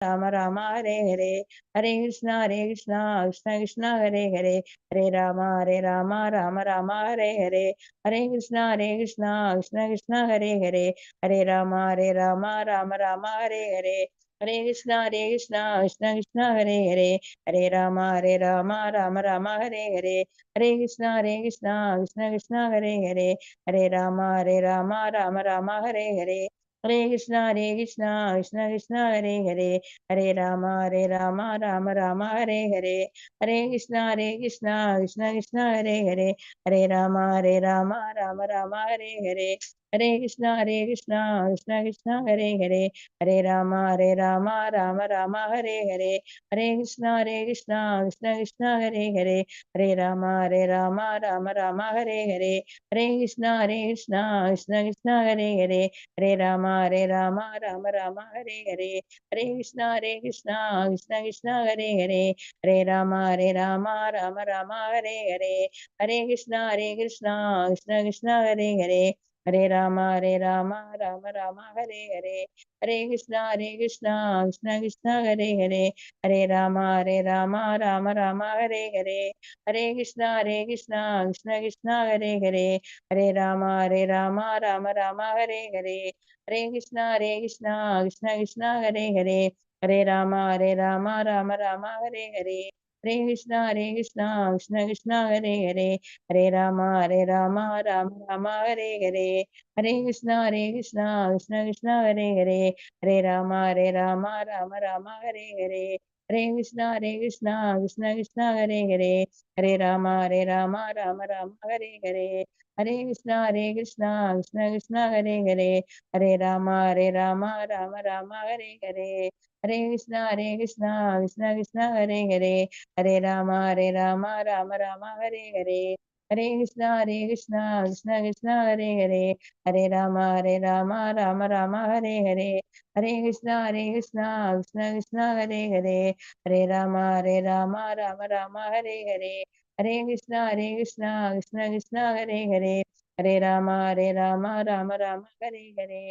Rama Rama Hare Hare, Hare Krishna Krishna Krishna Hare Hare, Hare Rama Rama Rama Hare Hare, Hare Krishna Krishna Krishna Hare Hare, Hare Rama Rama Rama Hare Hare, Hare Krishna Krishna Krishna Hare Hare, Hare Rama Rama Rama Hare Hare, Hare Krishna Krishna Krishna Hare Hare, Hare Rama Rama Rama Hare Hare, Hare Krishna Krishna Hare Hare, Hare Rama Rama Rama Hare Hare, Hare Krishna Krishna Krishna Hare Hare, Hare Rama Rama Rama Hare Hare, Hare Krishna Krishna Krishna Hare Hare, Hare Rama Rama Rama Hare Hare, Hare Krishna Krishna Krishna Hare Hare, Hare Rama Rama Rama Hare Hare, Hare Krishna Krishna Krishna Hare Hare, Hare Rama Rama Rama Hare Hare, Hare Krishna Krishna Krishna Hare Hare, Hare Rama Rama Rama Hare Hare, Hare Krishna Krishna Krishna Hare Hare, Hare Rama Rama Rama Hare Hare, Hare Krishna Krishna Krishna Hare Hare, Hare Rama Rama Rama Hare Hare, Hare Krishna Krishna Krishna Hare Hare, Hare Rama Rama Rama Hare Hare, Hare Krishna Krishna Krishna Hare Hare, Hare Rama Rama Rama Hare Hare, Hare Krishna Krishna Krishna Hare Hare, Hare Rama Rama Rama Hare Hare, Hare Krishna Krishna Krishna Hare Hare, Hare Rama Rama Rama Hare Hare, Hare Krishna Krishna Krishna Hare Hare, Hare Rama Rama Rama Hare Hare, Hare Krishna Krishna Krishna Hare Hare, Hare Rama Rama Rama Hare Hare, Hare Krishna Krishna Krishna Hare Hare, Hare Rama Rama Rama Hare Hare, Hare Krishna Krishna Krishna Hare Hare, Hare Rama Rama Rama Hare Hare, Hare Krishna Krishna Krishna Hare Hare, Hare Rama Rama Rama Hare Hare, Hare Krishna Krishna Krishna Hare Hare, Hare Rama Rama Rama Hare Hare, Hare Krishna Krishna Krishna Hare Hare, Hare Rama Rama Rama Hare Hare,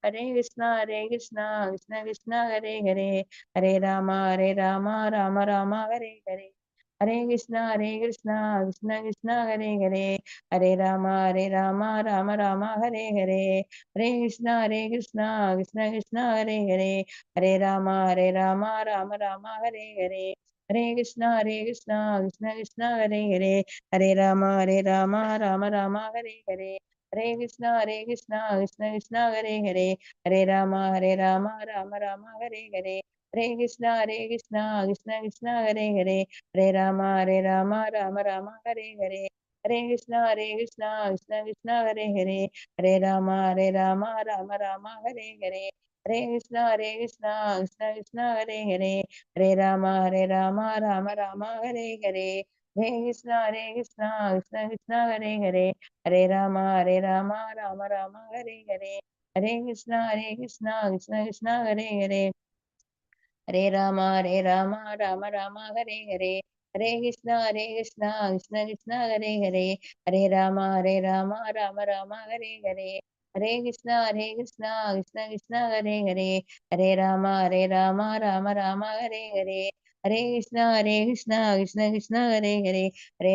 Hare Krishna Krishna Krishna Hare Hare, Hare Rama Rama Rama Hare Hare, Hare Krishna Krishna Krishna Hare Hare, Hare Rama Rama Rama Hare Hare, Hare Krishna Krishna Krishna Hare Hare, Hare Rama Rama Rama Hare Hare, Hare Krishna Krishna Krishna Hare Hare, Hare Rama Rama Rama Hare Hare, Hare Krishna Krishna Krishna Hare Hare, Hare Rama Rama Rama Hare Hare, Hare Krishna Krishna Krishna Hare Hare, Hare Rama Rama Rama Hare Hare, Hare Krishna Krishna Krishna Hare Hare, Hare Rama Rama Rama Hare Hare, Hare Krishna Krishna Krishna Hare Hare, Hare Rama Rama Rama Hare Hare, Hare Krishna Krishna Krishna Hare Hare, Hare Rama Rama Hare Hare, Hare Krishna Krishna Krishna Hare Hare, Hare Rama Rama Rama Hare Hare, Hare Krishna Krishna Krishna Hare Hare, Hare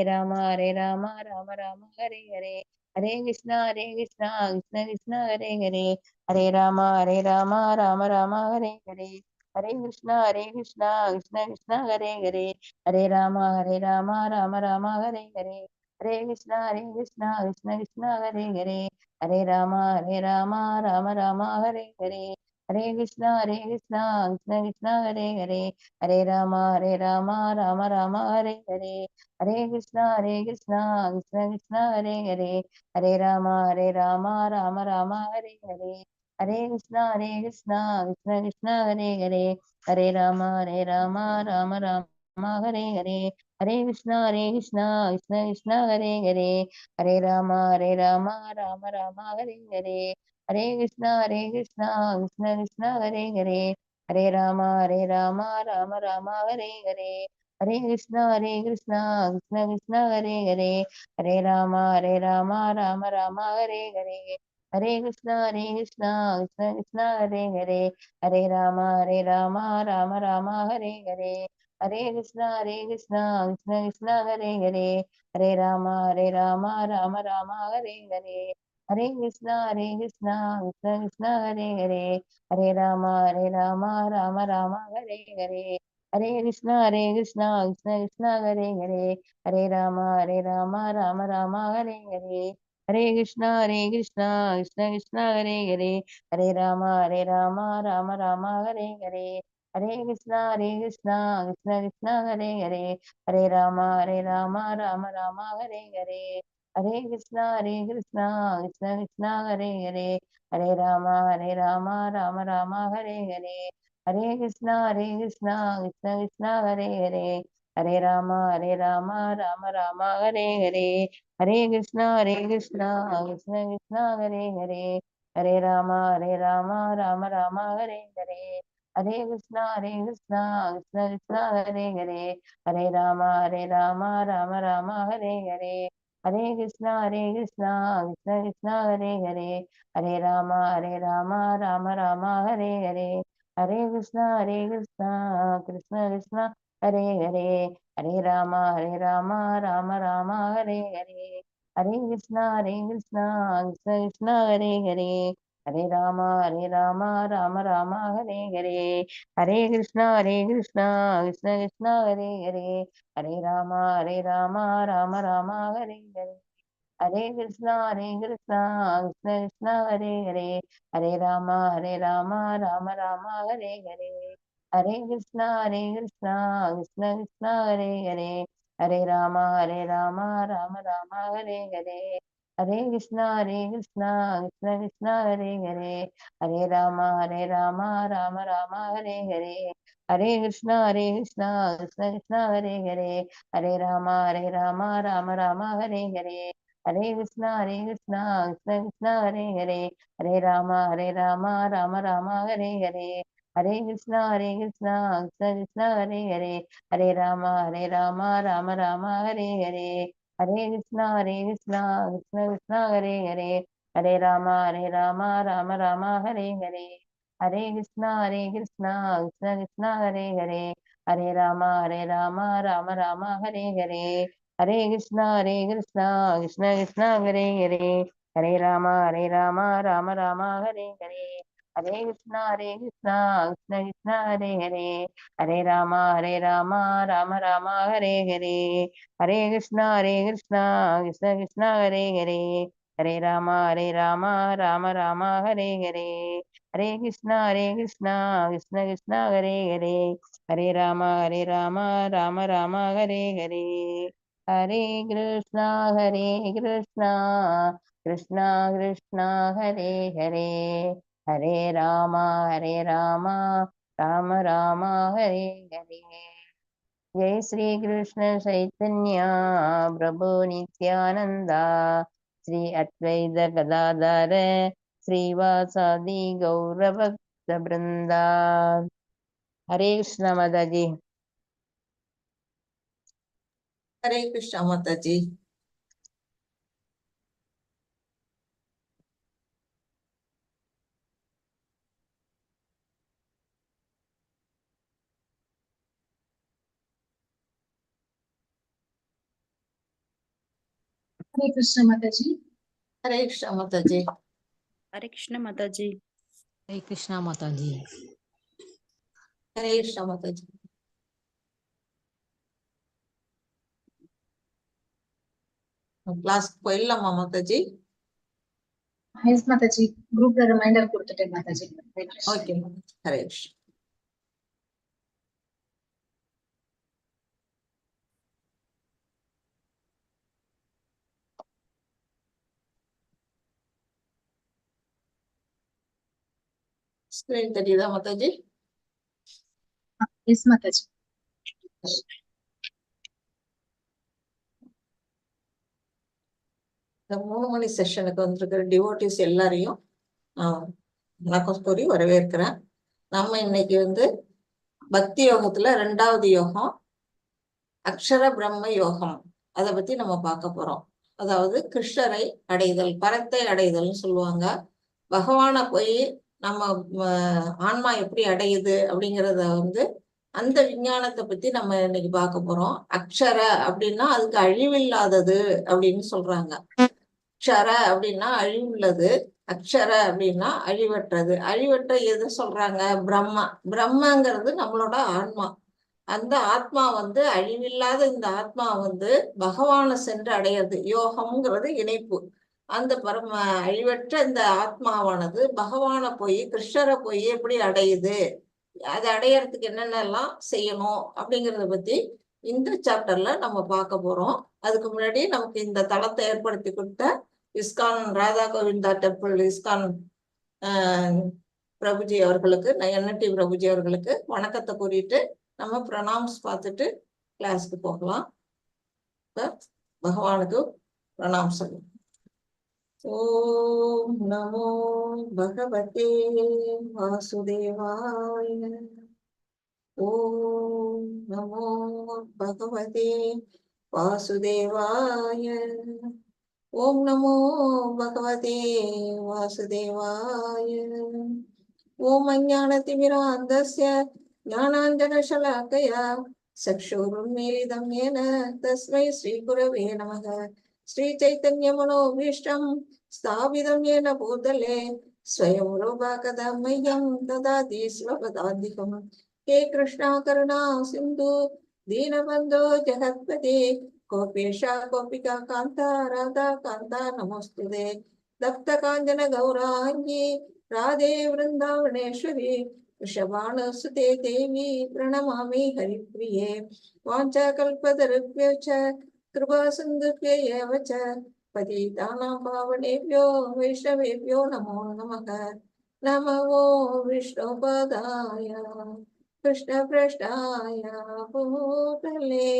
Rama Rama Hare Hare, Hare Krishna Krishna Krishna Hare Hare, Hare Rama Rama Hare Hare, Hare Krishna Krishna Krishna Hare Hare, Hare Rama Rama Hare Hare, Hare Krishna Krishna Krishna Hare Hare, Hare Rama Rama Hare Hare, Hare Krishna Krishna Krishna Hare Hare, Hare Rama Rama Hare Hare, Hare Krishna Krishna Krishna Hare Hare, Hare Rama Rama Hare Hare, Hare Krishna Krishna Krishna Hare Hare, Hare Rama Rama Hare Hare, Hare Krishna Krishna Krishna Hare Hare, Hare Rama Rama Hare Hare, Hare Krishna Krishna Krishna Hare Hare, Hare Rama Rama Hare Hare, Hare Krishna Krishna Krishna Hare Hare, Hare Rama Rama Hare Hare, Hare Krishna Krishna Krishna Hare Hare, Hare Rama Rama Rama Hare Hare, हरे कृष्णा कृष्णा कृष्णा हरे हरे, हरे राम राम राम हरे हरे, हरे कृष्णा कृष्णा कृष्णा हरे हरे, हरे राम राम राम हरे हरे, हरे कृष्णा कृष्णा कृष्णा हरे हरे, हरे राम राम हरे हरे, हरे कृष्णा कृष्णा कृष्णा हरे हरे, हरे राम राम हरे हरे, हरे कृष्णा कृष्णा कृष्णा हरे हरे, हरे राम राम हरे हरे, हरे कृष्णा कृष्णा कृष्णा हरे हरे, हरे राम राम हरे हरे, हरे कृष्णा कृष्णा कृष्णा हरे हरे, हरे राम राम हरे हरे, हरे कृष्णा कृष्णा कृष्णा हरे हरे, हरे राम राम हरे हरे, हरे कृष्णा कृष्णा कृष्णा हरे हरे, हरे राम राम हरे हरे, हरे कृष्णा कृष्णा हरे हरे, हरे राम राम हरे हरे, हरे कृष्णा कृष्णा हरे हरे, हरे राम राम हरे हरे, हरे कृष्णा कृष्णा हरे हरे, हरे राम राम हरे हरे, हरे कृष्णा कृष्णा हरे हरे, हरे राम राम हरे हरे, हरे कृष्णा कृष्णा हरे हरे, हरे राम राम हरे हरे, हरे कृष्णा कृष्णा हरे हरे, हरे राम राम हरे हरे, हरे कृष्णा कृष्णा हरे हरे, हरे राम राम हरे हरे, हरे कृष्णा कृष्णा हरे हरे, हरे राम राम हरे हरे, हरे कृष्णा कृष्णा हरे हरे, हरे राम राम हरे हरे, हरे कृष्णा कृष्णा हरे हरे, हरे राम राम हरे हरे, हरे कृष्णा कृष्णा हरे हरे, हरे राम राम हरे हरे, हरे कृष्णा कृष्णा हरे हरे, हरे राम राम हरे हरे, हरे कृष्णा कृष्णा हरे हरे, हरे राम राम हरे हरे, हरे कृष्णा कृष्णा हरे हरे, हरे राम राम हरे हरे, हरे कृष्णा कृष्णा हरे हरे, हरे राम राम हरे हरे, हरे कृष्णा कृष्णा हरे हरे, हरे राम राम हरे हरे, हरे कृष्णा कृष्णा हरे हरे, हरे राम राम हरे हरे, हरे कृष्णा कृष्णा कृष्णा हरे हरे, हरे राम राम राम हरे हरे, जय श्री कृष्ण चैतन्य प्रभु नित्यानंदा, श्री अद्वैत गदाधर श्रीवासादि गौर भक्त वृंदा, हरे कृष्ण माता जी। हरे कृष्णा माता जी। हरे कृष्ण माता जी। हरे कृष्णा माता जी। हरे कृष्ण माता जी। हरे कृष्णा माता जी। हरे कृष्णा माता जी। Class போயிடலாமா மாதாஜி? எஸ் மாதாஜி, குரூப்ல ரிமைண்டர் கொடுத்துட்டேன் மாதாஜி. ஓகே ஹரே கிருஷ்ணா. ஸ்கிரீன் தெரியுதா மாதாஜி? எஸ் மாதாஜி. இந்த 3 மணி செஷனுக்கு வந்திருக்கிற டிவோட்டிஸ் எல்லாரையும் வணக்கம் கூறி வரவேற்கிறேன். நம்ம இன்னைக்கு பக்தி யோகத்துல 2வது யோகம் அக்ஷர பிரம்ம யோகம், அதை பத்தி நம்ம பார்க்க போறோம். அதாவது கிருஷ்ணரை அடைதல், பரத்தை அடைதல்னு சொல்லுவாங்க. பகவானை போய் நம்ம ஆன்மா எப்படி அடையுது அப்படிங்கிறத அந்த விஞ்ஞானத்தை பத்தி நம்ம இன்னைக்கு பார்க்க போறோம். அக்ஷர அப்படின்னா அதுக்கு அழிவில்லாதது அப்படின்னு சொல்றாங்க. அக்ஷர அப்படின்னா அழிவுள்ளது, அக்ஷர அப்படின்னா அழிவற்றது. அழிவற்ற எது சொல்றாங்க? பிரம்மா. பிரம்மங்கிறது நம்மளோட ஆன்மா. அந்த ஆத்மா அழிவில்லாத இந்த ஆத்மா பகவானை சென்று அடையிறது. யோகம்ங்கிறது இணைப்பு. அந்த பரம அழிவற்ற இந்த ஆத்மாவானது பகவானை போய் கிருஷ்ணரை போய் எப்படி அடையுது, அதை அடையறதுக்கு என்னென்னலாம் செய்யணும் அப்படிங்கிறத பத்தி இந்த சாப்டர்ல நம்ம பார்க்க போறோம். அதுக்கு முன்னாடி நமக்கு இந்த தளத்தை ஏற்படுத்தி கொடுத்த ISKCON Radha Govinda temple ISKCON Prabhuji அவர்களுக்கு, என்என்டி பிரபுஜி அவர்களுக்கு வணக்கத்தை கூறிட்டு நம்ம பிரணாம்ஸ் பார்த்துட்டு கிளாஸ்க்கு போகலாம். பகவானுக்கு பிரணாம் சொல்லுவோம். ஓம் நமோ பகவதே வாசுதேவாய. ஓம் நமோ பகவதே வாசுதேவாய. ஓம் நமோ பகவதே வாசுதேவாய. ஓம் அஞ்ஞானதிமிராந்தஸ்ய ஞானாஞ்சனசலாக்கயா சக்ஷுருன்மீலிதம் येन तस्मै श्रीगुरवे नमः. श्रीचैतन्यमनोभीष्टं स्थापितं येन भूतले स्वयं रूपा कदा मह्यं ददाति स्वपदान्तिकं. हे कृष्णा करुणा सिन्धु दीनबन्धो जगत्पते गोपेशा गोपिका कान्ता राधा कान्ता नमोस्तुते. दत्तकाञ्चन गौराङ्गी राधे वृन्दावनेश्वरी वृषभानुसुते देवी प्रणमामि हरिप्रिये. वाञ्छाकल्पतरुभ्यश्च कृपासिन्धुभ्यैव च पतितानां पावनेभ्यो वैष्णवेभ्यो नमो नमः. नमो विष्णुपादाय कृष्णपृष्ठाय भूतले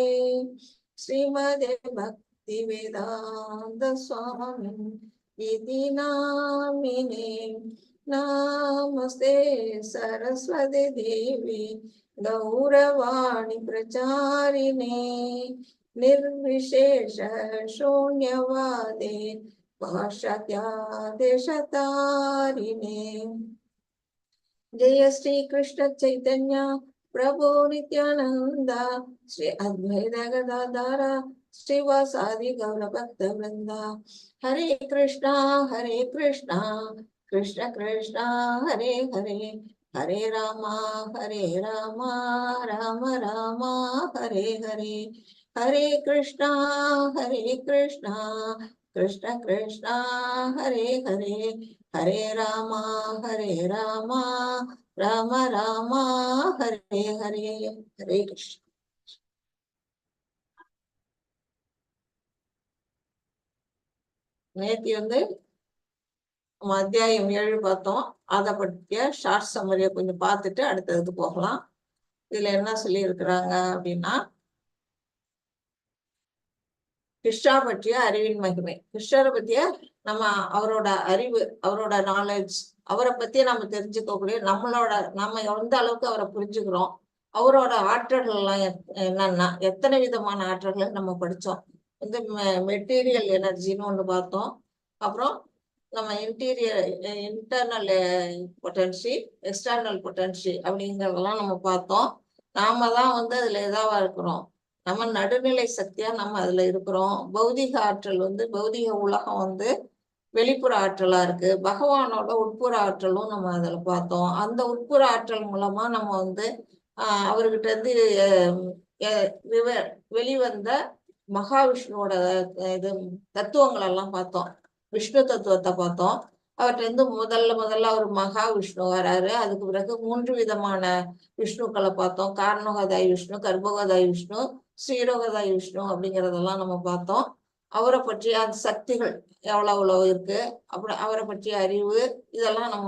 श्रीमदे भक्तिवेदान्त स्वामी इति नामिने. नमस्ते सरस्वती देवी गौरवाणी प्रचारिणे निर्विशेष शून्यवादे पाश्चात्यादेशतारिणे. जय श्री कृष्ण चैतन्य प्रभु नित्यानंद श्री अद्वैत गदाधर श्रीवासादि गौर भक्त वृंदा. हरे कृष्णा कृष्ण कृष्ण हरे हरे हरे राम राम राम हरे हरे. हरे कृष्णा कृष्ण कृष्ण हरे हरे हरे राम राम राम हरे हरे. हरे कृष्ण. நேற்று அத்தியாயம் 7 பார்த்தோம். அதை பற்றிய ஷார்ட் சம்மரியை கொஞ்சம் பார்த்துட்டு அடுத்ததுக்கு போகலாம். இதுல என்ன சொல்லி இருக்கிறாங்க அப்படின்னா, கிருஷ்ணா பற்றிய அறிவின் மகிமை. கிருஷ்ணரை பத்திய நம்ம அவரோட அறிவு, அவரோட நாலேஜ், அவரை பத்திய நம்ம தெரிஞ்சுக்கக்கூடிய நம்ம எந்த அளவுக்கு அவரை புரிஞ்சுக்கிறோம், அவரோட ஆற்றல்கள் எல்லாம் என்னன்னா எத்தனை விதமான ஆற்றல்கள் நம்ம படிச்சோம். மெட்டீரியல் எனர்ஜின்னு ஒண்ணு பார்த்தோம். அப்புறம் நம்ம இன்டர்னல் பொட்டன்சி, எக்ஸ்டர்னல் பொட்டன்சி அப்படிங்கிறதெல்லாம் நம்ம பார்த்தோம். நாம தான் அதுல எதாவா இருக்கிறோம், நம்ம நடுநிலை சக்தியா நம்ம அதுல இருக்கிறோம். பௌதிக ஆற்றல் பௌதிக உலகம் வெளிப்புற ஆற்றலா இருக்கு. பகவானோட உட்புற ஆற்றலும் நம்ம அதுல பார்த்தோம். அந்த உட்புற ஆற்றல் மூலமா நம்ம அவர்கிட்ட வெளிவந்த மகாவிஷ்ணுவோட தத்துவங்கள் எல்லாம் பார்த்தோம். விஷ்ணு தத்துவத்தை பார்த்தோம். அவர்கிட்ட முதல்ல அவர் மகாவிஷ்ணு வராரு. அதுக்கு பிறகு 3 விதமான விஷ்ணுக்களை பார்த்தோம். காரணோகதாய் விஷ்ணு, கர்ப்பகதாய் விஷ்ணு, ஸ்ரீரோகதாய் விஷ்ணு அப்படிங்கிறதெல்லாம் நம்ம பார்த்தோம். அவரை பற்றிய அந்த சக்திகள் எவ்வளவு இருக்கு, அப்புறம் அவரை பற்றிய அறிவு, இதெல்லாம் நம்ம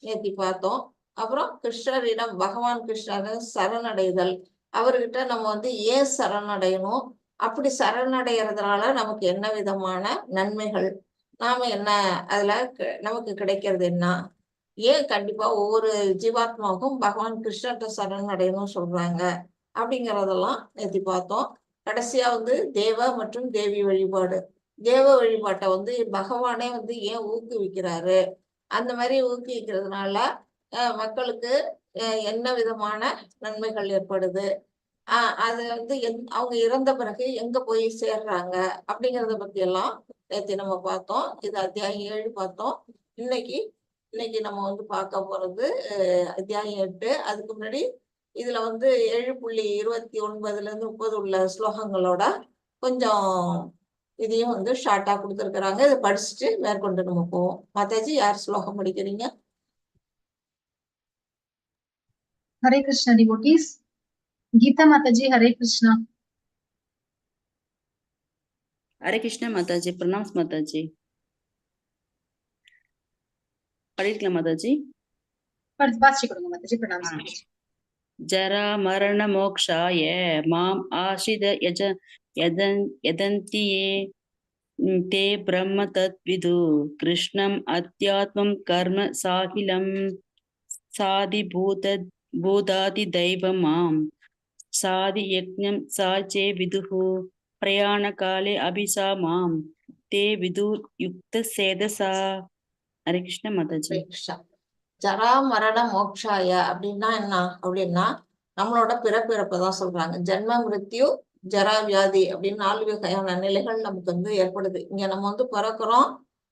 நேத்தி பார்த்தோம். அப்புறம் கிருஷ்ணரிடம், பகவான் கிருஷ்ணர் சரணடைதல், அவர்கிட்ட நம்ம ஏன் சரணடையணும், அப்படி சரணடைகிறதுனால நமக்கு என்ன விதமான நன்மைகள், நாம என்ன அதுல நமக்கு கிடைக்கிறது என்ன, ஏன் கண்டிப்பா ஒவ்வொரு ஜீவாத்மாவுக்கும் பகவான் கிருஷ்ணர்கிட்ட சரணடையணும்னு சொல்றாங்க அப்படிங்கிறதெல்லாம் நேத்தி பார்த்தோம். கடைசியா தேவ மற்றும் தேவி வழிபாடு, தேவ வழிபாட்டை வந்து பகவானே வந்து ஏன் ஊக்குவிக்கிறாரு, அந்த மாதிரி ஊக்குவிக்கிறதுனால மக்களுக்கு என்ன விதமான நன்மைகள் ஏற்படுது, அது வந்து அவங்க இறந்த பிறகு எங்க போய் சேர்றாங்க அப்படிங்கறத பத்தி எல்லாம் நேற்று நம்ம பார்த்தோம். இது அத்தியாயம் 7 பார்த்தோம். இன்னைக்கு நம்ம வந்து பார்க்க போறது அத்தியாயம் 8. அதுக்கு முன்னாடி இதுல வந்து 7.29 30 உள்ள ஸ்லோகங்களோட கொஞ்சம் இதையும் வந்து ஷார்ட்டா கொடுத்துருக்குறாங்க. இதை படிச்சுட்டு மேற்கொண்டு நம்ம போவோம். மாதாஜி, யார் ஸ்லோகம் படிக்கிறீங்க? Hare Krishna devotees. Geeta Mataji, Hare Krishna. Hare Krishna Mataji, pranams Mataji. படிக்கலாம் மாதாஜி. வாசிச்சுக்கொடுங்க மாதாஜி. pranams Mataji. ஜரா மரண மோக்ஷாய மாம் ஆசித யதந்தி யே தே பிரம்ம தத்விது கிருஷ்ணம் அத்யாத்மம் கர்ம சாகிலம் சாதி பூதாதி தெய்வம் மாம் சாதி யக்ஞம் சாச்சே விதுஹு பிரயாண காலே அபிசா மாம் தே விது யுக்த சேதசா. ஹரே கிருஷ்ண மாதாஜி. ஜரா மரண மோக்ஷாய அப்படின்னா என்ன அப்படின்னா நம்மளோட பிறப்பிறப்பதான் சொல்றாங்க. ஜென்ம மிருத்யு ஜரா வியாதி அப்படின்னு 4 வகையான நிலைகள் நமக்கு வந்து ஏற்படுது. இங்க நம்ம வந்து பிறக்கிறோம்,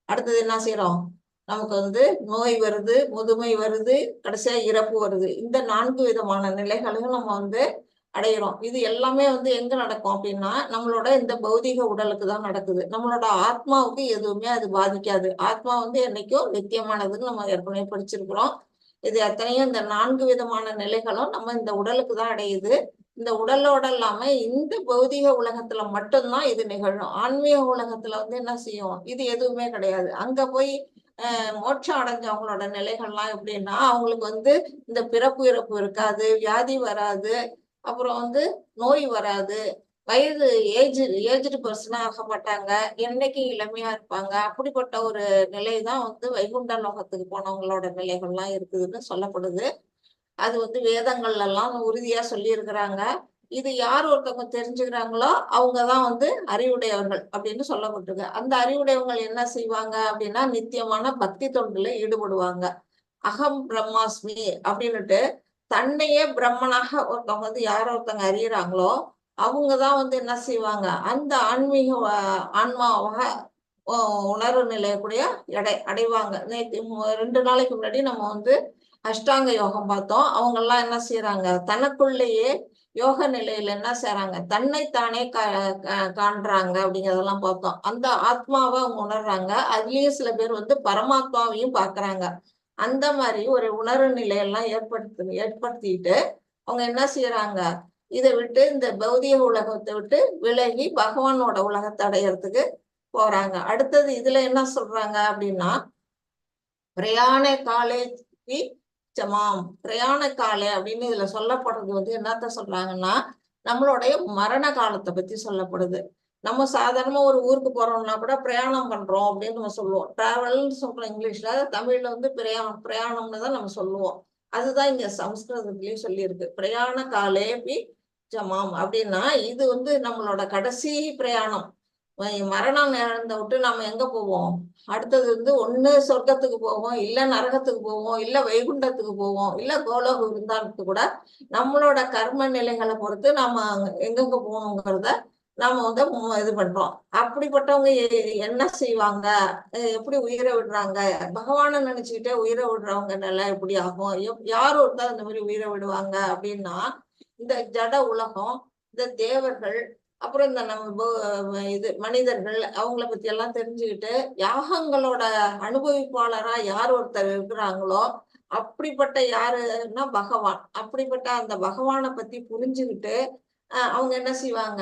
அடுத்தது என்ன செய்யறோம், நமக்கு வந்து நோய் வருது, முதுமை வருது, கடைசியா இறப்பு வருது. இந்த 4 விதமான நிலைகளையும் நம்ம வந்து அடையிறோம். இது எல்லாமே வந்து எங்க நடக்கும் அப்படின்னா நம்மளோட இந்த பௌதிக உடலுக்கு தான் நடக்குது. நம்மளோட ஆத்மாவுக்கு எதுவுமே அது பாதிக்காது. ஆத்மா வந்து என்னைக்கும் நித்தியமானதுன்னு நம்ம ஏற்கனவே படிச்சிருக்கிறோம். இது அத்தனையும் இந்த 4 விதமான நிலைகளும் நம்ம இந்த உடலுக்கு தான் அடையுது. இந்த உடலோட இல்லாம இந்த பௌதிக உலகத்துல மட்டும்தான் இது நிகழும். ஆன்மீக உலகத்துல வந்து என்ன செய்யும், இது எதுவுமே கிடையாது. அங்க போய் மோட்சம் அடைஞ்சவங்களோட நிலைகள்லாம் எப்படின்னா அவங்களுக்கு வந்து இந்த பிறப்பு இறப்பு இருக்காது, வியாதி வராது, அப்புறம் வந்து நோய் வராது, வயது ஏஜ்டு பர்சனா ஆக மாட்டாங்க, என்னைக்கு இளமையா இருப்பாங்க. அப்படிப்பட்ட ஒரு நிலை தான் வந்து வைகுண்ட லோகத்துக்கு போனவங்களோட நிலைகள்லாம் இருக்குதுன்னு சொல்லப்படுது. அது வந்து வேதங்கள்ல எல்லாம் உறுதியா சொல்லி இருக்கிறாங்க. இது யார் ஒருத்தவங்க தெரிஞ்சுக்கிறாங்களோ அவங்கதான் வந்து அறிவுடையவர்கள் அப்படின்னு சொல்லப்பட்டிருக்கு. அந்த அறிவுடையவங்க என்ன செய்வாங்க அப்படின்னா நித்தியமான பக்தி தொண்டுல ஈடுபடுவாங்க. அகம் பிரம்மாஸ்மி அப்படின்னுட்டு தன்னையே பிரம்மனாக ஒருத்தவங்க வந்து யார் ஒருத்தவங்க அறியறாங்களோ அவங்கதான் வந்து என்ன செய்வாங்க, அந்த ஆன்மீக ஆன்மாவாக உணர்வு நிலையக்கூடிய அடைவாங்க. நேற்று 2 நாளைக்கு முன்னாடி நம்ம வந்து அஷ்டாங்க யோகம் பார்த்தோம். அவங்க எல்லாம் என்ன செய்யறாங்க, தனக்குள்ளேயே யோக நிலையில என்ன செய்யறாங்க, தன்னைத்தானே காண்றாங்க அப்படிங்கறதெல்லாம் பார்த்தோம். அந்த ஆத்மாவை அவங்க உணர்றாங்க. அதுலயும் சில பேர் வந்து பரமாத்மாவையும் பாக்குறாங்க. அந்த மாதிரி ஒரு உணர்வு நிலையெல்லாம் ஏற்படுத்திட்டு அவங்க என்ன செய்யறாங்க, இதை விட்டு இந்த பௌதிக உலகத்தை விட்டு விலகி பகவானோட உலகத்தை அடையறதுக்கு போறாங்க. அடுத்தது இதுல என்ன சொல்றாங்க அப்படின்னா பிரயாண காலே ஜமாம். பிரயாண காலே அப்படின்னு இதுல சொல்லப்படுறது வந்து என்னத்த சொல்றாங்கன்னா நம்மளுடைய மரண காலத்தை பத்தி சொல்லப்படுது. நம்ம சாதாரணமா ஒரு ஊருக்கு போறோம்னா கூட பிரயாணம் பண்றோம் அப்படின்னு நம்ம சொல்லுவோம். டிராவல்னு சொல்றோம் இங்கிலீஷ்ல, தமிழ்ல வந்து பிரயாணம்னு தான் நம்ம சொல்லுவோம். அதுதான் இங்க சமஸ்கிருதத்திலயும் சொல்லியிருக்கு. பிரயாண காலேபி ஜமாம் அப்படின்னா இது வந்து நம்மளோட கடைசி பிரயாணம். மரணம் நேர்ந்த விட்டு நம்ம எங்க போவோம், அடுத்தது வந்து ஒண்ணு சொர்க்கத்துக்கு போவோம், இல்ல நரகத்துக்கு போவோம், இல்ல வைகுண்டத்துக்கு போவோம், இல்ல கோலோக விருந்தானத்துக்கு கூட நம்மளோட கர்ம நிலைகளை பொறுத்து நாம எங்கெங்க போகணுங்கிறத நாம வந்து இது பண்றோம். அப்படிப்பட்டவங்க என்ன செய்வாங்க, எப்படி உயிரை விடுறாங்க, பகவானை நினைச்சுக்கிட்டே உயிரை விடுறவங்க நிலை எப்படி ஆகும், யார் ஒருத்தர் இந்த மாதிரி உயிரை விடுவாங்க அப்படின்னா இந்த ஜட உலகம், இந்த தேவர்கள், அப்புறம் இந்த நம்ம இது மனிதர்கள் அவங்கள பத்தி எல்லாம் தெரிஞ்சுக்கிட்டு யாகங்களோட அனுபவிப்பாளரா யார் ஒருத்தர் இருக்கிறாங்களோ அப்படிப்பட்ட யாருன்னா பகவான். அப்படிப்பட்ட அந்த பகவானை பத்தி புரிஞ்சுக்கிட்டு அவங்க என்ன செய்வாங்க,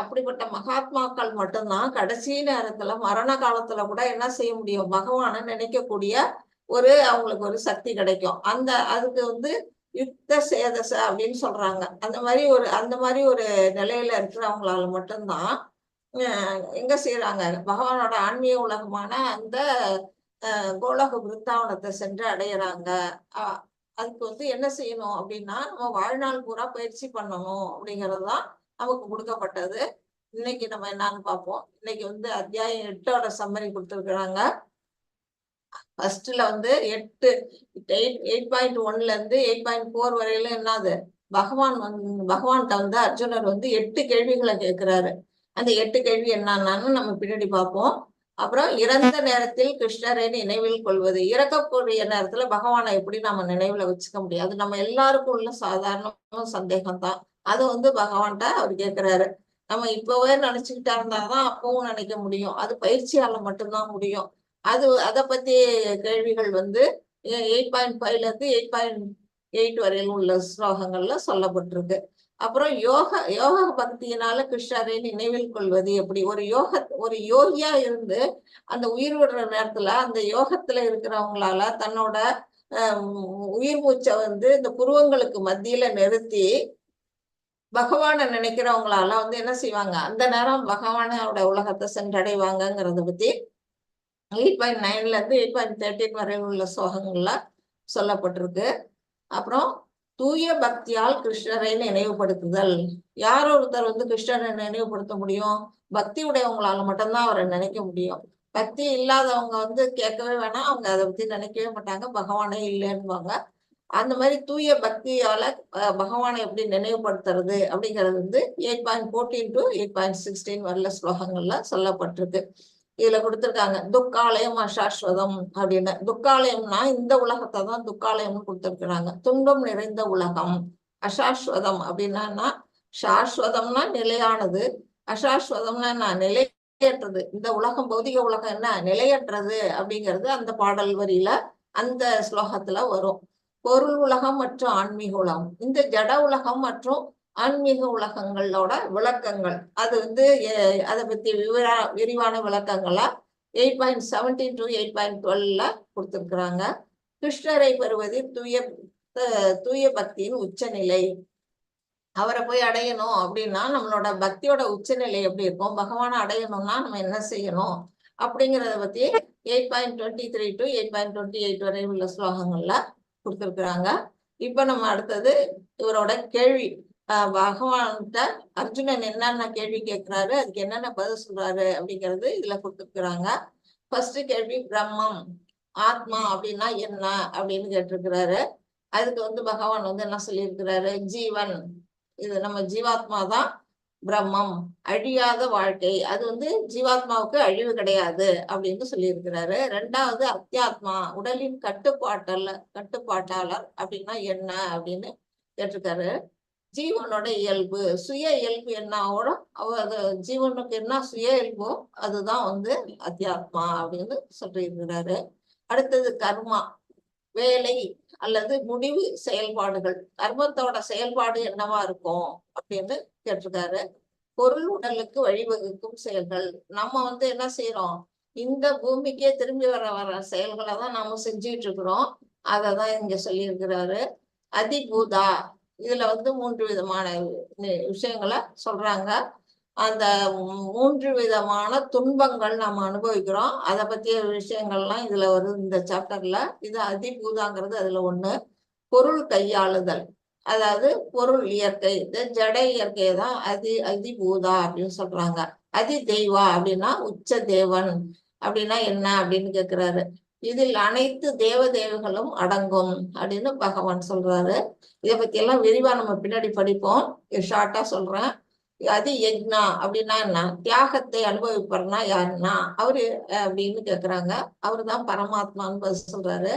அப்படிப்பட்ட மகாத்மாக்கள் மட்டும்தான் கடைசி நேரத்துல மரண காலத்துல கூட என்ன செய்ய முடியும், பகவானை நினைக்கக்கூடிய அவங்களுக்கு ஒரு சக்தி கிடைக்கும். அதுக்கு வந்து யுக்த சேதச அப்படின்னு சொல்றாங்க. அந்த மாதிரி ஒரு நிலையில இருக்கிறவங்களால மட்டும்தான் எங்க செய்யறாங்க, பகவானோட ஆன்மீக உலகமான அந்த கோலோக விருந்தாவனத்தை சென்று அடையிறாங்க. அதுக்கு வந்து என்ன செய்யணும் அப்படின்னா நம்ம வாழ்நாள் பூரா பயிற்சி பண்ணணும் அப்படிங்கிறதுதான் நமக்கு கொடுக்கப்பட்டது. இன்னைக்கு நம்ம என்னன்னு பார்ப்போம். இன்னைக்கு வந்து அத்தியாயம் 8ஓட சம்மரி கொடுத்துருக்குறாங்க. ஃபர்ஸ்ட்ல வந்து 8.1ல இருந்து 8.4 வரையில என்னது பகவான்கிட்ட வந்து அர்ஜுனர் வந்து 8 கேள்விகளை கேட்கிறாரு. அந்த 8 கேள்வி என்னன்னு நம்ம பின்னாடி பார்ப்போம். அப்புறம் இறந்த நேரத்தில் கிருஷ்ணரை நினைவில் கொள்வது, இறக்கக்கூடிய நேரத்துல பகவானை எப்படி நம்ம நினைவுல வச்சுக்க முடியும்? அது நம்ம எல்லாருக்கும் உள்ள சாதாரண சந்தேகம் தான். அது வந்து பகவான்கிட்ட அவர் கேட்கிறாரு. நம்ம இப்பவே நினைச்சுக்கிட்டா இருந்தாதான் அப்பவும் நினைக்க முடியும். அது பயிற்சியால மட்டும்தான் முடியும். அதை பத்தி கேள்விகள் வந்து 8.5ல இருந்து 8.8 வரையிலும் உள்ள ஸ்லோகங்கள்ல சொல்லப்பட்டிருக்கு. அப்புறம் யோக பக்தியினால கிருஷ்ணரை நினைவில் கொள்வது எப்படி? ஒரு யோகியா இருந்து அந்த உயிர் விடுற நேரத்துல அந்த யோகத்துல இருக்கிறவங்களால தன்னோட உயிர் மூச்சை வந்து இந்த புருவங்களுக்கு மத்தியில நிறுத்தி பகவானை நினைக்கிறவங்களால வந்து என்ன செய்வாங்க, அந்த நேரம் பகவானோட உலகத்தை சென்றடைவாங்கங்கிறத பத்தி 8.9ல இருந்து 8.13 வரை உள்ள ஸ்லோகங்கள்ல சொல்லப்பட்டிருக்கு. அப்புறம் தூய பக்தியால் கிருஷ்ணரை நினைவுபடுத்துதல். யாரோ ஒருத்தர் வந்து கிருஷ்ணரை நினைவுபடுத்த முடியும்? பக்தி உடையவங்களால மட்டும்தான் அவரை நினைக்க முடியும். பக்தி இல்லாதவங்க வந்து கேட்கவே வேணாம், அவங்க அதை பத்தி நினைக்கவே மாட்டாங்க, பகவானே இல்லைன்னுவாங்க. அந்த மாதிரி தூய பக்தியால பகவானை எப்படி நினைவுபடுத்துறது அப்படிங்கிறது வந்து 8.14 to 8.16 வரல ஸ்லோகங்கள்ல சொல்லப்பட்டிருக்கு. இதுல கொடுத்திருக்காங்க துக்காலயம் அசாஸ்வதம் அப்படின்னு. துக்காலயம்னா இந்த உலகத்தை தான் துக்காலயம்னு கொடுத்திருக்கிறாங்க. துன்பம் நிறைந்த உலகம். அசாஸ்வதம் அப்படின்னா, சாஸ்வதம்னா நிலையானது, அசாஸ்வதம்னா என்ன, நிலையற்றது. இந்த உலகம் பௌதிக உலகம் என்ன நிலையற்றது அப்படிங்கிறது அந்த பாடல் வரியில அந்த ஸ்லோகத்துல வரும். பொருள் உலகம் மற்றும் ஆன்மீக உலகம், இந்த ஜட உலகம் மற்றும் ஆன்மீக உலகங்களோட விளக்கங்கள், அது வந்து அதை பத்தி விரிவான விளக்கங்களா 8.17 to 8.12ல கொடுத்திருக்கிறாங்க. கிருஷ்ணரை பெறுவதில் தூய பக்தியின் உச்சநிலை. அவரை போய் அடையணும் அப்படின்னா நம்மளோட பக்தியோட உச்சநிலை எப்படி இருக்கும், பகவானை அடையணும்னா நம்ம என்ன செய்யணும் அப்படிங்கிறத பத்தி 8.23 to 8.28 வரை உள்ள ஸ்லோகங்கள்ல கொடுத்திருக்கிறாங்க. இப்ப நம்ம அடுத்தது இவரோட கேள்வி, பகவான்கிட்ட அர்ஜுனன் என்னென்ன கேள்வி கேட்கிறாரு, அதுக்கு என்னென்ன பதில் சொல்றாரு அப்படிங்கிறது இதுல கொடுத்துருக்குறாங்க. ஃபர்ஸ்ட் கேள்வி பிரம்மம் ஆத்மா அப்படின்னா என்ன அப்படின்னு கேட்டிருக்கிறாரு. அதுக்கு வந்து பகவான் வந்து என்ன சொல்லியிருக்கிறாரு, ஜீவன், இது நம்ம ஜீவாத்மா தான் பிரம்மம், அழியாத வாழ்க்கை, அது வந்து ஜீவாத்மாவுக்கு அழிவு கிடையாது அப்படின்னு சொல்லியிருக்கிறாரு. ரெண்டாவது அத்தியாத்மா, உடலின் கட்டுப்பாட்டாளர் அப்படின்னா என்ன அப்படின்னு கேட்டிருக்காரு. ஜீவனோட இயல்பு, சுய இயல்பு என்ன ஜீவனுக்கு என்ன சுய இயல்போ அதுதான் வந்து அத்தியாத்மா அப்படின்னு சொல்லியிருக்கிறாரு. அடுத்தது கர்மா, வேலை அல்லது முடிவு செயல்பாடுகள், கர்மத்தோட செயல்பாடு என்னவா இருக்கும் அப்படின்னு கேட்டிருக்காரு. பொருள் உடலுக்கு வழிவகுக்கும் செயல்கள், நம்ம வந்து என்ன செய்யறோம், இந்த பூமிக்கே திரும்பி வர செயல்களை தான் நாம செஞ்சுட்டு இருக்கிறோம், அததான் இங்க சொல்லியிருக்கிறாரு. அதிபூதா, இதுல வந்து 3 விதமான விஷயங்களை சொல்றாங்க. அந்த 3 விதமான துன்பங்கள் நம்ம அனுபவிக்கிறோம், அதை பத்திய விஷயங்கள்லாம் இதுல வருது இந்த சாப்டர்ல. இது அதிபூதாங்கிறது அதுல ஒண்ணு. பொருள் கையாளுதல், அதாவது பொருள் இயற்கை, இந்த ஜட இயற்கையை தான் அதிபூதா அப்படின்னு சொல்றாங்க. தெய்வா அப்படின்னா உச்ச தேவன் அப்படின்னா என்ன அப்படின்னு கேட்கிறாரு. இதில் அனைத்து தேவதைகளும் அடங்கும் அப்படின்னு பகவான் சொல்றாரு. இதை பத்தி எல்லாம் விரிவா நம்ம பின்னாடி படிப்போம், ஷார்ட்டா சொல்றேன். யக்னா அப்படின்னா என்ன, தியாகத்தை அனுபவிப்பார்னா யாருன்னா அவரு அப்படின்னு கேக்குறாங்க. அவருதான் பரமாத்மான்னு பதில் சொல்றாரு.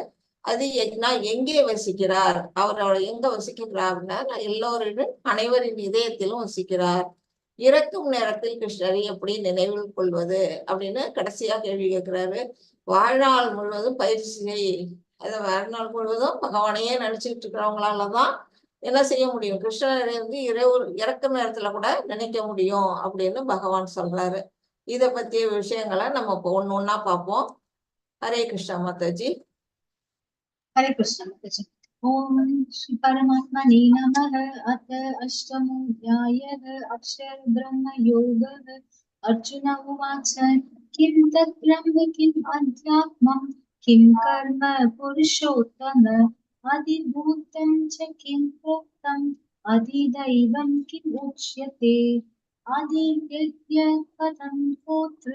யக்னா எங்கே வசிக்கிறார், அவரோட எங்க வசிக்கிறார்னா எல்லோரின் அனைவரின் இதயத்திலும் வசிக்கிறார். இறக்கும் நேரத்தில் கிருஷ்ணரை எப்படி நினைவில் கொள்வது அப்படின்னு கடைசியா கேள்வி கேட்கிறாரு. வாழ்நாள் முழுவதும் பயிற்சி, வாழ்நாள் முழுவதும் பகவானையே நினைச்சிட்டு இருக்கிறவங்களாலதான் என்ன செய்ய முடியும், கிருஷ்ணரை வந்து இறக்கும் நேரத்துல கூட நினைக்க முடியும் அப்படின்னு பகவான் சொல்றாரு. இத பத்திய விஷயங்களை நம்ம இப்போ ஒண்ணா பார்ப்போம். ஹரே கிருஷ்ணா மாதாஜி. हरे कृष्ण माताजी। ओम श्री परमात्मने नमः। अथ अष्टमोऽध्यायः अक्षर ब्रह्म योगः। अर्जुन उवाच किं तत् ब्रह्म किम् अध्यात्मम् किं कर्म पुरुषोत्तम अधिभूतं च किं प्रोक्तम् अधिदैवं किम् उच्यते। आदित्यस्य कथं पुत्र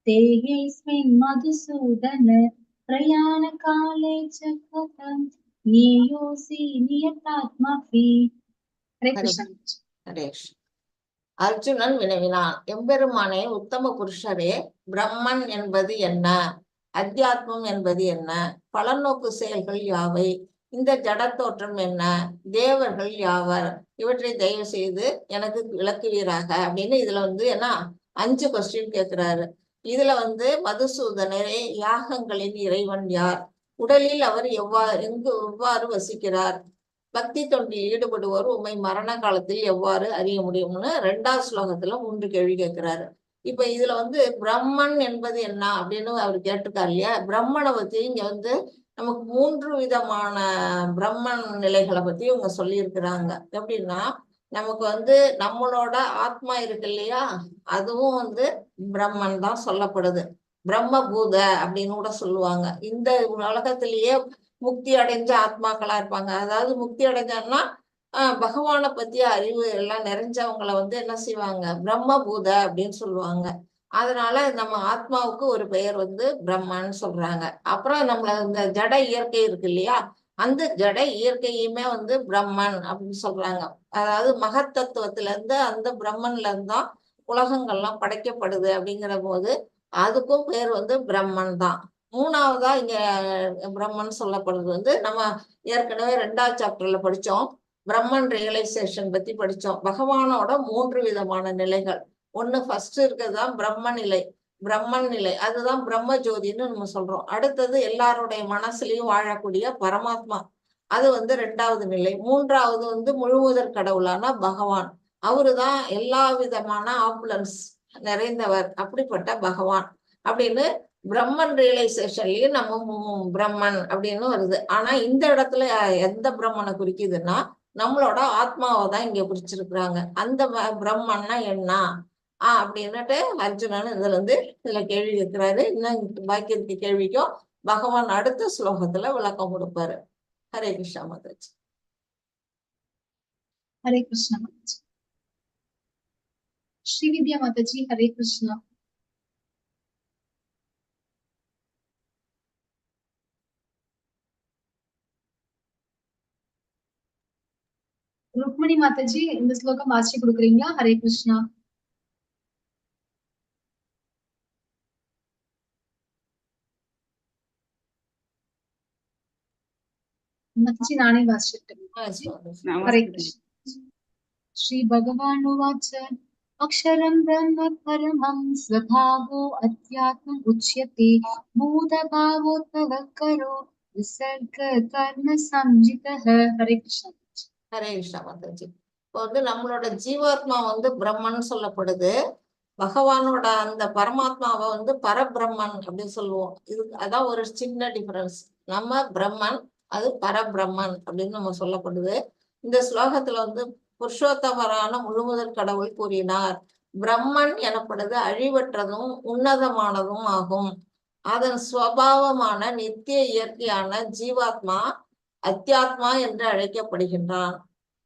तेऽस्मिन् मधुसूदन प्रयाणकाले च कथं ज्ञेयोऽसि नियतात्मापि हरे ஹரே कृष्ण ஹரேஷ். அர்ஜுனன் வினவினான், எம்பெருமானே, உத்தம புருஷரே, பிரம்மன் என்பது என்ன? அத்தியாத்மம் என்பது என்ன? பலநோக்கு செயல்கள் யாவை? இந்த ஜட தோற்றம் என்ன? தேவர்கள் யாவர்? இவற்றை தயவு செய்து எனக்கு விளக்குவீராக அப்படின்னு இதுல என்ன 5 கொஸ்டின் கேட்கிறாரு. இதுல மதுசூதனரே, யாகங்களின் இறைவன் யார்? உடலில் அவர் எவ்வாறு வசிக்கிறார்? பக்தி தொண்டில் ஈடுபடுவோர் உண்மை மரண காலத்தில் எவ்வாறு அறிய முடியும்னு 2வது ஸ்லோகத்துல 3 கேள்வி கேட்கிறாரு. இப்ப இதுல பிரம்மன் என்பது என்ன அப்படின்னு அவர் கேட்டிருக்காரு இல்லையா? பிரம்மனை பத்தி இங்க நமக்கு 3 விதமான பிரம்மன் நிலைகளை பத்தி இவங்க சொல்லியிருக்கிறாங்க. எப்படின்னா, நமக்கு நம்மளோட ஆத்மா இருக்கு இல்லையா, அதுவும் பிரம்மன் தான் சொல்லப்படுது. பிரம்மபூத அப்படின்னு கூட சொல்லுவாங்க. இந்த உலகத்திலேயே முக்தி அடைஞ்ச ஆத்மாக்களா இருப்பாங்க. அதாவது முக்தி அடைஞ்சாங்கன்னா பகவானை பத்திய அறிவு எல்லாம் நிறைஞ்சவங்களை என்ன செய்வாங்க, பிரம்மபூத அப்படின்னு சொல்லுவாங்க. அதனால நம்ம ஆத்மாவுக்கு ஒரு பெயர் பிரம்மன்னு சொல்றாங்க. அப்புறம் நம்மள இந்த ஜட இயற்கை இருக்கு இல்லையா, அந்த ஜட இயற்கையுமே பிரம்மன் அப்படின்னு சொல்றாங்க. அதாவது மகத்தத்துவத்துல இருந்து அந்த பிரம்மன்ல இருந்தான் உலகங்கள்லாம் படைக்கப்படுது. அப்படிங்கிற போது அதுக்கும் பேர் பிரம்மன் தான். 3வதா இங்க பிரம்மன் சொல்லப்படுறது நம்ம ஏற்கனவே 2வது சாப்டர்ல படிச்சோம். பிரம்மன் ரியலைசேஷன் பத்தி படிச்சோம். பகவானோட 3 விதமான நிலைகள். ஒண்ணு ஃபர்ஸ்ட் இருக்கிறதுதான் பிரம்மன் நிலை, அதுதான் பிரம்ம ஜோதின்னு நம்ம சொல்றோம். அடுத்தது எல்லாருடைய மனசுலயும் வாழக்கூடிய பரமாத்மா, அது 2வது நிலை. 3வது முழுமுதற் கடவுளான பகவான், அவருதான் எல்லா விதமான ஆப்புலன்ஸ் நிறைந்தவர். அப்படிப்பட்ட பகவான் அப்படின்னு பிரம்மன் ரியலைசேஷன்லயும் நம்ம பிரம்மன் அப்படின்னு வருது. ஆனா இந்த இடத்துல எந்த பிரம்மனை குறிக்குதுன்னா, நம்மளோட ஆத்மாவை தான் இங்க குறிச்சிருக்கிறாங்க. அந்த பிரம்மன்னா என்ன அப்படின்னுட்டு அர்ஜுனன் இதுல கேள்வி கேட்கிறாரு. இன்னும் பாக்கி இருக்க கேள்விக்கும் பகவான் அடுத்த ஸ்லோகத்துல விளக்கம் கொடுப்பாரு. ஹரே கிருஷ்ணா மாதாஜி. हरे कृष्ण माताजी श्री विद्या माताजी हरे कृष्ण रुक्मिणी माताजी இந்த ஸ்லோகம் வாசி கொடுக்குறீங்களா? ஹரே கிருஷ்ணா. माताजी नाने वासिष्ठं हरे कृष्ण. श्री भगवान् उवाच अक्षरं ब्रह्म परमं स्वभावो अध्यात्मम् उच्यते भूतभावोत्पवकरो विसर्ग कर्म संजितः हरे कृष्ण. ஹரே கிருஷ்ணா மாதாஜி. இப்போ நம்மளோட ஜீவாத்மா பிரம்மன் சொல்லப்படுது. பகவானோட அந்த பரமாத்மாவை பரபிரம்மன் அப்படின்னு சொல்லுவோம். இது அதான் ஒரு சின்ன டிஃபரன்ஸ். நம்ம பிரம்மன், அது பரபிரம்மன் அப்படின்னு நம்ம சொல்லப்படுது. இந்த ஸ்லோகத்துல புருஷோத்தமரான முழுமுதற் கடவுள் கூறினார், பிரம்மன் எனப்படுது அழிவற்றதும் உன்னதமானதும் ஆகும். அதன் ஸ்வபாவமான நித்திய இயற்கையான ஜீவாத்மா அத்தியாத்மா என்று அழைக்கப்படுகின்றான்.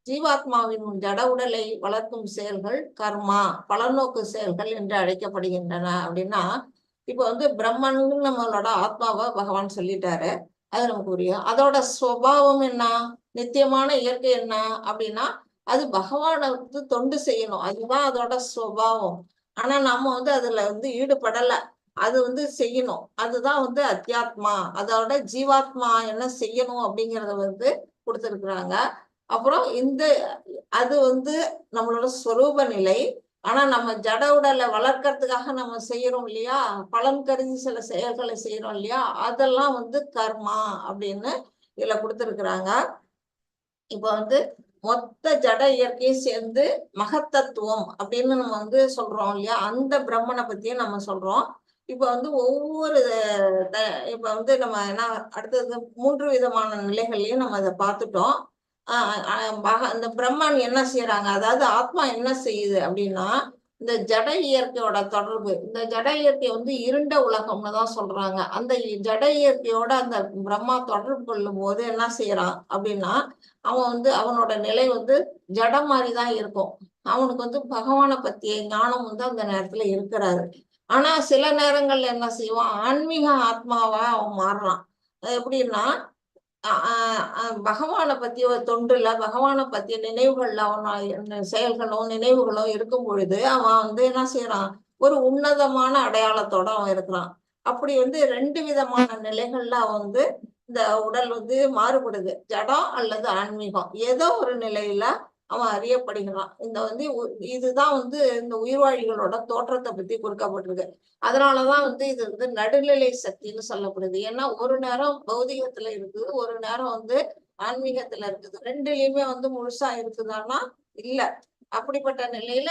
ஜீவாத்மாவின் ஜட உடலை வளர்க்கும் செயல்கள் கர்மா, பலநோக்கு செயல்கள் என்று அழைக்கப்படுகின்றன. அப்படின்னா இப்ப பிரம்மன் நம்மளோட ஆத்மாவை பகவான் சொல்லிட்டாரு, அது நமக்கு புரியும். அதோட சுவாவம் என்ன, நித்தியமான இயற்கை என்ன அப்படின்னா, அது பகவானுக்கு தொண்டு செய்யணும், அதுதான் அதோட சுவாவம். ஆனா நம்ம அதுல ஈடுபடல, அது செய்யணும், அதுதான் அத்தியாத்மா. அதோட ஜீவாத்மா என்ன செய்யணும் அப்படிங்கறத கொடுத்திருக்கிறாங்க. அப்புறம் அது நம்மளோட ஸ்வரூப நிலை. ஆனா நம்ம ஜட உடலை வளர்க்கறதுக்காக நம்ம செய்யறோம் இல்லையா, பலன் கருதி சில செயல்களை செய்யறோம் இல்லையா, அதெல்லாம் கர்மா அப்படின்னு இதுல கொடுத்திருக்கிறாங்க. இப்ப மொத்த ஜட இயற்கையை சேர்ந்து மகத்தத்துவம் அப்படின்னு நம்ம சொல்றோம் இல்லையா, அந்த பிரம்மனை பத்தியும் நம்ம சொல்றோம். இப்ப ஒவ்வொரு இப்ப நம்ம என்ன அடுத்தது 3 விதமான நிலைகள்லயும் நம்ம அதை பார்த்துட்டோம். இந்த பிரம்மன் என்ன செய்யறாங்க, அதாவது ஆத்மா என்ன செய்யுது அப்படின்னா, இந்த ஜட இயற்கையோட தொடர்பு, இந்த ஜட இயற்கை இருண்ட உலகம்னு தான் சொல்றாங்க. அந்த ஜட இயற்கையோட அந்த பிரம்மா தொடர்பு கொள்ளும் போது என்ன செய்யறான் அப்படின்னா, அவன் அவனோட நிலை ஜடம் மாதிரிதான் இருக்கும். அவனுக்கு வந்து பகவானை பத்திய ஞானம் வந்து அந்த நேரத்துல இருக்கிறாரு. ஆனா சில நேரங்கள்ல என்ன செய்வான், ஆன்மீக ஆத்மாவா அவன் மாறுறான். எப்படின்னா பகவானை பத்திய ஒரு தொண்டுல பகவானை பத்திய நினைவுகள்ல அவன் செயல்களும் நினைவுகளும் இருக்கும் பொழுது அவன் வந்து என்ன செய்யறான், ஒரு உன்னதமான அடையாளத்தோட அவன் இருக்கிறான். அப்படி வந்து 2 விதமான நிலைகள்ல அவன் வந்து இந்த உடல் வந்து மாறுபடுது, ஜடம் அல்லது ஆன்மீகம். ஏதோ ஒரு நிலையில அவன் அறியப்படுகிறான். இந்த வந்து இதுதான் வந்து இந்த உயிர்வாழிகளோட தோற்றத்தை பத்தி கொடுக்கப்பட்டிருக்கு. அதனாலதான் வந்து இது வந்து நடுநிலை சக்தின்னு சொல்லப்படுது. ஏன்னா ஒரு நேரம் பௌதிகத்துல இருக்குது, ஒரு நேரம் வந்து ஆன்மீகத்துல இருக்குது. 2லயுமே வந்து முழுசா இருக்குதான்னா இல்ல. அப்படிப்பட்ட நிலையில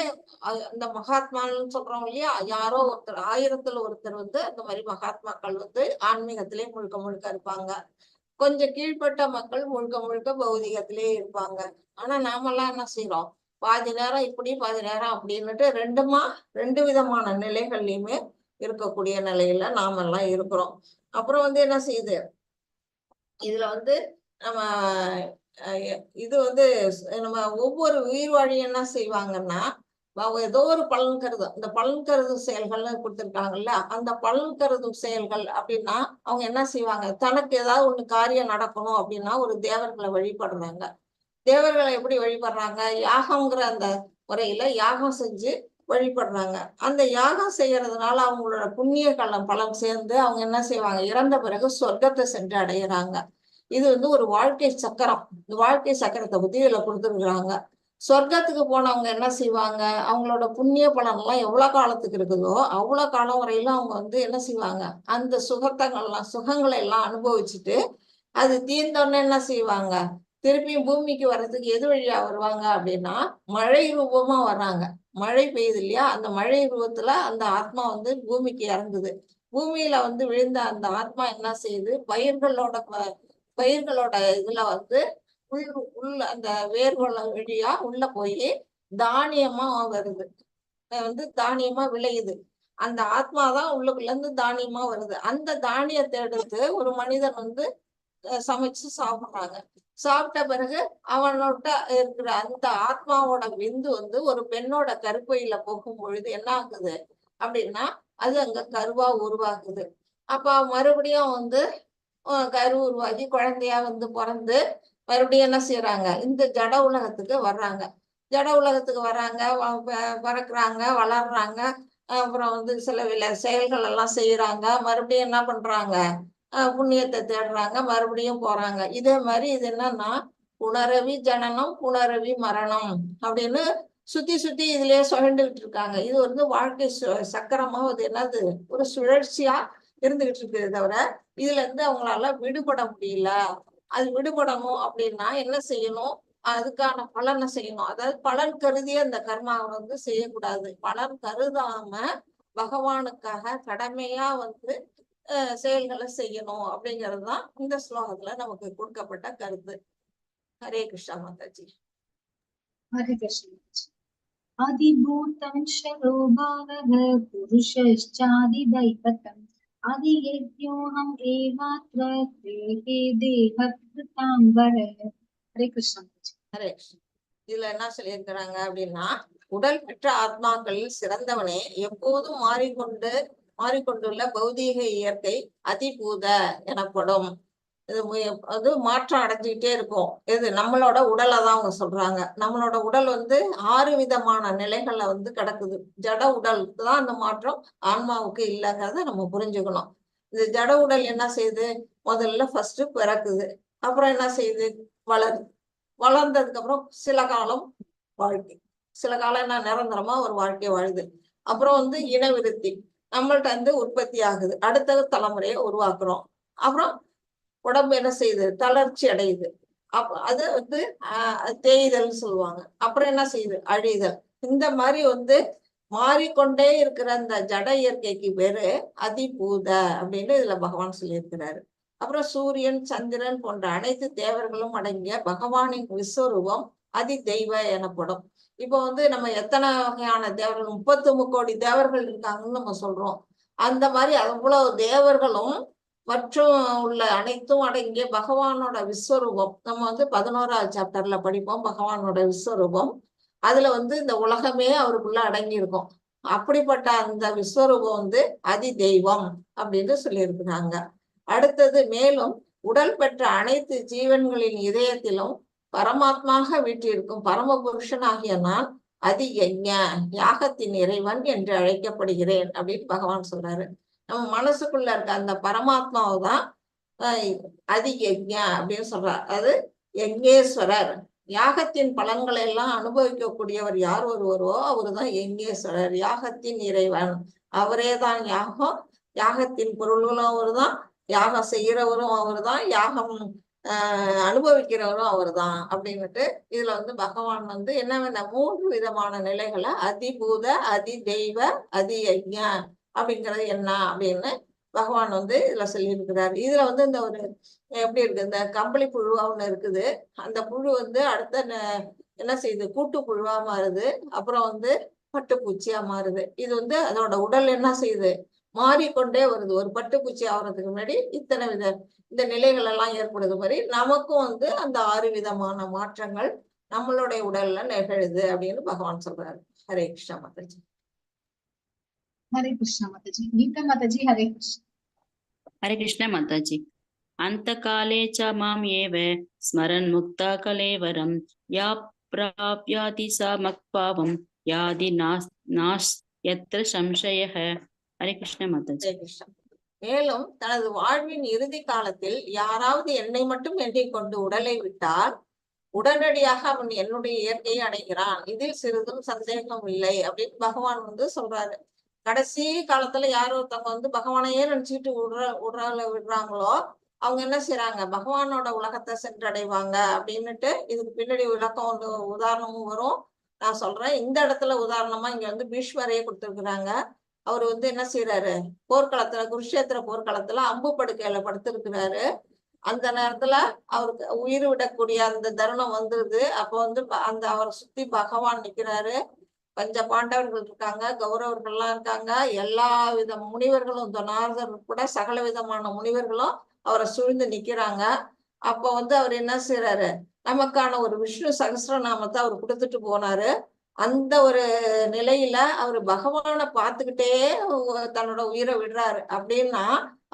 அந்த மகாத்மான்னு சொல்றோம் இல்லையா, யாரோ ஒருத்தர் 1000த்துல ஒருத்தர் வந்து அந்த மாதிரி மகாத்மாக்கள் வந்து ஆன்மீகத்திலே முழுக்க முழுக்க இருப்பாங்க. கொஞ்சம் கீழ்ப்பட்ட மக்கள் முழுக்க முழுக்க பௌதிகத்திலே இருப்பாங்க. ஆனா நாமெல்லாம் என்ன செய்யறோம், பாதி நேரம் இப்படி பாதி நேரம் அப்படின்னுட்டு 2 விதமான நிலைகள்லயுமே இருக்கக்கூடிய நிலையில நாமெல்லாம் இருக்கிறோம். அப்புறம் வந்து என்ன செய்யுது, இதுல வந்து நம்ம இது வந்து நம்ம ஒவ்வொரு உயிர்வாழி என்ன செய்வாங்கன்னா, அவங்க ஏதோ ஒரு பலன் கருதும். இந்த பலன் கருதும் செயல்கள்னு கொடுத்திருக்காங்கல்ல, அந்த பலன் கருதும் செயல்கள் அப்படின்னா அவங்க என்ன செய்வாங்க, தனக்கு ஏதாவது ஒண்ணு காரியம் நடக்கணும் அப்படின்னா ஒரு தேவர்களை வழிபடுறாங்க. தேவர்களை எப்படி வழிபடுறாங்க, யாகம்ங்கிற அந்த முறையில யாகம் செஞ்சு வழிபடுறாங்க. அந்த யாகம் செய்யறதுனால அவங்களோட புண்ணிய பலன் சேர்ந்து அவங்க என்ன செய்வாங்க, இறந்த பிறகு சொர்க்கத்தை சென்று அடையிறாங்க. இது வந்து ஒரு வாழ்க்கை சக்கரம். இந்த வாழ்க்கை சக்கரத்தை பத்தி இதுல கொடுத்துருக்குறாங்க. சொர்க்கத்துக்கு போனவங்க என்ன செய்வாங்க, அவங்களோட புண்ணிய பலன் எல்லாம் எவ்வளவு காலத்துக்கு இருக்குதோ அவ்வளவு காலம் வரையில அவங்க வந்து என்ன செய்வாங்க, அந்த சுகங்களை எல்லாம் அனுபவிச்சுட்டு அது தீர்ந்தோடனே என்ன செய்வாங்க, திருப்பியும் பூமிக்கு வர்றதுக்கு எது வழியா வருவாங்க அப்படின்னா மழை ரூபமா வர்றாங்க. மழை பெய்யுது இல்லையா, அந்த மழை ரூபத்துல அந்த ஆத்மா வந்து பூமிக்கு இறங்குது. பூமியில வந்து விழுந்த அந்த ஆத்மா என்ன செய்யுது, பயிர்களோட இதுல வந்து உள்ள அந்த வேர்கள வழியா உள்ள போய் தானியமா வருது, வந்து தானியமா விளையுது. அந்த ஆத்மாதான் உள்ளுக்குள்ள இருந்து தானியமா வருது. அந்த தானியத்தை எடுத்து ஒரு மனிதன் வந்து சமைச்சு சாப்பிடுறாங்க. சாப்பிட்ட பிறகு அவனோட இருக்கிற அந்த ஆத்மாவோட விந்து வந்து ஒரு பெண்ணோட கருப்பையில போகும் பொழுது என்ன ஆகுது அப்படின்னா அது அங்க கருவா உருவாகுது. அப்ப மறுபடியும் வந்து கரு உருவாகி குழந்தையா வந்து பிறந்து மறுபடியும் என்ன செய்யறாங்க, இந்த ஜட உலகத்துக்கு வர்றாங்க. ஜட உலகத்துக்கு வர்றாங்க, பறக்குறாங்க, வளர்றாங்க. அப்புறம் வந்து சில செயல்கள் எல்லாம் செய்யறாங்க. மறுபடியும் என்ன பண்றாங்க, புண்ணியத்தை தேடுறாங்க, மறுபடியும் போறாங்க. இதே மாதிரி இது என்னன்னா புனரவி ஜனனம் புனரவி மரணம் அப்படின்னு சுத்தி சுத்தி இதுலயே சுழண்டுகிட்டு இருக்காங்க. இது வந்து வாழ்க்கை சக்கரமா அது என்னது ஒரு சுழற்சியா இருந்துகிட்டு இருக்குது. தவிர இதுல இருந்து அவங்களால விடுபட முடியல. அது விடுபடணும் அப்படின்னா என்ன செய்யணும், அதுக்கான பலனை செய்யணும். அதாவது பலன் கருதிய அந்த கர்மாவை வந்து செய்யக்கூடாது. பலன் கருதாம பகவானுக்காக கடமையா வந்து செயல்களை செய்யணும் அப்படிங்கிறதுதான் இந்த ஸ்லோகத்துல நமக்கு கொடுக்கப்பட்ட கருத்து. ஹரே கிருஷ்ணா மாதாஜி. ஹரே கிருஷ்ணா. அதிபூதம் ஷரோபாவக புருஷாதிதைவதம் அதியஜ்யோஹம் ஏவாத்ர தேகே தேஹத்ருதாம்பர. ஹரே கிருஷ்ணா. ஹரே கிருஷ்ணா. இதுல என்ன சொல்லியிருக்கிறாங்க அப்படின்னா, உடல் பெற்ற ஆத்மாக்களில் சிறந்தவனே எப்போதும் மாறிக்கொண்டுள்ள பௌதீக இயற்கை அதிபூத எனப்படும். அது மாற்றம் அடைஞ்சுக்கிட்டே இருக்கும். இது நம்மளோட உடலை தான் அவங்க சொல்றாங்க. நம்மளோட உடல் வந்து 6 விதமான நிலைகள்ல வந்து கிடக்குது. ஜட உடலுக்கு தான் அந்த மாற்றம், ஆன்மாவுக்கு இல்லைங்கிறத நம்ம புரிஞ்சுக்கணும். இந்த ஜட உடல் என்ன செய்யுது, முதல்ல ஃபர்ஸ்ட் பிறக்குது, அப்புறம் என்ன செய்யுது, வளர்ந்ததுக்கு அப்புறம் சில காலம் வாழ்க்கை, சில காலம் என்ன நிரந்தரமா ஒரு வாழ்க்கை வாழுது. அப்புறம் வந்து இனவிருத்தி, நம்மள்ட்ட வந்து உற்பத்தி ஆகுது, அடுத்த தலைமுறையை உருவாக்குறோம். அப்புறம் உடம்பு என்ன செய்யுது, தளர்ச்சி அடையுது. அது வந்து தேய்தல்னு சொல்லுவாங்க. அப்புறம் என்ன செய்யுது, அழிதல். இந்த மாதிரி வந்து மாறிக்கொண்டே இருக்கிற அந்த ஜட இயற்கைக்கு பேரு அதிபூத அப்படின்னு இதுல பகவான் சொல்லியிருக்கிறாரு. அப்புறம் சூரியன் சந்திரன் போன்ற அனைத்து தேவர்களும் அடங்கிய பகவானின் விஸ்வரூபம் அதி தெய்வ எனப்படும். இப்போ வந்து நம்ம எத்தனை வகையான தேவர்கள், 33 கோடி தேவர்கள் இருக்காங்கன்னு நம்ம சொல்றோம். அந்த மாதிரி அவ்வளவு தேவர்களும் மற்றும் உள்ள அனைத்தும் அடங்கிய பகவானோட விஸ்வரூபம் நம்ம வந்து 11வது சாப்டர்ல படிப்போம். பகவானோட விஸ்வரூபம் அதுல வந்து இந்த உலகமே அவருக்குள்ள அடங்கி இருக்கும். அப்படிப்பட்ட அந்த விஸ்வரூபம் வந்து அதி தெய்வம் அப்படின்னு சொல்லியிருக்கிறாங்க. அடுத்தது மேலும் உடல் பெற்ற அனைத்து ஜீவன்களின் இதயத்திலும் பரமாத்மாக வீற்றிருக்கும் பரமபுருஷனாகிய நான் அதி யஜ்ஞ யாகத்தின் இறைவன் என்று அழைக்கப்படுகிறேன் அப்படின்னு பகவான் சொல்றாரு. நம்ம மனசுக்குள்ள இருக்க அந்த பரமாத்மாவை தான் அதி யஜ்ஞ அப்படின்னு சொல்றார். அது யஜ்ஞேஸ்வரர். யாகத்தின் பலன்களை எல்லாம் அனுபவிக்கக்கூடியவர் யார் ஒருவரோ அவருதான் யஜ்ஞேஸ்வரர், யாகத்தின் இறைவன். அவரே தான் யாகம், யாகத்தின் பொருள்களும் அவர்தான், யாகம் செய்யறவரும் அவர்தான், யாகம் அனுபவிக்கிறவரும் அவர்தான் அப்படின்னுட்டு இதுல வந்து பகவான் வந்து என்னென்ன 3 விதமான நிலைகளை அதிபூத, அதி தெய்வ, அதி யஜ்ஞ அப்படிங்கிறது என்ன அப்படின்னு பகவான் வந்து இதுல சொல்லியிருக்கிறாரு. இதுல வந்து இந்த ஒரு எப்படி இருக்கு, இந்த கம்பளி புழுவா ஒண்ணு இருக்குது. அந்த புழு வந்து அடுத்த என்ன செய்யுது, கூட்டு புழுவா மாறுது. அப்புறம் வந்து பட்டுப்பூச்சியா மாறுது. இது வந்து அதோட உடல் என்ன செய்யுது, மாறிக்கொண்டே வருது. ஒரு பட்டுப்பூச்சி ஆகுறதுக்கு முன்னாடி இத்தனை வித இந்த நிலைகள் எல்லாம் ஏற்படுது மாதிரி நமக்கும் வந்து அந்த 6 விதமான மாற்றங்கள் நம்மளுடைய உடல்ல நிகழுது அப்படின்னு பகவான் சொல்றாரு. ஹரே கிருஷ்ணா மாதாஜி. हरे कृष्णा माताजी। नीता माताजी हरे कृष्ण। हरे कृष्ण माताजी। अंतकाले च माम् एव स्मरन् मुक्ता कलेवरं या प्राप्याति सा मत्पावं यादि नास्त्यत्र संशयः। हरे कृष्ण माताजी। ஹரே கிருஷ்ணா. மேலும் தனது வாழ்வின் இறுதி காலத்தில் யாராவது என்னை மட்டும் எண்ணிக்கொண்டு உடலை விட்டால் உடனடியாக அவன் என்னுடைய இயற்கையை அடைகிறான், இதில் சிறிதும் சந்தேகம் இல்லை அப்படின்னு பகவான் வந்து சொல்றாரு. கடைசி காலத்துல யார் ஒருத்தவங்க வந்து பகவானையே நினைச்சுட்டு விடுறாங்களோ அவங்க என்ன செய்யறாங்க, பகவானோட உலகத்தை சென்றடைவாங்க அப்படின்னுட்டு இதுக்கு பின்னாடி விளக்கம் வந்து உதாரணமும் வரும். நான் சொல்றேன், இந்த இடத்துல உதாரணமா இங்க வந்து பீஷ்மரையே கொடுத்திருக்கிறாங்க. அவர் வந்து என்ன செய்யறாரு, போர்க்களத்துல குருஷேத்திர போர்க்களத்துல அம்பு படுக்கையில படுத்திருக்கிறாரு. அந்த நேரத்துல அவருக்கு உயிர் விடக்கூடிய அந்த தருணம் வந்துருது. அப்ப வந்து அந்த அவரை சுத்தி பகவான் நிக்கிறாரு. பஞ்ச பாண்டவர்கள் இருக்காங்க, கௌரவர்கள்லாம் இருக்காங்க, எல்லா வித முனிவர்களும் நாரதர் கூட சகல விதமான முனிவர்களும் அவரை சூழ்ந்து நிக்கிறாங்க. அப்ப வந்து அவர் என்ன செய்யறாரு, நமக்கான ஒரு விஷ்ணு சகஸ்ரநாமத்தை அவர் கொடுத்துட்டு போனாரு. அந்த ஒரு நிலையில அவர் பகவானை பார்த்துக்கிட்டே தன்னோட உயிரை விடுறாரு. அப்படின்னா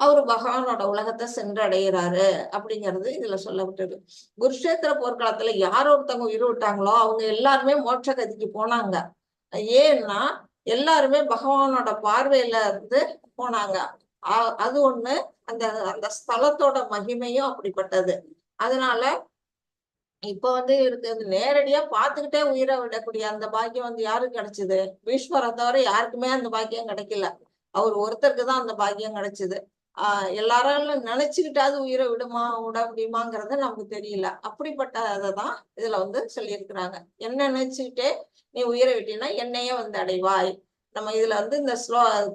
அவரு பகவானோட உலகத்தை சென்றடைகிறாரு அப்படிங்கிறது இதுல சொல்லப்பட்டது. குருஷேத்திர போர்க்களத்துல யார் ஒருத்தவங்க உயிர் விட்டாங்களோ அவங்க எல்லாருமே மோட்ச கதிக்கு போனாங்க. ஏன்னா எல்லாருமே பகவானோட பார்வையில இருந்து போனாங்க. அது ஒண்ணு. அந்த அந்த ஸ்தலத்தோட மகிமையும் அப்படிப்பட்டது. அதனால இப்ப வந்து இருக்கு நேரடியா பார்த்துக்கிட்டே உயிரை விடக்கூடிய அந்த பாக்கியம் வந்து யாருக்கு கிடைச்சது, பீஷ்மரை தவிர யாருக்குமே அந்த பாக்கியம் கிடைக்கல. அவர் ஒருத்தருக்கு தான் அந்த பாக்கியம் கிடைச்சது. எல்லாராலும் நினைச்சுக்கிட்டாவது உயிரை விட முடியுமாங்கிறது நமக்கு தெரியல. அப்படிப்பட்டதான் இதுல வந்து சொல்லியிருக்கிறாங்க. என்ன நினைச்சுக்கிட்டே நீ உயிரை விட்டீங்கன்னா என்னையே வந்து அடைவாய். நம்ம இதுல வந்து இந்த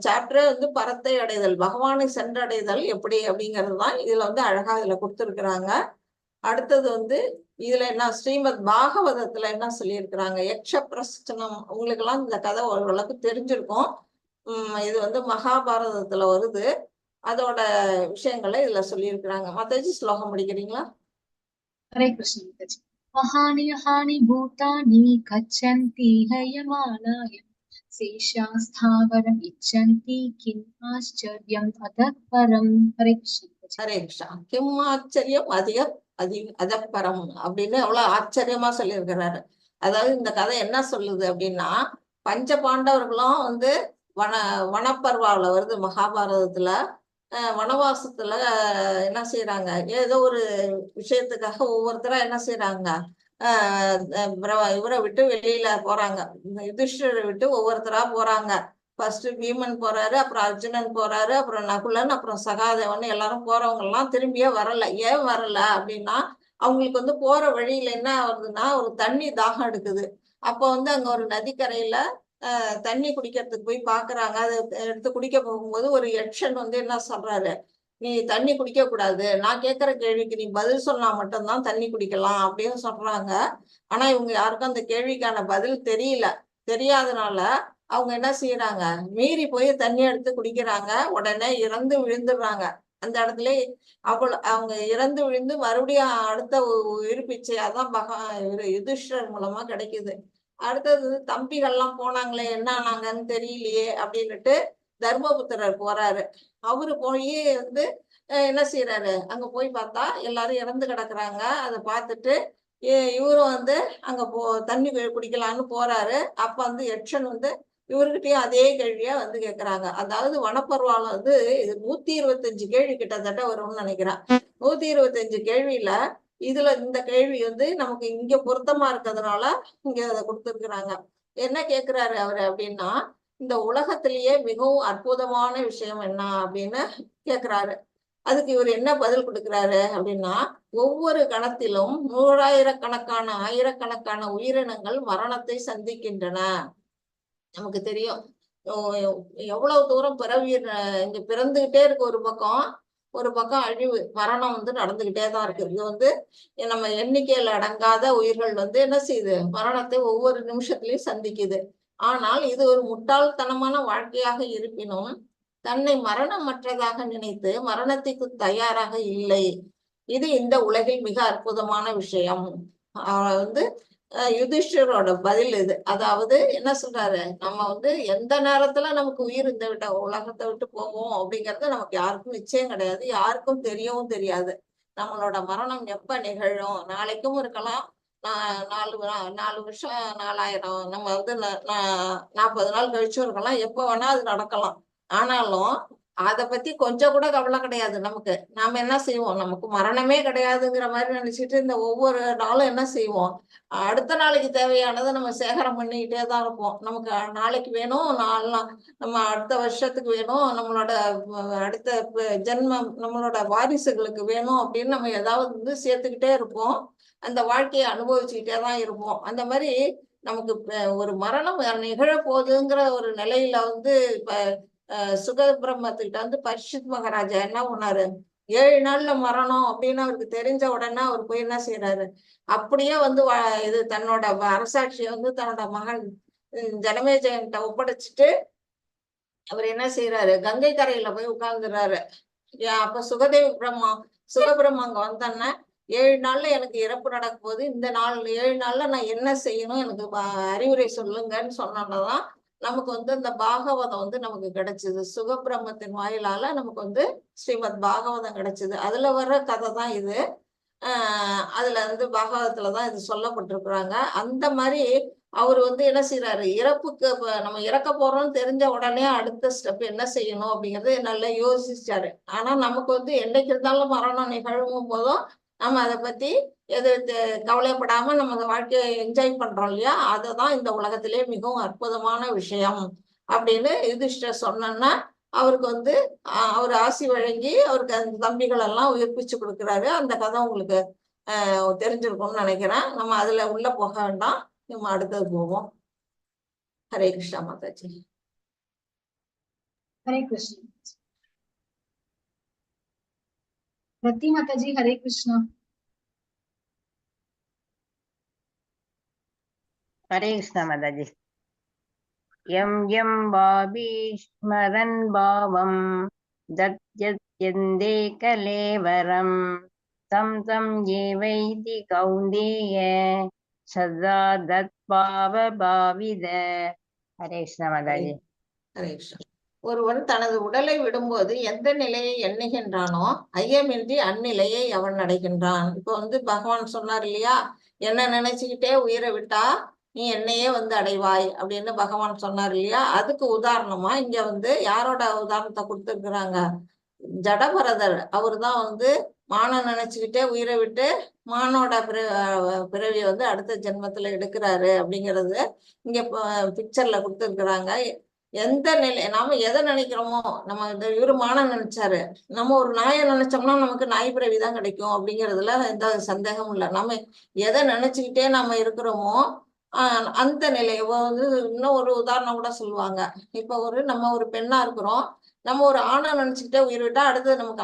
சாப்டரே வந்து பரத்தை அடைதல், பகவானை சென்றடைதல் எப்படி அப்படிங்கிறது தான் இதுல வந்து அழகா இதுல கொடுத்துருக்குறாங்க. அடுத்தது வந்து இதுல என்ன, ஸ்ரீமத் பாகவதத்துல என்ன சொல்லியிருக்கிறாங்க, யக்ஷ பிரஸ்தனம். உங்களுக்கு எல்லாம் இந்த கதை ஓரளவுக்கு தெரிஞ்சிருக்கும். இது வந்து மகாபாரதத்துல வருது. அதோட விஷயங்களை இதுல சொல்லியிருக்கிறாங்க. மாதாஜி ஸ்லோகம் படிக்கிறீங்களா? हरे कृष्ण माताजी। महानि हानि भूतानि गच्छन्ति हयमानाय शेषा स्थावरम् इच्छन्ति किम् आश्चर्यम् अतः परम्। हरे कृष्ण माताजी। ஹரே கிருஷ்ணா. கிம் ஆச்சரியம் அதப்பரம் அப்படின்னு எவ்வளவு ஆச்சரியமா சொல்லியிருக்கிறாரு. அதாவது இந்த கதை என்ன சொல்லுது அப்படின்னா, பஞ்ச பாண்டவர்களும் வந்து வனப்பர்வாவில் வருது மகாபாரதத்துல. வனவாசத்துல என்ன செய்யறாங்க, ஏதோ ஒரு விஷயத்துக்காக ஒவ்வொருத்தரா என்ன செய்யறாங்க, இவரை விட்டு வெளியில போறாங்க, யுதிஷ்டரை விட்டு ஒவ்வொருத்தரா போறாங்க. ஃபர்ஸ்ட் பீமன் போறாரு, அப்புறம் அர்ஜுனன் போறாரு, அப்புறம் நகுலன், அப்புறம் சகாதேவன், எல்லாரும் போறவங்க எல்லாம் திரும்பியே வரல. ஏன் வரல அப்படின்னா அவங்களுக்கு வந்து போற வழியில என்ன வருதுன்னா ஒரு தண்ணி தாகம் எடுக்குது. அப்ப வந்து அங்க ஒரு நதிக்கரையில தண்ணி குடிக்கிறதுக்கு போய் பாக்குறாங்க. அதை எடுத்து குடிக்க போகும்போது ஒரு யக்ஷன் வந்து என்ன சொல்றாரு, நீ தண்ணி குடிக்க கூடாது, நான் கேட்கிற கேள்விக்கு நீ பதில் சொன்னா மட்டும்தான் தண்ணி குடிக்கலாம் அப்படின்னு சொல்றாங்க. ஆனா இவங்க யாருக்கும் அந்த கேள்விக்கான பதில் தெரியல. தெரியாதனால அவங்க என்ன செய்யறாங்க, மீறி போய் தண்ணி எடுத்து குடிக்கிறாங்க. உடனே இறந்து விழுந்துடுறாங்க. அந்த இடத்துல அவங்க இறந்து விழுந்து மறுபடியும் அடுத்த உயிர் பிச்சையாதான் யுதிஷ்டர் மூலமா கிடைக்குது. அடுத்தது தம்பிகள்லாம் போனாங்களே என்ன ஆனாங்கன்னு தெரியலையே அப்படின்னுட்டு தர்மபுத்திரர் போறாரு. அவரு போய் வந்து என்ன செய்யறாரு, அங்க போய் பார்த்தா எல்லாரும் இறந்து கிடக்குறாங்க. அதை பார்த்துட்டு இவரும் வந்து அங்க தண்ணி குடிக்கலான்னு போறாரு. அப்ப வந்து யட்சன் வந்து இவர்கிட்டயும் அதே கேள்வியா வந்து கேக்குறாங்க. அதாவது வனப்பருவால வந்து இது 125 கேள்வி கிட்டத்தட்ட வரும்னு நினைக்கிறேன். 125 கேள்வியில இதுல இந்த கேள்வி வந்து நமக்கு இங்க பொருத்தமா இருக்கிறதுனால இங்க அதை கொடுத்துருக்குறாங்க. என்ன கேக்குறாரு அவரு அப்படின்னா, இந்த உலகத்திலேயே மிகவும் அற்புதமான விஷயம் என்ன அப்படின்னு கேக்குறாரு. அதுக்கு இவர் என்ன பதில் கொடுக்கிறாரு அப்படின்னா, ஒவ்வொரு கணத்திலும் 100,000கணக்கான ஆயிரக்கணக்கான உயிரினங்கள் மரணத்தை சந்திக்கின்றன. நமக்கு தெரியும் எவ்வளவு தூரம் இங்க பிறந்துகிட்டே இருக்கு. ஒரு பக்கம் அழிவு மரணம் வந்து நடந்துகிட்டே தான் இருக்கு. இது வந்து நம்ம எண்ணிக்கையில் அடங்காத உயிர்கள் வந்து என்ன செய்யுது, மரணத்தை ஒவ்வொரு நிமிஷத்திலையும் சந்திக்குது. ஆனால் இது ஒரு முட்டாள்தனமான வாழ்க்கையாக இருப்பினும் தன்னை மரணமற்றதாக நினைத்து மரணத்துக்கு தயாராக இல்லை. இது இந்த உலகில் மிக அற்புதமான விஷயம். வந்து யுதிஷ்டரோட பதில் இது. அதாவது என்ன சொல்றாரு, நம்ம வந்து எந்த நேரத்துல நமக்கு உயிர் இந்த உலகத்தை விட்டு போவோம் அப்படிங்கிறது நமக்கு யாருக்கும் நிச்சயம் கிடையாது, யாருக்கும் தெரியவும் தெரியாது. நம்மளோட மரணம் எப்ப நிகழும், நாளைக்கும் இருக்கலாம், 4 வருஷம் 4000 நம்ம வந்து 40 நாள் கழிச்சும் இருக்கலாம், எப்ப வேணா அது நடக்கலாம். ஆனாலும் அதை பத்தி கொஞ்சம் கூட கவலை கிடையாது நமக்கு. நாம என்ன செய்வோம், நமக்கு மரணமே கிடையாதுங்கிற மாதிரி நினைச்சிட்டு இந்த ஒவ்வொரு நாளும் என்ன செய்வோம், அடுத்த நாளைக்கு தேவையானதை நம்ம சேகரம் பண்ணிக்கிட்டே தான் இருப்போம். நமக்கு நாளைக்கு வேணும், நம்ம அடுத்த வருஷத்துக்கு வேணும், நம்மளோட அடுத்த ஜென்மம் நம்மளோட வாரிசுகளுக்கு வேணும் அப்படின்னு நம்ம ஏதாவது வந்து சேர்த்துக்கிட்டே இருப்போம். அந்த வாழ்க்கையை அனுபவிச்சுக்கிட்டே தான் இருப்போம். அந்த மாதிரி நமக்கு ஒரு மரணம் நிகழ போகுதுங்கிற ஒரு நிலையில வந்து இப்ப சுகபிரம்மத்துக்கிட்ட வந்து பரீட்சித் மகாராஜா என்ன பண்ணாரு, 7 நாள்ல மரணம் அப்படின்னு அவருக்கு தெரிஞ்ச உடனே அவர் போய் என்ன செய்யறாரு, அப்படியே வந்து இது தன்னோட அரசாட்சியை வந்து தன்னோட மகன் ஜனமேஜயன்ட்ட ஒப்படைச்சிட்டு அவர் என்ன செய்யறாரு, கங்கை கரையில போய் உட்கார்ந்துறாரு. அப்ப சுகபிரம்மா அங்க வந்தோன்னா, 7 நாள்ல எனக்கு இறப்பு நடக்க போகுது, இந்த 7 நாள்ல நான் என்ன செய்யணும், எனக்கு அறிவுரை சொல்லுங்கன்னு சொன்னதான் நமக்கு வந்து இந்த பாகவதம் வந்து நமக்கு கிடைச்சது. சுகபிரம்மத்தின் வாயிலால நமக்கு வந்து ஸ்ரீமத் பாகவதம் கிடைச்சது. அதுல வர்ற கதை தான் இது. அதுல வந்து பாகவதத்துலதான் இது சொல்லப்பட்டிருக்கிறாங்க. அந்த மாதிரி அவர் வந்து என்ன செய்யறாரு, இறப்புக்கு நம்ம இறக்க போறோம்னு தெரிஞ்ச உடனே அடுத்த ஸ்டெப் என்ன செய்யணும் அப்படிங்கறது நல்லா யோசிச்சாரு. ஆனா நமக்கு வந்து என்னைக்கு இருந்தாலும் மரணம் நிகழும் போதும் நம்ம அதை பத்தி கவலைப்படாம நம்ம அந்த வாழ்க்கையை என்ஜாய் பண்றோம் இல்லையா, அதுதான் இந்த உலகத்திலே மிகவும் அற்புதமான விஷயம் அப்படின்னு யுதிஷ்டர் சொன்னா அவருக்கு வந்து அவர் ஆசி வழங்கி அவருக்கு அந்த தம்பிகள் எல்லாம் உயிர்ப்பிச்சு கொடுக்குறாரு. அந்த கதை உங்களுக்கு தெரிஞ்சிருக்கும்னு நினைக்கிறேன். நம்ம அதுல உள்ள போக வேண்டாம், நம்ம அடுத்தது போவோம். ஹரே கிருஷ்ணா மாதாஜி. हरे कृष्ण रति माताजी। हरे कृष्णा। हरे कृष्णा माताजी। यं यं वापि स्मरन् भावं दत्यन्ते कलेवरं तं तं ये वैति कौन्तेय सदा तत्भावभाविद। हरे कृष्णा माताजी। ஹரே கிருஷ்ணா. ஒருவன் தனது உடலை விடும்போது எந்த நிலையை எண்ணுகின்றானோ ஐயமின்றி அந்நிலையை அவன் அடைகின்றான். இப்போ வந்து பகவான் சொன்னார் இல்லையா, என்ன நினைச்சுக்கிட்டே உயிரை விட்டா நீ என்னையே வந்து அடைவாய் அப்படின்னு பகவான் சொன்னார் இல்லையா. அதுக்கு உதாரணமா இங்க வந்து யாரோட உதாரணத்தை கொடுத்துருக்குறாங்க, ஜடபரதர். அவரு தான் வந்து மானம் நினைச்சுக்கிட்டே உயிரை விட்டு மானோட பிறவியை வந்து அடுத்த ஜென்மத்துல எடுக்கிறாரு அப்படிங்கிறது இங்க பிக்சர்ல கொடுத்துருக்குறாங்க. எந்த நிலை நாம எதை நினைக்கிறோமோ, நம்ம இந்த இவரு மானம் நினைச்சாரு, நம்ம ஒரு நாயை நினைச்சோம்னா நமக்கு நாய் பிறவி தான் கிடைக்கும் அப்படிங்கிறதுல எந்த சந்தேகமும் இல்லை. நம்ம எதை நினைச்சுக்கிட்டே நம்ம இருக்கிறோமோ அந்த நிலை வந்து இன்னும் ஒரு உதாரணம் கூட சொல்லுவாங்க. இப்ப நம்ம ஒரு பெண்ணா இருக்கிறோம், நம்ம ஒரு ஆணை நினைச்சுக்கிட்டே உயிர் விட்டா அடுத்தது நமக்கு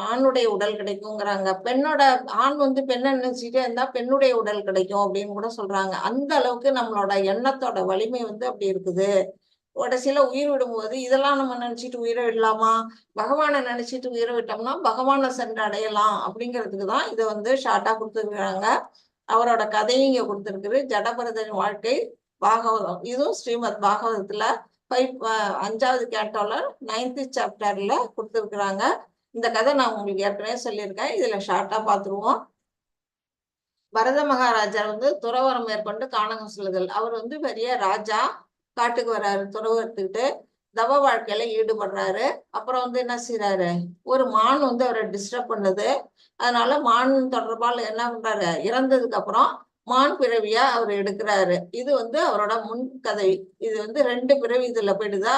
ஆணுடைய உடல் கிடைக்குங்கிறாங்க. ஆண் வந்து பெண்ணை நினைச்சுக்கிட்டே இருந்தா பெண்ணுடைய உடல் கிடைக்கும் அப்படின்னு கூட சொல்றாங்க. அந்த அளவுக்கு நம்மளோட எண்ணத்தோட வலிமை வந்து அப்படி இருக்குது. கடைசியில உயிர் விடும்போது இதெல்லாம் நம்ம நினைச்சிட்டு உயிரை விடலாமா, பகவானை நினைச்சிட்டு உயிரை விட்டோம்னா பகவானை சென்று அடையலாம் அப்படிங்கிறதுக்கு தான் இதை வந்து ஷார்ட்டா கொடுத்துருக்காங்க. அவரோட கதையும் இங்க கொடுத்திருக்கு. ஜடபரதரின் வாழ்க்கை பாகவதம். இதுவும் ஸ்ரீமத் பாகவதத்துல 5வது கேட்டோல 9th சாப்டர்ல கொடுத்துருக்குறாங்க. இந்த கதை நான் உங்களுக்கு ஏற்கனவே சொல்லியிருக்கேன். இதுல ஷார்ட்டா பார்த்துருவோம். பரத மகாராஜா வந்து துறவரம் மேற்கொண்டு கானகம் செல்லுதல். அவர் வந்து பெரிய ராஜா, காட்டுக்கு வர்றாரு, துறவு எடுத்துக்கிட்டு தவ வாழ்க்கையில ஈடுபடுறாரு. அப்புறம் வந்து என்ன செய்யறாரு, ஒரு மான் வந்து அவரை டிஸ்டர்ப் பண்ணுது. அதனால மான் தொடர்பால் என்ன பண்றாரு, இறந்ததுக்கு அப்புறம் மான் பிறவியா அவர் எடுக்கிறாரு. இது வந்து அவரோட முன் கதை. இது வந்து 2 பிறவி இதுல போயிடுதா.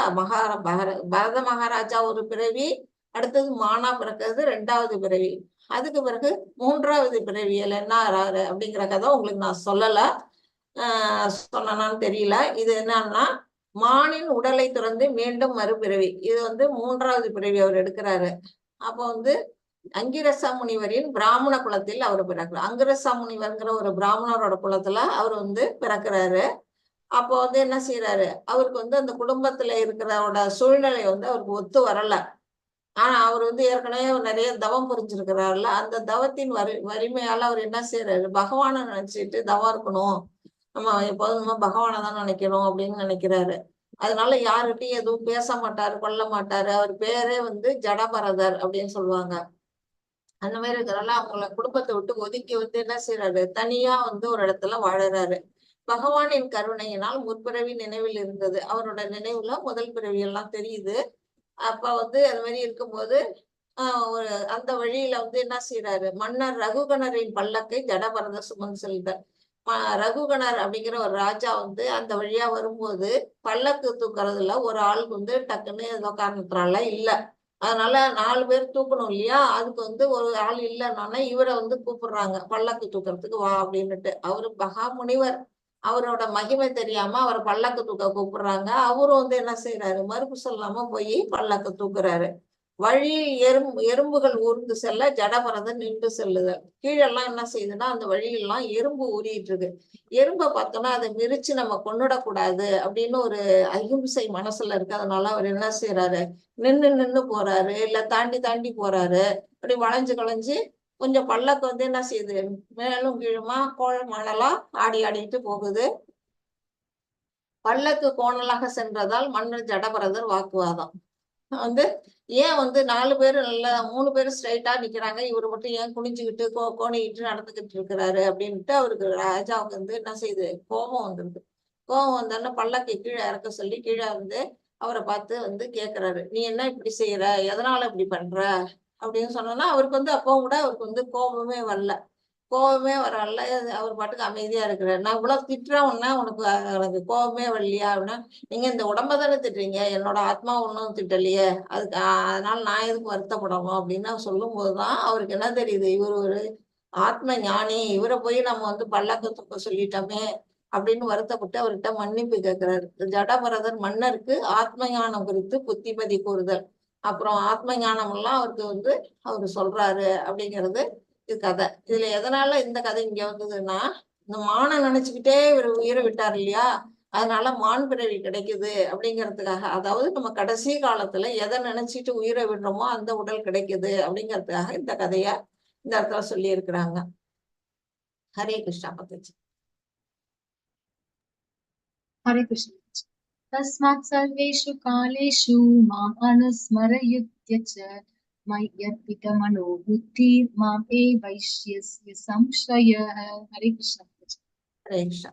பரத மகாராஜா ஒரு பிறவி, அடுத்தது மானா பிறக்கிறது 2வது பிறவி. அதுக்கு பிறகு 3வது பிறவியில என்ன ஆறாரு அப்படிங்கிற கதை உங்களுக்கு நான் சொல்லல, சொன்னான்னு தெரியல. இது என்னன்னா, மானின் உடலை துறந்து மீண்டும் மறுபிறவி. இது வந்து 3வது பிறவி அவர் எடுக்கிறாரு. அப்போ வந்து அங்கிரச முனிவரின் பிராமண குலத்தில் அவர் பிறக்கிறார். அங்கிரச முனிவர்ங்கிற ஒரு பிராமணரோட குலத்துல அவர் வந்து பிறக்கிறாரு. அப்போ வந்து என்ன செய்யறாரு, அவருக்கு வந்து அந்த குடும்பத்துல இருக்கிறவோட சூழ்நிலை வந்து அவருக்கு ஒத்து வரல. ஆனா அவர் வந்து ஏற்கனவே நிறைய தவம் புரிஞ்சிருக்கிறாருல, அந்த தவத்தின் வலிமையால அவர் என்ன செய்யறாரு, பகவானை நினைச்சிட்டு தவம் இருக்கணும், நம்ம எப்போதும் நம்ம பகவானை தான் நினைக்கணும் அப்படின்னு நினைக்கிறாரு. அதனால யாருகிட்டையும் எதுவும் பேச மாட்டாரு, கொல்ல மாட்டாரு. அவர் பேரே வந்து ஜடபரதர் அப்படின்னு சொல்லுவாங்க. அந்த மாதிரி இருக்கிறனால அவங்கள குடும்பத்தை விட்டு ஒதுக்கி வந்து என்ன செய்யறாரு, தனியா வந்து ஒரு இடத்துல வாழறாரு. பகவானின் கருணையினால் முற்பிறவி நினைவில் இருந்தது. அவரோட நினைவுல முதல் பிறவி எல்லாம் தெரியுது. அப்ப வந்து அது மாதிரி இருக்கும்போது ஒரு அந்த வழியில வந்து என்ன செய்யறாரு, மன்னர் ரகுகணரின் பல்லக்கை ஜடபரத சுமந்து செல்கிறார். ரகுகணர் அப்படிங்கிற ஒரு ராஜா வந்து அந்த வழியா வரும்போது பல்லக்கு தூக்குறதுல ஒரு ஆளுக்கு வந்து டக்குன்னு ஏதோ காரணத்தினால இல்ல. அதனால 4 பேர் தூக்கணும் இல்லையா, அதுக்கு வந்து ஒரு ஆள் இல்லைன்னா இவரை வந்து கூப்பிடுறாங்க, பல்லக்கு தூக்குறதுக்கு வா அப்படின்னுட்டு. அவரு மகா முனிவர், அவரோட மகிமை தெரியாம அவரை பல்லக்கு தூக்க கூப்பிடுறாங்க. அவரும் வந்து என்ன செய்யறாரு, மறுப்பு சொல்லாம போய் பல்லக்கு தூக்குறாரு. வழியில் எறும்புகள் ஊர்ந்து செல்ல ஜடபரதன் நின்று செல்லுதல். கீழெல்லாம் என்ன செய்யுதுன்னா, அந்த வழியெல்லாம் எறும்பு ஊறிட்டு இருக்கு. எறும்பை பார்த்தோம்னா அதை மிரிச்சு நம்ம கொண்டுடக்கூடாது அப்படின்னு ஒரு அகிம்சை மனசுல இருக்கு. அதனால அவர் என்ன செய்யறாரு, நின்னு போறாரு, இல்ல தாண்டி தாண்டி போறாரு. அப்படி வளைஞ்சு களைஞ்சு கொஞ்சம் பல்லக்கு வந்து என்ன செய்யுது, மேலும் கீழுமா கோணலா ஆடி ஆடிட்டு போகுது. பல்லக்கு கோணலாக சென்றதால் மன்னர் ஜடபரதர் வாக்குவாதம் வந்து, ஏன் வந்து 4 பேரு நல்லா 3 பேரும் ஸ்ட்ரைட்டா நிக்கிறாங்க, இவர் மட்டும் ஏன் குனிஞ்சுக்கிட்டு கோணிக்கிட்டு நடந்துகிட்டு இருக்கிறாரு அப்படின்ட்டு அவருக்கு ராஜாவுக்கு வந்து என்ன செய்யுது, கோபம் வந்துருது. கோபம் வந்தோடனே பல்லக்கை கீழே இறக்க சொல்லி கீழே வந்து அவரை பார்த்து வந்து கேட்கிறாரு, நீ என்ன இப்படி செய்யற, எதனால இப்படி பண்ற அப்படின்னு சொன்னோன்னா, அவருக்கு வந்து அப்போ கூட அவருக்கு வந்து கோபமே வரல. அவர் பாட்டுக்கு அமைதியா இருக்கிறார். நான் இவ்வளவு திட்டுறேன் உன்ன, உனக்கு கோபமே வரலையா அப்படின்னா, நீங்க இந்த உடம்ப தானே திட்டுறீங்க, என்னோட ஆத்மா ஒன்றும் திட்டலையே, அதுக்கு அதனால நான் எதுக்கு வருத்தப்படணும் அப்படின்னு சொல்லும் போதுதான் அவருக்கு என்ன தெரியுது, இவர் ஒரு ஆத்ம ஞானி, இவரை போய் நம்ம வந்து பல்லக்க தூக்க சொல்லிட்டோமே அப்படின்னு வருத்தப்பட்டு அவர்கிட்ட மன்னிப்பு கேட்கிறாரு. ஜடபரதர் மன்னருக்கு ஆத்ம ஞானம் குறித்து புத்திமதி கூறுதல், அப்புறம் ஆத்ம ஞானம் எல்லாம் அவருக்கு வந்து அவரு சொல்றாரு அப்படிங்கிறது இது கதை. இதுல எதனால இந்த கதை இங்க வந்ததுன்னா, இந்த மானை நினைச்சுக்கிட்டே இவர் உயிரை விட்டார் இல்லையா, அதனால மான் பிறவி கிடைக்குது அப்படிங்கிறதுக்காக. அதாவது நம்ம கடைசி காலத்துல எதை நினைச்சிட்டு உயிரை விடுறோமோ அந்த உடல் கிடைக்குது அப்படிங்கிறதுக்காக இந்த கதைய இந்த இடத்துல சொல்லி இருக்கிறாங்க. ஹரே கிருஷ்ணா பத்தச்சு. हरे कृष्ण। तस्मात् सर्वेषु कालेषु माम् अनुस्मरयुत्य च मय्यर्पितमनो बुद्धिः माम् एवैष्यस्य संशयः। हरे कृष्ण। ஹரே கிருஷ்ணா.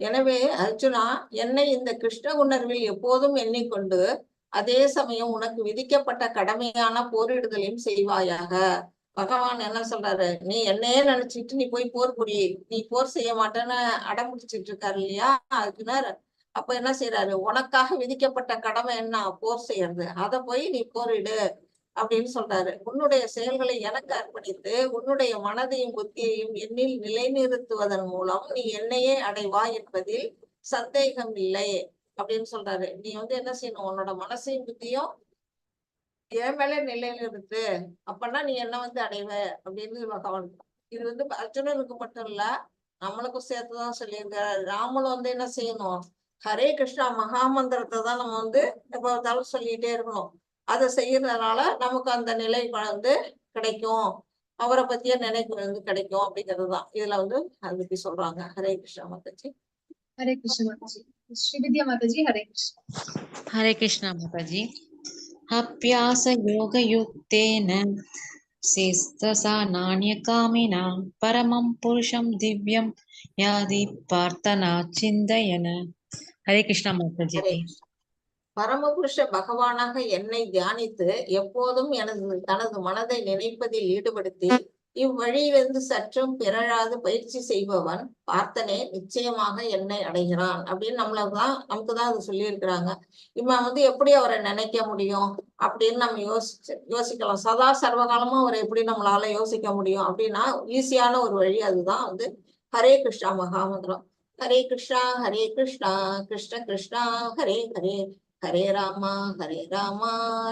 எனவே அர்ஜுனா, என்னை இந்த கிருஷ்ண உணர்வில் எப்போதும் எண்ணிக்கொண்டு அதே சமயம் உனக்கு விதிக்கப்பட்ட கடமையான போரிடுதலையும் செய்வாயாக. பகவான் என்ன சொல்றாரு, நீ என்னையே நினைச்சிட்டு நீ போய் போர் புரி, நீ போர் செய்ய மாட்டேன்னு அடம்பிடிச்சிட்டு இருக்காரு இல்லையா, அதுக்குன்னா அப்ப என்ன செய்யறாரு, உனக்காக விதிக்கப்பட்ட கடமை என்ன, போர் செய்யறது, அதை போய் நீ போரிடு அப்படின்னு சொல்றாரு. உன்னுடைய செயல்களை எனக்கு அர்ப்பணித்து உன்னுடைய மனதையும் புத்தியையும் என்னில் நிலைநிறுத்துவதன் மூலம் நீ என்னையே அடைவாய் என்பதில் சந்தேகம் இல்லை அப்படின்னு சொல்றாரு. நீ வந்து என்ன செய்யணும், உன்னோட மனசையும் புத்தியும் என் மேல நிலைநிறுத்து, அப்பன்னா நீ என்ன வந்து அடைவ அப்படின்னு பகவான். இது வந்து அர்ஜுனனுக்கு மட்டும் இல்ல, நம்மளுக்கும் சேர்த்துதான் சொல்லியிருக்காரு. நாமளும் வந்து என்ன செய்யணும், ஹரே கிருஷ்ணா மகாமந்திரத்தை தான் நம்ம வந்து எப்போதாலும் சொல்லிட்டே இருக்கணும். அதை செய்யறதுனால நமக்கு அந்த நிலை வந்து கிடைக்கும். அவரை பத்திய நினைப்பு வந்து கிடைக்கும் அப்படிங்கிறது தான் இதுல வந்து அதை பத்தி சொல்றாங்க. Hare Krishna Mataji. Hare Krishna Mataji. Shri Vidya Mataji, Hare Krishna. Hare Krishna Mataji. Apyasa yoga yuktena sestasa nanya-kamina paramam purusham divyam yadi partana chindayana. Hare Krishna Mataji. Hare Krishna. பரமபுருஷ பகவானாக என்னை தியானித்து எப்போதும் தனது மனதை நினைப்பதில் ஈடுபடுத்தி இவ்வழியிலிருந்து சற்றும் பிறழாது பயிற்சி செய்பவன் பார்த்தனே நிச்சயமாக என்னை அடைகிறான் அப்படின்னு நமக்குதான் அது சொல்லியிருக்கிறாங்க. இவன் வந்து எப்படி அவரை நினைக்க முடியும் அப்படின்னு நம்ம யோசிக்கலாம். சதா சர்வகாலமும் அவரை எப்படி நம்மளால யோசிக்க முடியும் அப்படின்னா ஈஸியான ஒரு வழி அதுதான் வந்து ஹரே கிருஷ்ணா மகாமந்திரம். ஹரே கிருஷ்ணா கிருஷ்ண கிருஷ்ணா ஹரே ஹரே ஹரே ராமா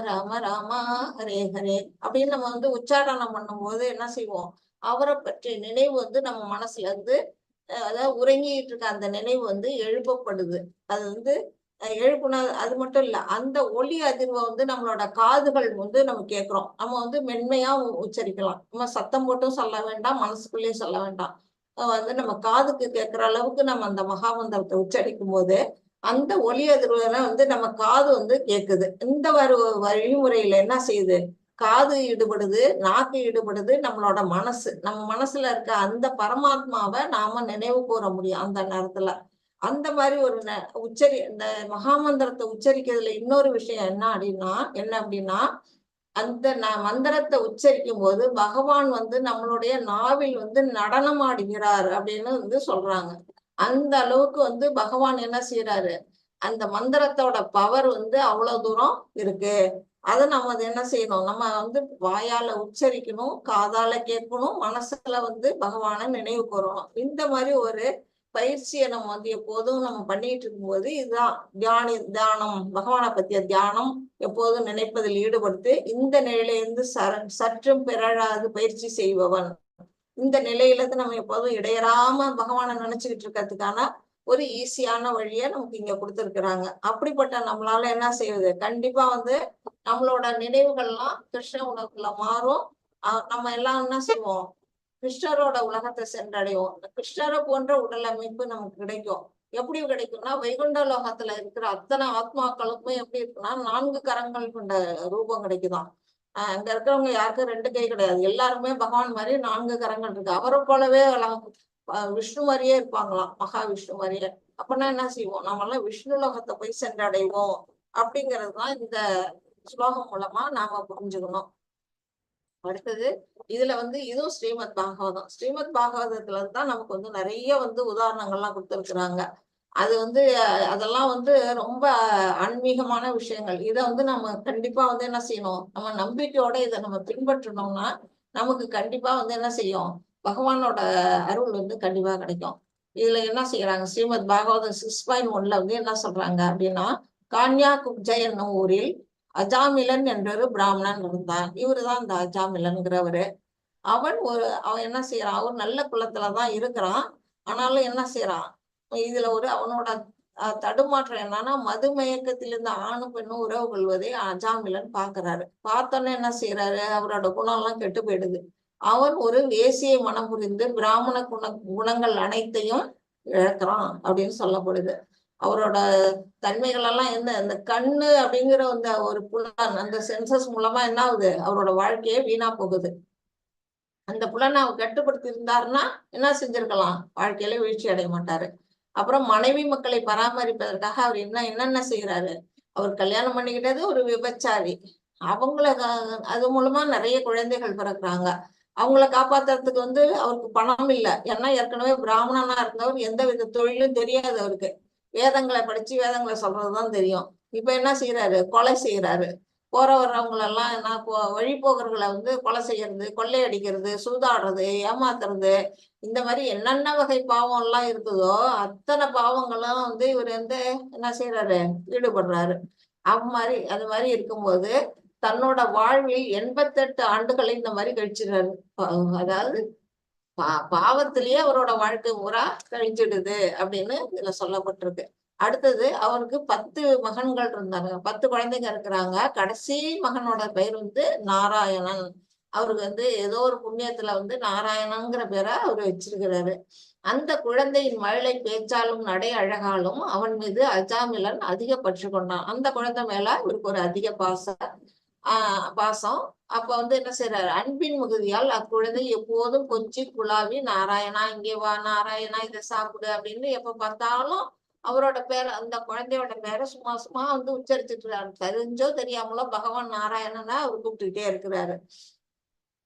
ராம ராமா ஹரே ஹரே அப்படின்னு நம்ம வந்து உச்சாரணம் பண்ணும்போது என்ன செய்வோம், அவரை பற்றிய நினைவு வந்து நம்ம மனசுல இருந்து அதாவது உறங்கிட்டு இருக்க அந்த நினைவு வந்து எழுப்பப்படுது. அது வந்து எழுப்புனா அது மட்டும் இல்ல, அந்த ஒலி அதிர்வை வந்து நம்மளோட காதுகள் வந்து நம்ம கேட்கிறோம். நம்ம வந்து மென்மையா உச்சரிக்கலாம். நம்ம சத்தம் போட்டும் சொல்ல வேண்டாம், மனசுக்குள்ளேயும் சொல்ல வேண்டாம். வந்து நம்ம காதுக்கு கேட்கிற அளவுக்கு நம்ம அந்த மகாமந்திரத்தை உச்சரிக்கும் போது அந்த ஒலி அதிர்வுல வந்து நம்ம காது வந்து கேக்குது. இந்த வழிமுறையில என்ன செய்யுது, காது ஈடுபடுது, நாக்கு ஈடுபடுது, நம்மளோட நம்ம மனசுல இருக்க அந்த பரமாத்மாவை நாம நினைவு கூற முடியும் அந்த நேரத்துல. அந்த மாதிரி ஒரு இந்த மகாமந்திரத்தை உச்சரிக்கிறதுல இன்னொரு விஷயம் என்ன அப்படின்னா அந்த மந்திரத்தை உச்சரிக்கும் போது பகவான் வந்து நம்மளுடைய நாவில் வந்து நடனம் ஆடுகிறார் அப்படின்னு வந்து சொல்றாங்க. அந்த அளவுக்கு வந்து பகவான் என்ன செய்யறாரு, அந்த மந்திரத்தோட பவர் வந்து அவ்வளவு தூரம் இருக்கு. அதை நம்ம என்ன செய்யணும், நம்ம வந்து வாயால உச்சரிக்கணும், காதால கேட்கணும், மனசுல வந்து பகவானை நினைவு கூறணும். இந்த மாதிரி ஒரு பயிற்சியை நம்ம வந்து எப்போதும் நம்ம பண்ணிட்டு இருக்கும்போது இதுதான் தியானம், பகவானை பத்திய தியானம் எப்போதும் நினைப்பதில் ஈடுபடுத்து இந்த நிலையிலிருந்து சற்றும் பிறழாது பயிற்சி செய்பவன். இந்த நிலையில இருந்து நம்ம எப்போதும் இடையறாம பகவானை நினைச்சுக்கிட்டு இருக்கிறதுக்கான ஒரு ஈஸியான வழியை நமக்கு இங்க கொடுத்துருக்குறாங்க. அப்படிப்பட்ட நம்மளால என்ன செய்வது, கண்டிப்பா வந்து நம்மளோட நினைவுகள்லாம் கிருஷ்ண உலகத்துல மாறும். நம்ம எல்லாம் என்ன செய்வோம், கிருஷ்ணரோட உலகத்தை சென்றடைவோம். கிருஷ்ணரை போன்ற உடல் அமைப்பு நமக்கு கிடைக்கும். எப்படி கிடைக்கும்னா வைகுண்ட லோகத்துல இருக்கிற அத்தனை ஆத்மாக்களுக்கும் எப்படி இருக்குன்னா 4 கரங்கள் கொண்ட ரூபம் கிடைக்குதான். அங்க இருக்கிறவங்க யாருக்கும் 2 கை கிடையாது, எல்லாருமே பகவான் மாதிரி 4 கரங்கள் இருக்கு. அவரை போலவே விஷ்ணு மாதிரியே இருப்பாங்களாம், மகா விஷ்ணு மாதிரியே. அப்படின்னா என்ன செய்வோம், நம்ம எல்லாம் விஷ்ணு லோகத்தை போய் சென்றடைவோம் அப்படிங்கிறதுதான் இந்த ஸ்லோகம் மூலமா நாம புரிஞ்சுக்கணும். அடுத்தது இதுல வந்து இதுவும் ஸ்ரீமத் பாகவதம். ஸ்ரீமத் பாகவதத்துல தான் நமக்கு வந்து நிறைய வந்து உதாரணங்கள்லாம் கொடுத்துருக்குறாங்க. அது வந்து அதெல்லாம் வந்து ரொம்ப ஆன்மீகமான விஷயங்கள். இதை வந்து நம்ம கண்டிப்பா வந்து என்ன செய்யணும், நம்ம நம்பிக்கையோட இதை நம்ம பின்பற்றணும்னா நமக்கு கண்டிப்பா வந்து என்ன செய்யும், பகவானோட அருள் வந்து கண்டிப்பா கிடைக்கும். இதுல என்ன செய்யறாங்க, ஸ்ரீமத் பாகவதம் 6.1 வந்து என்ன சொல்றாங்க அப்படின்னா, கான்யா குப்ஜய் என்னும் ஊரில் அஜாமிலன் என்றொரு பிராமணன் இருந்தான். இவருதான் இந்த அஜாமிலன்கிறவரு. அவன் என்ன செய்யறான், அவன் நல்ல குலத்துலதான் இருக்கிறான். ஆனாலும் என்ன செய்யறான், இதுல அவனோட தடுமாற்றம் என்னன்னா மதுமயக்கத்தில் இருந்த ஆணும் பெண்ணும் உறவு கொள்வதை அஜாமிலன் பாக்குறாரு. பார்த்தோன்னே என்ன செய்யறாரு, அவரோட குணம் எல்லாம் கெட்டு போயிடுது. அவன் ஒரு வேசியை மனம் புரிந்து பிராமண குணங்கள் அனைத்தையும் இழக்கிறான் அப்படின்னு சொல்லப்படுது. அவரோட தன்மைகள் எல்லாம் இந்த கண்ணு அப்படிங்கிற ஒரு புலன், அந்த சென்சஸ் மூலமா என்ன ஆகுது, அவரோட வாழ்க்கையே வீணா போகுது. அந்த புலனை அவர் கட்டுப்படுத்தி இருந்தாருன்னா என்ன செஞ்சிருக்கலாம், வாழ்க்கையில வீழ்ச்சி அடைய மாட்டாரு. அப்புறம் மனைவி மக்களை பராமரிப்பதற்காக அவர் என்னென்ன செய்யறாரு, அவர் கல்யாணம் பண்ணிக்கிட்டது ஒரு விபச்சாரி. அது மூலமா நிறைய குழந்தைகள் பிறக்குறாங்க. அவங்கள காப்பாத்துறதுக்கு அவருக்கு பணம் இல்லை. ஏன்னா ஏற்கனவே பிராமணனா இருந்தவர் எந்த வித தொழிலும் தெரியாது அவருக்கு. வேதங்களை படிச்சு வேதங்களை சொல்றதுதான் தெரியும். இப்ப என்ன செய்யறாரு, கொலை செய்யறாரு. போற வர்றவங்களெல்லாம் என்ன வழிபோக்கர்களை கொலை செய்யறது, கொள்ளையடிக்கிறது, சூதாடுறது, ஏமாத்துறது, இந்த மாதிரி என்னென்ன வகை பாவம் எல்லாம் இருக்குதோ அத்தனை பாவங்களும் இவர் என்ன செய்யறாரு, ஈடுபடுறாரு. அது மாதிரி இருக்கும்போது தன்னோட வாழ்வில் 88 ஆண்டுகளை இந்த மாதிரி கழிச்சிடுறாரு. அதாவது பாவத்திலேயே அவரோட வாழ்க்கை முறை கழிஞ்சிடுது அப்படின்னு இதுல சொல்லப்பட்டிருக்கு. அடுத்தது அவருக்கு 10 மகன்கள் இருந்தாங்க, 10 குழந்தைங்க இருக்கிறாங்க. கடைசி மகனோட பெயர் நாராயணன். அவருக்கு வந்து ஏதோ ஒரு புண்ணியத்துல வந்து நாராயணங்கிற பேரை அவர் வச்சிருக்கிறாரு. அந்த குழந்தையின் மழலை பேச்சாலும் நடை அழகாலும் அவன் மீது அஜாமிலன் அதிக பற்று கொண்டான். அந்த குழந்தை மேல இவருக்கு ஒரு அதிக பாசம். அப்ப வந்து என்ன செய்யறாரு, அன்பின் மிகுதியால் அக்குழந்தை எப்போதும் கொஞ்சி குழாவி நாராயணா இங்கே வா, நாராயணா இதை சாப்பிடு அப்படின்னு எப்ப பார்த்தாலும் அவரோட பேரை, அந்த குழந்தையோட பேரை சும்மா சும்மா வந்து உச்சரிச்சுட்டு இருக்காரு. தெரிஞ்சோ தெரியாமலோ பகவான் நாராயணனா அவர் கூப்பிட்டுக்கிட்டே இருக்கிறாரு.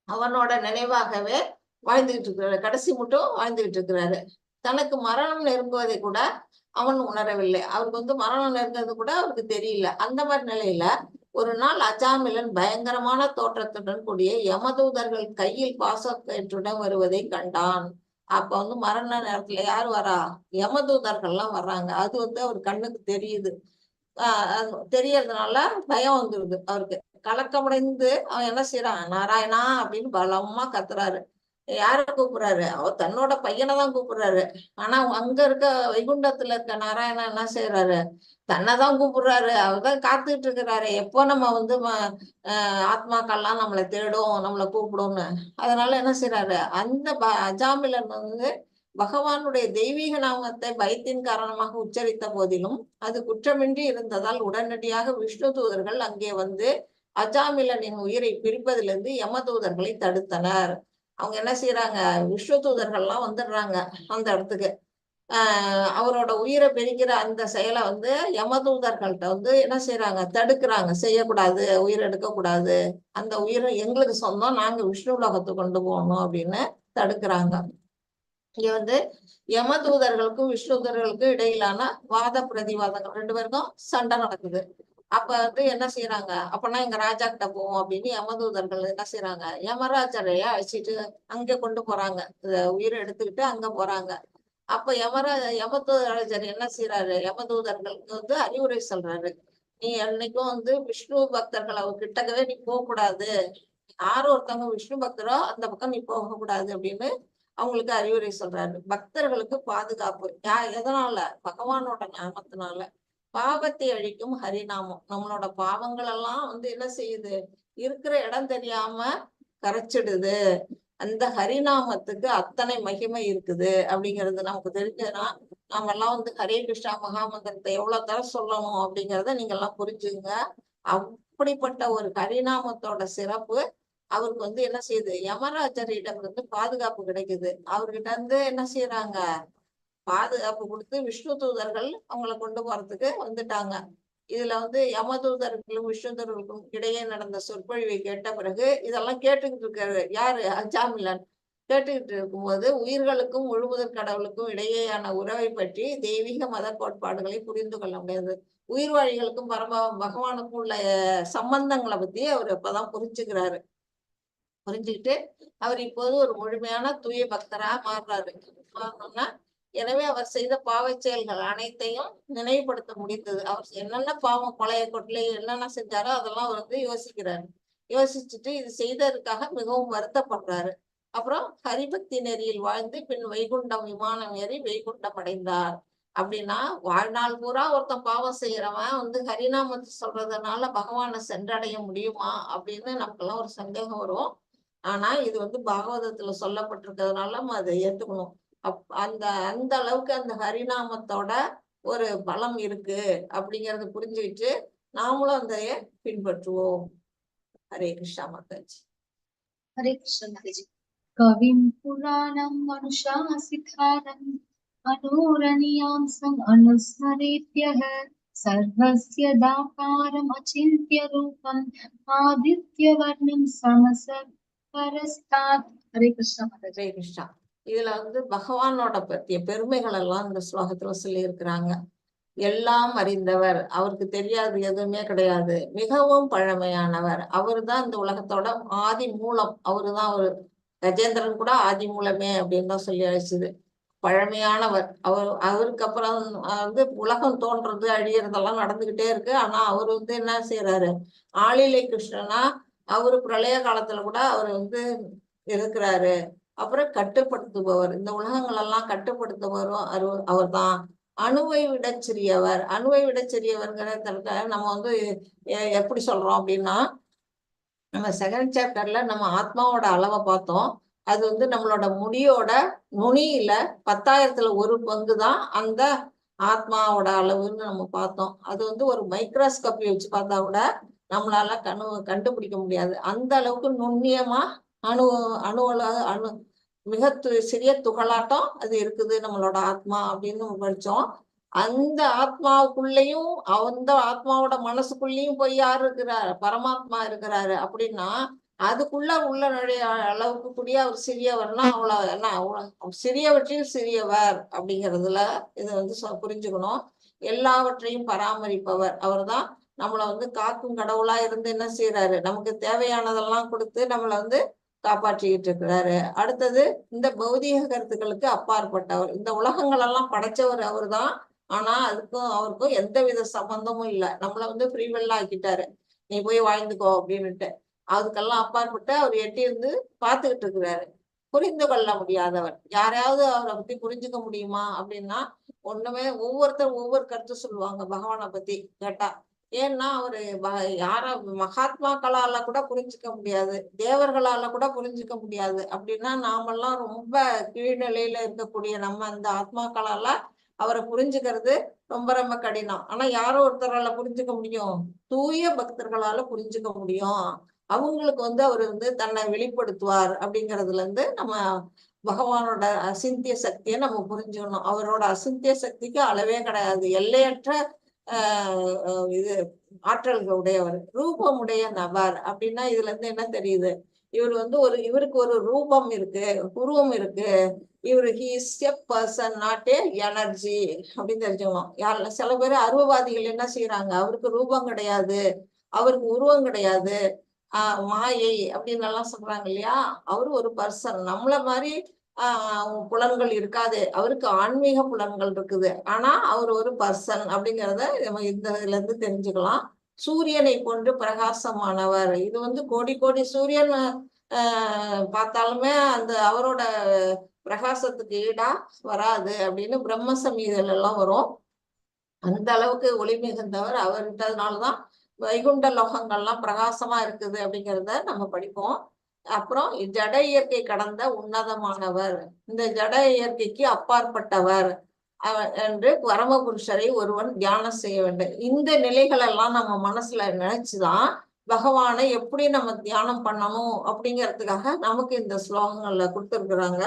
அவனோட நினைவாகவே வாழ்ந்துகிட்டு இருக்கிறாரு. கடைசி மட்டும் வாழ்ந்துகிட்டு இருக்கிறாரு. தனக்கு மரணம் நெருங்குவதை கூட அவன் உணரவில்லை. அவருக்கு வந்து மரணம் நெருங்குறது கூட அவருக்கு தெரியல. அந்த மாதிரி நிலையில ஒரு நாள் அஜாமிலன் பயங்கரமான தோற்றத்துடன் கூடிய யமதூதர்கள் கையில் பாசக்கயிற்றுடன் வருவதை கண்டான். அப்ப வந்து மரண நேரத்துல யார் வரா, யமதூதர்கள்லாம் வர்றாங்க. அது வந்து அவர் கண்ணுக்கு தெரியுது. தெரியறதுனால பயம் வந்துருது அவருக்கு. கலக்கமடைந்து அவன் என்ன செய்யறான், நாராயணா அப்படின்னு பலமா கத்துறாரு. யார கூப்பிடுறாரு, அவர் தன்னோட பையனை தான் கூப்பிடுறாரு. ஆனா அங்க இருக்க வைகுண்டத்துல இருக்க நாராயணன் என்ன செய்யறாரு, தன்னைதான் கூப்பிடுறாரு. அவர்தான் காத்துட்டு இருக்கிறாரு, எப்போ நம்ம வந்து ஆத்மாக்கள்லாம் நம்மளை தேடும், நம்மளை கூப்பிடும்னு. அதனால என்ன செய்யறாரு, அந்த அஜாமிலன் வந்து பகவானுடைய தெய்வீக நாமத்தை பயத்தின் காரணமாக உச்சரித்த போதிலும் அது குற்றமின்றி இருந்ததால் உடனடியாக விஷ்ணு தூதர்கள் அங்கே வந்து அஜாமிலனின் உயிரை பிரிப்பதிலிருந்து யம தூதர்களை தடுத்தனர். அவங்க என்ன செய்யறாங்க, விஷ்ணு தூதர்கள்லாம் வந்துடுறாங்க அந்த இடத்துக்கு. அவரோட உயிரை பிரிக்கிற அந்த செயலை வந்து யமதூதர்கள்ட்ட வந்து என்ன செய்யறாங்க, தடுக்கிறாங்க. செய்யக்கூடாது, உயிர் எடுக்கக்கூடாது, அந்த உயிரை எங்களுக்கு சொந்தம், நாங்க விஷ்ணு உலகத்துக்கு கொண்டு போகணும் அப்படின்னு தடுக்கிறாங்க. இங்க வந்து யமதூதர்களுக்கும் விஷ்ணு தூதர்களுக்கும் இடையிலான வாத பிரதிவாதங்கள், ரெண்டு பேருக்கும் சண்டை நடக்குது. அப்ப வந்து என்ன செய்யறாங்க, அப்பனா எங்க ராஜா கிட்ட போவோம் அப்படின்னு யமதூதர்கள் என்ன செய்யறாங்க, யமராஜரைய அழைச்சிட்டு அங்க கொண்டு போறாங்க. உயிரை எடுத்துக்கிட்டு அங்க போறாங்க. அப்ப யமதூதராஜர் என்ன செய்யறாரு, யமதூதர்களுக்கு வந்து அறிவுரை சொல்றாரு. நீ என்னைக்கும் வந்து விஷ்ணு பக்தர்கள் அவர் கிட்டக்கவே நீ போக கூடாது, யாரும் ஒருத்தவங்க விஷ்ணு பக்தரோ அந்த பக்கம் நீ போக கூடாது அப்படின்னு அவங்களுக்கு அறிவுரை சொல்றாரு. பக்தர்களுக்கு பாதுகாப்பு எதனால, பகவானோட நாமத்தினால. பாவத்தை அழிக்கும் ஹரிநாமம் நம்மளோட பாவங்கள் எல்லாம் வந்து என்ன செய்யுது, இருக்கிற இடம் தெரியாம கரைச்சிடுது. அந்த ஹரிநாமத்துக்கு அத்தனை மகிமை இருக்குது அப்படிங்கிறது நமக்கு தெரிஞ்சதுன்னா நம்ம எல்லாம் வந்து ஹரே கிருஷ்ணா மகாமந்திரத்தை எவ்வளவு தரம் சொல்லணும் அப்படிங்கிறத நீங்க எல்லாம் புரிஞ்சுங்க. அப்படிப்பட்ட ஒரு ஹரிநாமத்தோட சிறப்பு அவருக்கு வந்து என்ன செய்யுது, யமராஜரிடம் இருந்து பாதுகாப்பு கிடைக்குது. அவர்கிட்ட இருந்து என்ன செய்யறாங்க, பாதுகாப்பு கொடுத்து விஷ்ணு தூதர்கள் அவங்கள கொண்டு போறதுக்கு வந்துட்டாங்க. இதுல வந்து யமதூதர்களும் விஷ்ணு தூதர்களுக்கும் இடையே நடந்த சொற்பொழிவை கேட்ட பிறகு இதெல்லாம் கேட்டுக்கிட்டு இருக்காரு யாரு, அஜாமிலன். கேட்டுக்கிட்டு இருக்கும்போது உயிர்களுக்கும் முழுமுதற் கடவுளுக்கும் இடையேயான உறவை பற்றி தெய்வீக மத கோட்பாடுகளை புரிந்து கொள்ள முடியாது. உயிர்வாழிகளுக்கும் பகவானுக்கும் உள்ள சம்பந்தங்களை பத்தி அவர் இப்பதான் புரிஞ்சுக்கிறாரு. புரிஞ்சுக்கிட்டு அவர் இப்போது ஒரு முழுமையான தூய பக்தரா மாறுறாரு. மாறணும்னா எனவே அவர் செய்த பாவ செயல்கள் அனைத்தையும் நினைவுபடுத்த முடிந்தது. அவர் என்னென்ன பாவம், கொலைய கொட்டலை என்னென்ன செஞ்சாரோ அதெல்லாம் அவர் வந்து யோசிக்கிறாரு. யோசிச்சுட்டு இது செய்ததற்காக மிகவும் வருத்தப்படுறாரு. அப்புறம் ஹரிபக்தி நெறியில் வாழ்ந்து பின் வைகுண்டம் விமானம் ஏறி வைகுண்டம் அடைந்தார். அப்படின்னா வாழ்நாள் பூரா ஒருத்தன் பாவம் செய்யறவன் வந்து ஹரிநாமத்தை சொல்றதுனால பகவானை சென்றடைய முடியுமா அப்படின்னு நமக்கெல்லாம் ஒரு சந்தேகம் வரும். ஆனா இது வந்து பாகவதத்துல சொல்லப்பட்டிருக்கிறதுனால நம்ம அதை ஏத்துக்கணும். அந்த அந்த அளவுக்கு அந்த ஹரிநாமத்தோட ஒரு பலம் இருக்கு அப்படிங்கறத புரிஞ்சுக்கிட்டு நாமளும் அந்த பின்பற்றுவோம். ஹரே கிருஷ்ணா மாதாஜி. हरे कृष्ण माताजी। कविं पुराणं मनुषासितारम् अनुरणीयांसम् अनुस्मरेत्यः सर्वस्य दातारम् अचिन्त्य रूपम् आदित्यवर्णं समसत्परस्तात्। हरे कृष्ण माताजी। ஹரே கிருஷ்ணா. இதுல வந்து பகவானோட பற்றிய பெருமைகள் எல்லாம் இந்த ஸ்லோகத்துல சொல்லி இருக்கிறாங்க. எல்லாம் அறிந்தவர், அவருக்கு தெரியாது எதுவுமே கிடையாது. மிகவும் பழமையானவர், அவரு தான் இந்த உலகத்தோட ஆதி மூலம். அவருதான் ஒரு கஜேந்திரன் கூட ஆதி மூலமே அப்படின்னு தான் சொல்லி அழைச்சது. பழமையானவர் அவருக்கு அப்புறம் வந்து உலகம் தோன்றது அழியறதெல்லாம் நடந்துகிட்டே இருக்கு. ஆனா அவர் வந்து என்ன செய்யறாரு, ஆளிலை கிருஷ்ணனா அவரு பிரளய காலத்துல கூட அவர் வந்து இருக்கிறாரு. அப்புறம் கட்டுப்படுத்துபவர், இந்த உலகங்கள் எல்லாம் கட்டுப்படுத்துபவரும் அவர் தான். அணுவை விட சிறியவர், அணுவை விட சிறியவர்ங்கிற நம்ம வந்து எப்படி சொல்றோம் அப்படின்னா நம்ம செகண்ட் சாப்டர்ல நம்ம ஆத்மாவோட அளவை பார்த்தோம். அது வந்து நம்மளோட முடியோட நுனியில 10,000த்துல 1 பங்கு தான் அந்த ஆத்மாவோட அளவுன்னு நம்ம பார்த்தோம். அது வந்து ஒரு மைக்ரோஸ்கோப்பி வச்சு பார்த்தா கூட நம்மளால கண்டுபிடிக்க முடியாது. அந்த அளவுக்கு நுண்ணியமா அணு அணு மிக சிறிய துகளாட்டம் அது இருக்குது நம்மளோட ஆத்மா அப்படின்னு படிச்சோம். அந்த ஆத்மாவுக்குள்ளேயும் அந்த ஆத்மாவோட மனசுக்குள்ளேயும் போய் யார் இருக்கிறார்? பரமாத்மா இருக்கிறாரு. அப்படின்னா அதுக்குள்ள உள்ள நுழைய அளவுக்கு கூடிய அவர் சிறியவர்னா அவ்வளவு என்ன அவ்வளவு சிறியவற்றில் சிறியவர் அப்படிங்கிறதுல இது வந்து புரிஞ்சுக்கணும். எல்லாவற்றையும் பராமரிப்பவர் அவர்தான். நம்மளை வந்து காக்கும் கடவுளா இருந்து என்ன செய்யறாரு? நமக்கு தேவையானதெல்லாம் கொடுத்து நம்மளை வந்து காப்பாற்றிக்கிட்டு இருக்கிறாரு. அடுத்தது இந்த பௌதீக கருத்துக்களுக்கு அப்பாற்பட்டவர். இந்த உலகங்கள் எல்லாம் படைச்சவர் அவர் தான். ஆனா அதுக்கும் அவருக்கும் எந்தவித சம்பந்தமும் இல்லை. நம்மளை வந்து ஃப்ரீவெல்லா ஆக்கிட்டாரு, நீ போய் வாழ்ந்துக்கோ அப்படின்னுட்டு. அதுக்கெல்லாம் அப்பாற்பட்டு அவர் எட்டி இருந்து பார்த்துக்கிட்டு இருக்கிறாரு. புரிந்து கொள்ள முடியாதவர். யாரையாவது அவரை பத்தி புரிஞ்சுக்க முடியுமா அப்படின்னா ஒண்ணுமே. ஒவ்வொருத்தர் ஒவ்வொரு கருத்து சொல்லுவாங்க பகவானை பத்தி கேட்டா. ஏன்னா அவரு மகாத்மாக்களால கூட புரிஞ்சுக்க முடியாது, தேவர்களால கூட புரிஞ்சுக்க முடியாது. அப்படின்னா நாமெல்லாம் ரொம்ப கீழ்நிலையில இருக்கக்கூடிய நம்ம அந்த ஆத்மாக்களால அவரை புரிஞ்சுக்கிறது ரொம்ப ரொம்ப கடினம். ஆனா யாரோ ஒருத்தரால புரிஞ்சுக்க முடியும், தூய பக்தர்களால புரிஞ்சுக்க முடியும். அவங்களுக்கு வந்து அவர் வந்து தன்னை வெளிப்படுத்துவார். அப்படிங்கிறதுல இருந்து நம்ம பகவானோட அசிந்திய சக்தியை நம்ம புரிஞ்சுக்கணும். அவரோட அசிந்திய சக்திக்கு அளவே கிடையாது. எல்லையற்ற இது ஆற்றல்கள் உடையவர், ரூபமுடைய நபர். அப்படின்னா இதுல இருந்து என்ன தெரியுது? இவர் வந்து இவருக்கு ஒரு ரூபம் இருக்கு, உருவம் இருக்கு. இவரு he's a person, not a energy அப்படின்னு தெரிஞ்சுக்கணும். சில பேர் அருவவாதிகள் என்ன செய்யறாங்க? அவருக்கு ரூபம் கிடையாது, அவருக்கு உருவம் கிடையாது, மாயை அப்படின்னு எல்லாம் சொல்றாங்க இல்லையா? அவரு ஒரு பர்சன். நம்மள மாதிரி புலன்கள் இருக்காது, அவருக்கு ஆன்மீக புலன்கள் இருக்குது. ஆனா அவர் ஒரு பர்சன் அப்படிங்கிறத நம்ம இதுல இருந்து தெரிஞ்சுக்கலாம். சூரியனை போன்று பிரகாசமானவர். இது வந்து கோடி கோடி சூரியன் பார்த்தாலுமே அந்த அவரோட பிரகாசத்துக்கு ஈடா வராது அப்படின்னு பிரம்ம சமீதல் எல்லாம் வரும். அந்த அளவுக்கு ஒளி மிகுந்தவர் அவர்கிட்டதுனாலதான் வைகுண்ட லோகங்கள்லாம் பிரகாசமா இருக்குது அப்படிங்கிறத நம்ம படிப்போம். அப்புறம் ஜட இயற்கை கடந்த உன்னதமானவர், இந்த ஜட இயற்கைக்கு அப்பாற்பட்டவர் என்று பரமபுருஷரை ஒருவன் தியானம் செய்ய வேண்டும். இந்த நிலைகள் எல்லாம் நம்ம மனசுல நினைச்சுதான் பகவானை எப்படி நம்ம தியானம் பண்ணணும் அப்படிங்கிறதுக்காக நமக்கு இந்த ஸ்லோகங்கள்ல கொடுத்துருக்குறாங்க.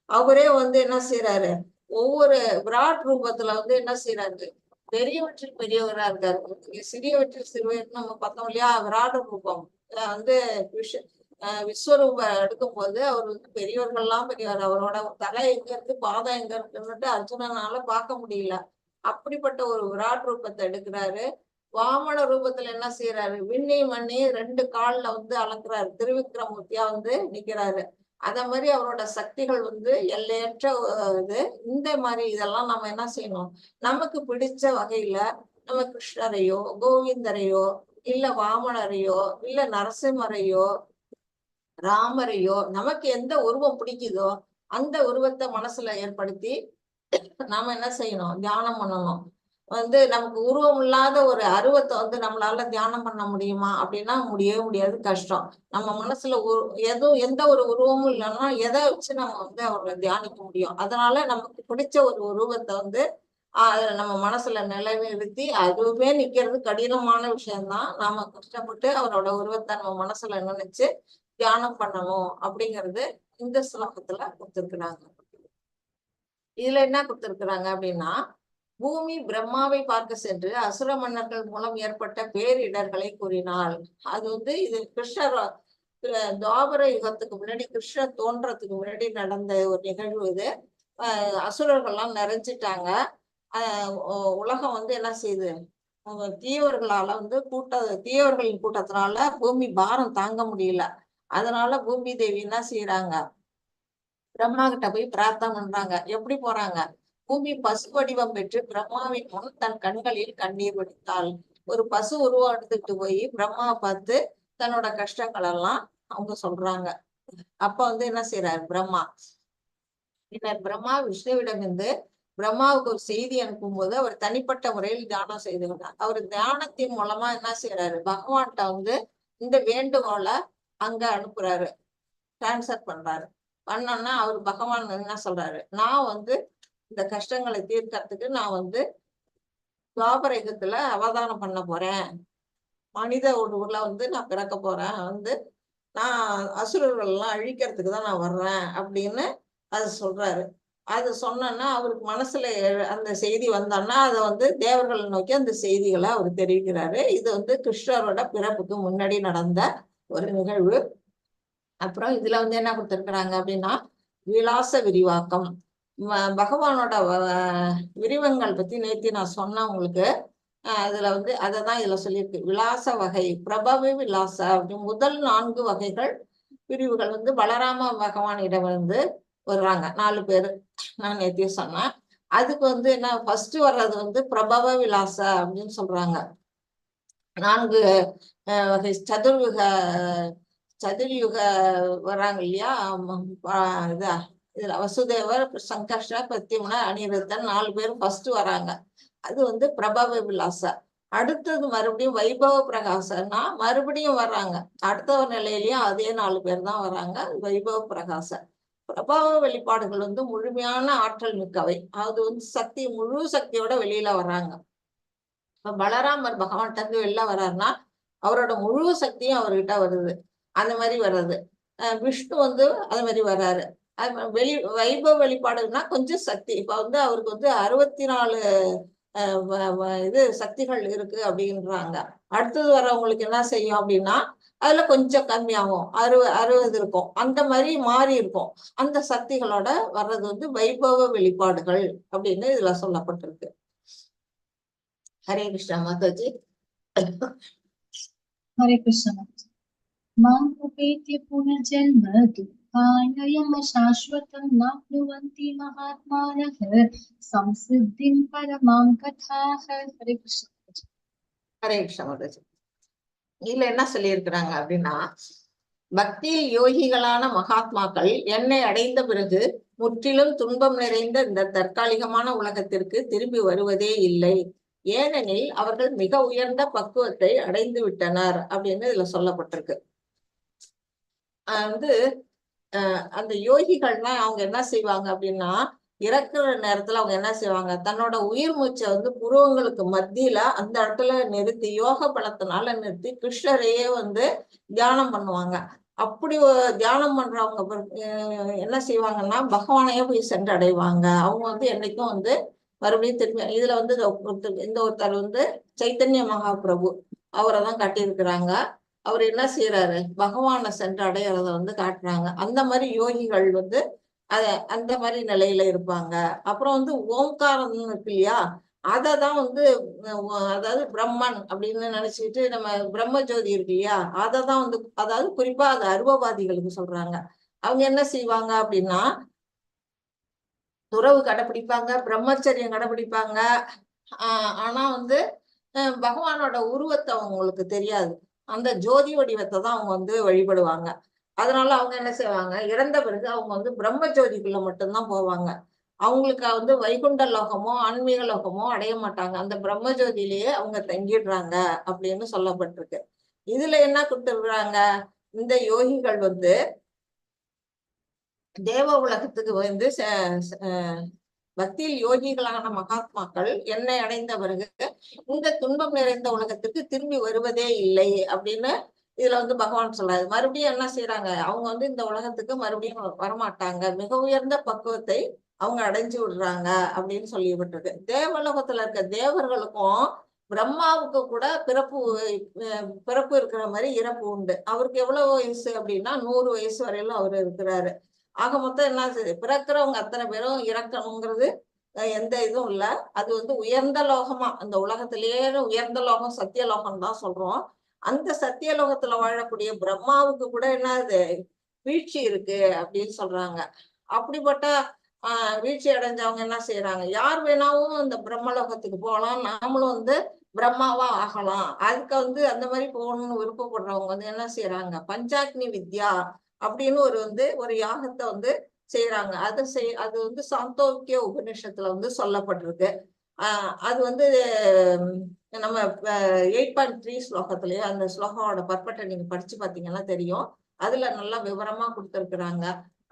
அவரே வந்து என்ன செய்யறாரு? ஒவ்வொரு விராட் ரூபத்துல வந்து என்ன செய்யறாரு? பெரியவற்றில் பெரியவரா இருக்காரு, சிறியவற்றில் சிறுவர். நம்ம பார்த்தோம் இல்லையா? விராட் ரூபம் வந்து விஸ்வரூபம் எடுக்கும் போது அவர் வந்து பெரியவர்கள்லாம் பெரியவர். அவரோட தலை எங்க இருக்கு, பாதம் எங்க இருக்குன்னுட்டு அர்ஜுனனால பார்க்க முடியல. அப்படிப்பட்ட ஒரு விராட் ரூபத்தை எடுக்கிறாரு. வாமன ரூபத்துல என்ன செய்யறாரு? விண்ணை மண்ணி 2 கால்ல வந்து அளக்குறாரு, திருவிக்ரமூர்த்தியா வந்து நிக்கிறாரு. அத மாதிரி அவரோட சக்திகள் வந்து எல்லையற்ற இது. இந்த மாதிரி இதெல்லாம் நம்ம என்ன செய்யணும்? நமக்கு பிடிச்ச வகையில நம்ம கிருஷ்ணரையோ கோவிந்தரையோ இல்ல வாமனரையோ இல்ல நரசிம்மரையோ ராமரையோ நமக்கு எந்த உருவம் பிடிக்குதோ அந்த உருவத்தை மனசுல ஏற்படுத்தி நாம என்ன செய்யணும்? தியானம் பண்ணணும். வந்து நமக்கு உருவம் இல்லாத ஒரு அருவத்தை வந்து நம்மளால தியானம் பண்ண முடியுமா அப்படின்னா முடியவே முடியாது, கஷ்டம். நம்ம மனசுல எந்த ஒரு உருவமும் இல்லைன்னா எதை வச்சு நம்ம வந்து அவரை தியானிக்க முடியும்? அதனால நமக்கு பிடிச்ச ஒரு உருவத்தை வந்து நம்ம மனசுல நிலைநிறுத்தி, அதுவுமே நிக்கிறது கடினமான விஷயம்தான். நாம கஷ்டப்பட்டு அவரோட உருவத்தை நம்ம மனசுல நினைச்சு தியானம் பண்ணணும் அப்படிங்கிறது இந்த ஸ்லோகத்துல கொடுத்திருக்கிறாங்க. இதுல என்ன கொடுத்திருக்கிறாங்க அப்படின்னா, பூமி பிரம்மாவை பார்க்க சென்று அசுர மன்னர்கள் மூலம் ஏற்பட்ட பேரிடர்களை கூறினாள். அது வந்து இது கிருஷ்ணர் துவாபர யுகத்துக்கு முன்னாடி, கிருஷ்ணர் தோன்றதுக்கு முன்னாடி நடந்த ஒரு நிகழ்வு இது. அசுரர்கள்லாம் நிறைஞ்சிட்டாங்க. உலகம் வந்து என்ன செய்யுது? தீயவர்களால வந்து தீயவர்களின் கூட்டத்தினால பூமி பாரம் தாங்க முடியல. அதனால பூமி தேவி என்ன செய்யறாங்க? பிரம்மா கிட்ட போய் பிரார்த்தனை பண்றாங்க. எப்படி போறாங்க? பூமி பசு வடிவம் பெற்று பிரம்மாவின் முன் தன் கண்களில் கண்ணீர் வடித்தாள். ஒரு பசு உருவம் எடுத்துக்கிட்டு போய் பிரம்மாவை பார்த்து தன்னோட கஷ்டங்கள் எல்லாம் அவங்க சொல்றாங்க. அப்ப வந்து என்ன செய்யறாரு பிரம்மா? பின்னர் பிரம்மா விஷ்ணுவிடமிருந்து பிரம்மாவுக்கு ஒரு செய்தி அனுப்பும் போது அவர் தனிப்பட்ட முறையில் தியானம் செய்து கொண்டார். அவர் தியானத்தின் மூலமா என்ன செய்யறாரு? பகவான்கிட்ட வந்து இந்த வேண்டுகோளை அங்க அனுப்புறாரு, டிரான்ஸ்ஃபர் பண்றாரு. பண்ணோன்னா அவர் பகவான் என்ன சொல்றாரு, நான் வந்து இந்த கஷ்டங்களை தீர்க்கறதுக்கு நான் வந்து துவாபர யுகத்துல அவதானம் பண்ண போறேன், மனித உருவுல வந்து நான் பிறக்க போறேன், வந்து நான் அசுரர்கள் எல்லாம் அழிக்கிறதுக்கு தான் நான் வர்றேன் அப்படின்னு அது சொல்றாரு. அது சொன்னோன்னா அவருக்கு மனசுல அந்த செய்தி வந்தோன்னா அதை வந்து தேவர்களை நோக்கி அந்த செய்திகளை அவர் தெரிவிக்கிறாரு. இது வந்து கிருஷ்ணரோட பிறப்புக்கு முன்னாடி நடந்த ஒரு நிகழ்வு. அப்புறம் இதுல வந்து என்ன கொடுத்திருக்கிறாங்க அப்படின்னா விலாச விரிவாக்கம். பகவானோட விரிவங்கள் பத்தி நேத்தி நான் சொன்னேன் உங்களுக்கு. அதுல வந்து அததான் இதுல சொல்லியிருக்கு. விலாச வகை பிரபவ விலாச அப்படி முதல் 4 வகைகள் பிரிவுகள் வந்து பலராம பகவானிடம் வந்து வர்றாங்க. 4 பேரு நான் நேத்தியே சொன்னேன். அதுக்கு வந்து என்ன ஃபர்ஸ்ட் வர்றது வந்து பிரபவ விலாச அப்படின்னு சொல்றாங்க. 4 வகை சதுர்யுக வர்றாங்க இல்லையா. இதுல வசுதேவர், சங்கர்ஷ, பிரத்யும்ன, அனிருத்தன் 4 பேரும் ஃபர்ஸ்ட் வராங்க. அது வந்து பிரபவ விலாச. அடுத்தது மறுபடியும் வைபவ பிரகாசன்னா மறுபடியும் வர்றாங்க. அடுத்த ஒரு நிலையிலயும் அதே 4 பேர் தான் வர்றாங்க. வைபவ பிரகாச. பிரபாவ வெளிப்பாடுகள் வந்து முழுமையான ஆற்றல் மிக்கவை. அது வந்து சக்தி, முழு சக்தியோட வெளியில வர்றாங்க. இப்ப பலராமர் பகவான்கிட்ட இருந்து வெளில வர்றாருன்னா அவரோட முழு சக்தியும் அவர்கிட்ட வருது, அந்த மாதிரி வர்றது. விஷ்ணு வந்து அது மாதிரி வர்றாரு. வைபவ வெளிப்பாடுன்னா கொஞ்சம் சக்தி. இப்ப வந்து அவருக்கு வந்து 64 இது சக்திகள் இருக்கு அப்படின்றாங்க. அடுத்தது வர்றவங்களுக்கு என்ன செய்யும் அப்படின்னா அதுல கொஞ்சம் கம்மியாகும், 60 இருக்கும், அந்த மாதிரி மாறி இருக்கும். அந்த சக்திகளோட வர்றது வந்து வைபவ வெளிப்பாடுகள் அப்படின்னு இதுல சொல்லப்பட்டிருக்கு. ஹரே கிருஷ்ணா மாதாஜி. हरे कृष्ण माताजी। मां उपेत्य पुनर्जन्म दुःखालयं शाश्वतं नाप्नुवन्ति महात्मानः संसिद्धिं परमां कथाः। हरे कृष्ण माताजी। ஹரே கிருஷ்ணா மாதாஜி. இதுல என்ன சொல்லியிருக்கிறாங்க அப்படின்னா பக்தியில் யோகிகளான மகாத்மாக்கள் என்னை அடைந்த பிறகு முற்றிலும் துன்பம் நிறைந்த இந்த தற்காலிகமான உலகத்திற்கு திரும்பி வருவதே இல்லை, ஏனெனில் அவர்கள் மிக உயர்ந்த பக்குவத்தை அடைந்து விட்டனர் அப்படின்னு இதுல சொல்லப்பட்டிருக்கு. வந்து அந்த யோகிகள்னா அவங்க என்ன செய்வாங்க அப்படின்னா இறக்குற நேரத்துல அவங்க என்ன செய்வாங்க, தன்னோட உயிர் மூச்சை வந்து புருவங்களுக்கு மத்தியில அந்த இடத்துல நிறுத்தி யோக பலத்தினால நிறுத்தி கிருஷ்ணரையே வந்து தியானம் பண்ணுவாங்க. அப்படி தியானம் பண்றவங்க என்ன செய்வாங்கன்னா பகவானையே போய் சென்றடைவாங்க. அவங்க வந்து என்னைக்கும் வந்து மறுபடியும் திரும்பி இதுல வந்து இந்த ஒருத்தர் வந்து சைத்தன்ய மகாபிரபு அவரை தான் கட்டியிருக்கிறாங்க. அவர் என்ன செய்யறாரு, பகவானை சென்று அடையிறத வந்து காட்டுறாங்க. அந்த மாதிரி யோகிகள் வந்து அந்த மாதிரி நிலையில இருப்பாங்க. அப்புறம் வந்து ஓம்காரம் இருக்கு இல்லையா, அததான் வந்து அதாவது பிரம்மன் அப்படின்னு நினைச்சுக்கிட்டு நம்ம பிரம்ம ஜோதி இருக்கு இல்லையா, அததான் வந்து அதாவது குறிப்பா அது அருவவாதிகளுக்கு சொல்றாங்க. அவங்க என்ன செய்வாங்க அப்படின்னா துறவு கடைபிடிப்பாங்க, பிரம்மச்சரியம் கடைபிடிப்பாங்க. ஆனா வந்து பகவானோட உருவத்தை அவங்களுக்கு தெரியாது, அந்த ஜோதி வடிவத்தை தான் அவங்க வந்து வழிபடுவாங்க. அதனால அவங்க என்ன செய்வாங்க, இறந்த பிறகு அவங்க வந்து பிரம்ம ஜோதிக்குள்ள மட்டும்தான் போவாங்க. அவங்களுக்கு வந்து வைகுண்ட லோகமோ ஆன்மீக லோகமோ அடைய மாட்டாங்க, அந்த பிரம்ம ஜோதியிலேயே அவங்க தங்கிடுறாங்க அப்படின்னு சொல்லப்பட்டிருக்கு. இதுல என்ன கொடுத்துருக்குறாங்க, இந்த யோகிகள் வந்து தேவ உலகத்துக்கு வந்து பக்தியில் யோகிகளான மகாத்மாக்கள் என்னை அடைந்த பிறகு இந்த துன்பம் நிறைந்த உலகத்துக்கு திரும்பி வருவதே இல்லை அப்படின்னு இதுல வந்து பகவான் சொல்றாரு. மறுபடியும் என்ன செய்யறாங்க, அவங்க வந்து இந்த உலகத்துக்கு மறுபடியும் வரமாட்டாங்க, மிக உயர்ந்த பக்குவத்தை அவங்க அடைஞ்சு விடுறாங்க அப்படின்னு சொல்லிவிட்டிருக்கு. தேவலோகத்துல இருக்க தேவர்களுக்கும் பிரம்மாவுக்கு கூட பிறப்பு இருக்கிற மாதிரி இறப்பு உண்டு. அவருக்கு எவ்வளவு வயசு அப்படின்னா 100 வயசு வரையிலும் அவர் இருக்கிறாரு. ஆக மொத்தம் என்ன பிறக்கிறவங்க அத்தனை பேரும் இறக்கணுங்கிறது எந்த இதுவும் இல்லை. அது வந்து உயர்ந்த லோகமா, அந்த உலகத்திலேயே உயர்ந்த லோகம் சத்தியலோகம் தான் சொல்றோம். அந்த சத்தியலோகத்துல வாழக்கூடிய பிரம்மாவுக்கு கூட என்னது வீழ்ச்சி இருக்கு அப்படின்னு சொல்றாங்க. அப்படிப்பட்ட வீழ்ச்சி அடைஞ்சவங்க என்ன செய்யறாங்க, யார் வேணாலும் இந்த பிரம்மலோகத்துக்கு போகலாம், நாமளும் வந்து பிரம்மாவா ஆகலாம், அதுக்கு வந்து அந்த மாதிரி போகணும்னு விருப்பப்படுறவங்க வந்து என்ன செய்யறாங்க, பஞ்சாக்னி வித்யா அப்படின்னு ஒரு யாகத்தை வந்து செய்யறாங்க. அது வந்து சாந்தோக்கிய உபநிஷத்துல வந்து சொல்லப்பட்டிருக்கு. அது வந்து நம்ம 8.3 ஸ்லோகத்திலேயே அந்த ஸ்லோகோட பர்பட்டை நீங்க படிச்சு பார்த்தீங்கன்னா தெரியும். அதுல நல்லா விவரமா கொடுத்துருக்குறாங்க.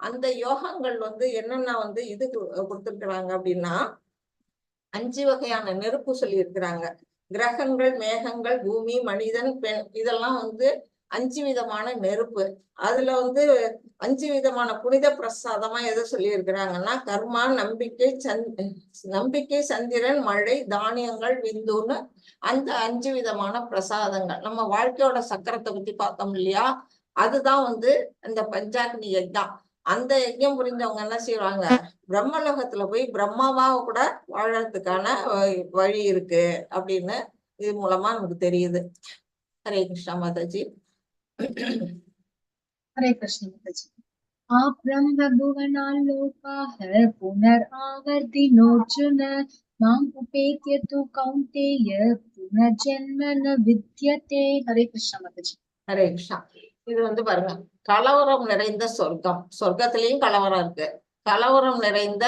அந்த யோகங்கள் வந்து என்னென்ன வந்து இது கொடுத்துருக்குறாங்க அப்படின்னா 5 வகையான நெருப்பு சொல்லி இருக்கிறாங்க. கிரகங்கள், மேகங்கள், பூமி, மனிதன், பெண் இதெல்லாம் வந்து 5 விதமான நெருப்பு. அதுல வந்து 5 விதமான புனித பிரசாதமா எதை சொல்லி இருக்கிறாங்கன்னா கர்மா, நம்பிக்கை, சந்திரன், மழை, தானியங்கள், விந்துன்னு அந்த 5 விதமான பிரசாதங்கள். நம்ம வாழ்க்கையோட சக்கரத்தை பத்தி பார்த்தோம் இல்லையா, அதுதான் வந்து இந்த பஞ்சாக்னி யஜ்ஞம். அந்த யஜ்ஞம் புரிஞ்சவங்க என்ன செய்வாங்க, பிரம்மலோகத்துல போய் பிரம்மாவா கூட வாழறதுக்கான வழி இருக்கு அப்படின்னு இது மூலமா நமக்கு தெரியுது. ஹரே கிருஷ்ணா மாதாஜி. हरे कृष्ण माताजी। आब्रह्म भुवनाल्लोकाः पुनरावर्तिनोऽर्जुन माम् उपेत्य तु कौन्तेय पुनर्जन्म न विद्यते। हरे कृष्ण माताजी। ஹரே கிருஷ்ணா. இது வந்து பாருங்க, கலவரம் நிறைந்த சொர்க்கம், சொர்க்கத்திலயும் கலவரம் இருக்கு. கலவரம் நிறைந்த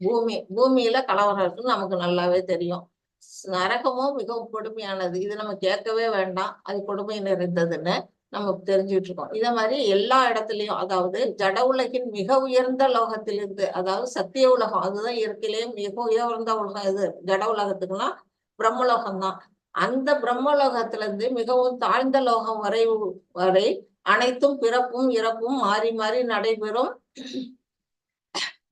பூமி, பூமியில கலவரம் இருக்குன்னு நமக்கு நல்லாவே தெரியும். நரகமும் மிகவும் கொடுமையானது. இது நம்ம கேட்கவே வேண்டாம், அது கொடுமை நிறைந்ததுன்னு நம்ம தெரிஞ்சுட்டு இருக்கோம். இத மாதிரி எல்லா இடத்துலயும், அதாவது ஜட உலகின் மிக உயர்ந்த லோகத்திலிருந்து, அதாவது சத்திய உலகம், அதுதான் இயற்கையிலேயே மிக உயர்ந்த உலகம். இது ஜட உலகத்துக்குன்னா பிரம்மலோகம் தான். அந்த பிரம்மலோகத்துல இருந்து மிகவும் தாழ்ந்த லோகம் வரை அனைத்தும் பிறப்பும் இறப்பும் மாறி மாறி நடைபெறும்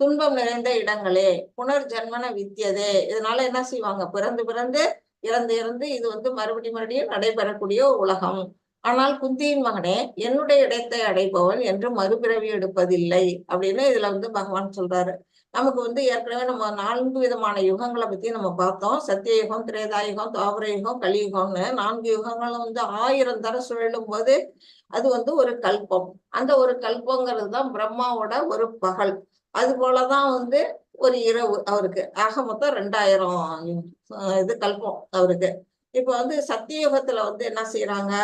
துன்பம் நிறைந்த இடங்களே. புனர்ஜன்மன வித்தியதே. இதனால என்ன செய்வாங்க, பிறந்து பிறந்து இறந்து இறந்து இது வந்து மறுபடியும் நடைபெறக்கூடிய உலகம். ஆனால் குந்தியின் மகனே, என்னுடைய இடத்தை அடைபவன் என்று மறுபிறவி எடுப்பதில்லை அப்படின்னு இதுல வந்து பகவான் சொல்றாரு. நமக்கு வந்து ஏற்கனவே நம்ம 4 விதமான யுகங்களை பத்தி நம்ம பார்த்தோம். சத்தியயுகம், திரேதாயுகம், துவாபர யுகம், கலியுகம்னு 4 யுகங்களும் வந்து 1000 தரம் சுழலும் போது அது வந்து ஒரு கல்பம். அந்த ஒரு கல்பங்கிறது தான் பிரம்மாவோட ஒரு பகல். அது போலதான் வந்து ஒரு இரவு அவருக்கு. ஆக மொத்தம் 2000 இது கல்பம் அவருக்கு. இப்ப வந்து சத்தியயுகத்துல வந்து என்ன செய்யறாங்க,